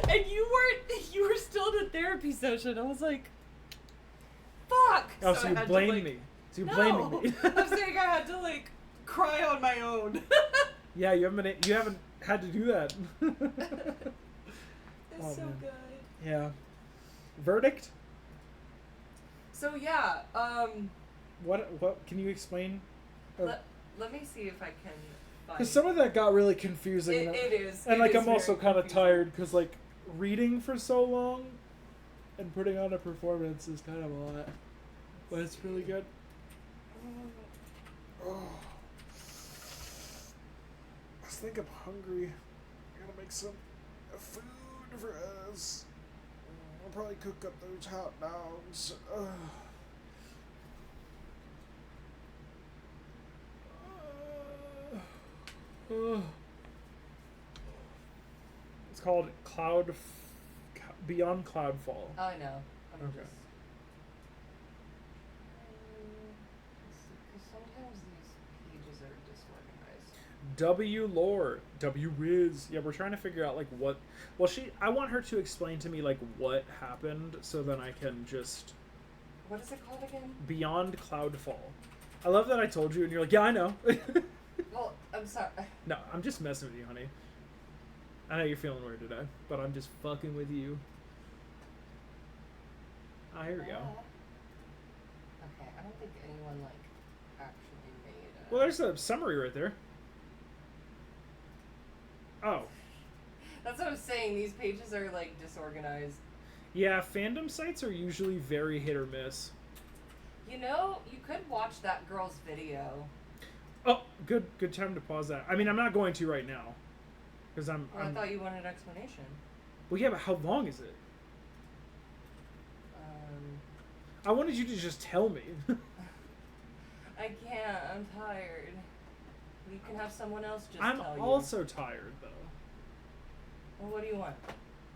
And you were still in a therapy session. I was like, fuck! Oh, so you blame me. So you're blaming me. I'm saying I had to, like, cry on my own. Yeah, you haven't had to do that. It's so good. Yeah. Verdict? So yeah, What can you explain? let me see if I can find. Because some of that got really confusing. It is. And it like is I'm also very kind of confusing. tired because like reading for so long and putting on a performance is kind of a lot. But it's really good. Oh. I think I'm hungry. I gotta make some food for us. I'll probably cook up those hot dogs. It's called Beyond Cloudfall. Oh, I know. I'm Okay. just. Because sometimes these pages are disorganized. W lore, W Riz. Yeah, we're trying to figure out like what. Well, I want her to explain to me like what happened, so then I can just. What is it called again? Beyond Cloudfall. I love that I told you, and you're like, yeah, I know. Well, I'm sorry. No, I'm just messing with you, honey. I know you're feeling weird today, but I'm just fucking with you. Ah, here we go. Okay, I don't think anyone like actually made it. Well, there's a summary right there. Oh. That's what I was saying. These pages are like disorganized. Yeah, fandom sites are usually very hit or miss. You know, you could watch that girl's video. Oh, good time to pause that. I mean, I'm not going to right now. Because Well, I thought you wanted an explanation. Well, yeah, but how long is it? I wanted you to just tell me. I can't. I'm tired. You can have someone else just I'm tell you. also tired, though. Well, what do you want?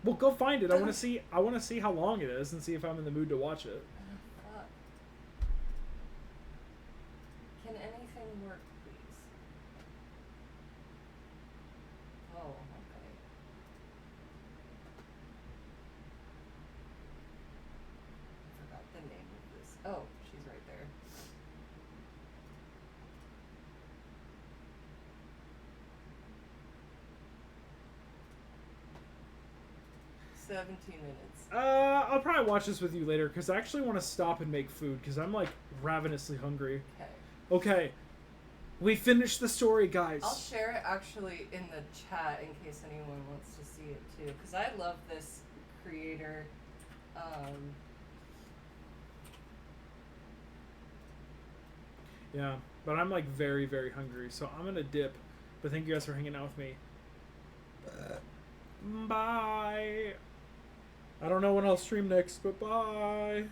Well, go find it. I want to see how long it is and see if I'm in the mood to watch it. Fuck. Can anything work, please? Oh, okay. I forgot the name of this. Oh, she's right there. "17 minutes. I'll probably watch this with you later because I actually want to stop and make food because I'm like ravenously hungry. Okay. Okay, we finished the story, guys. I'll share it actually in the chat in case anyone wants to see it too, because I love this creator. Yeah, but I'm like very, very hungry, so I'm gonna dip. But thank you guys for hanging out with me. Bye. I don't know when I'll stream next, but bye.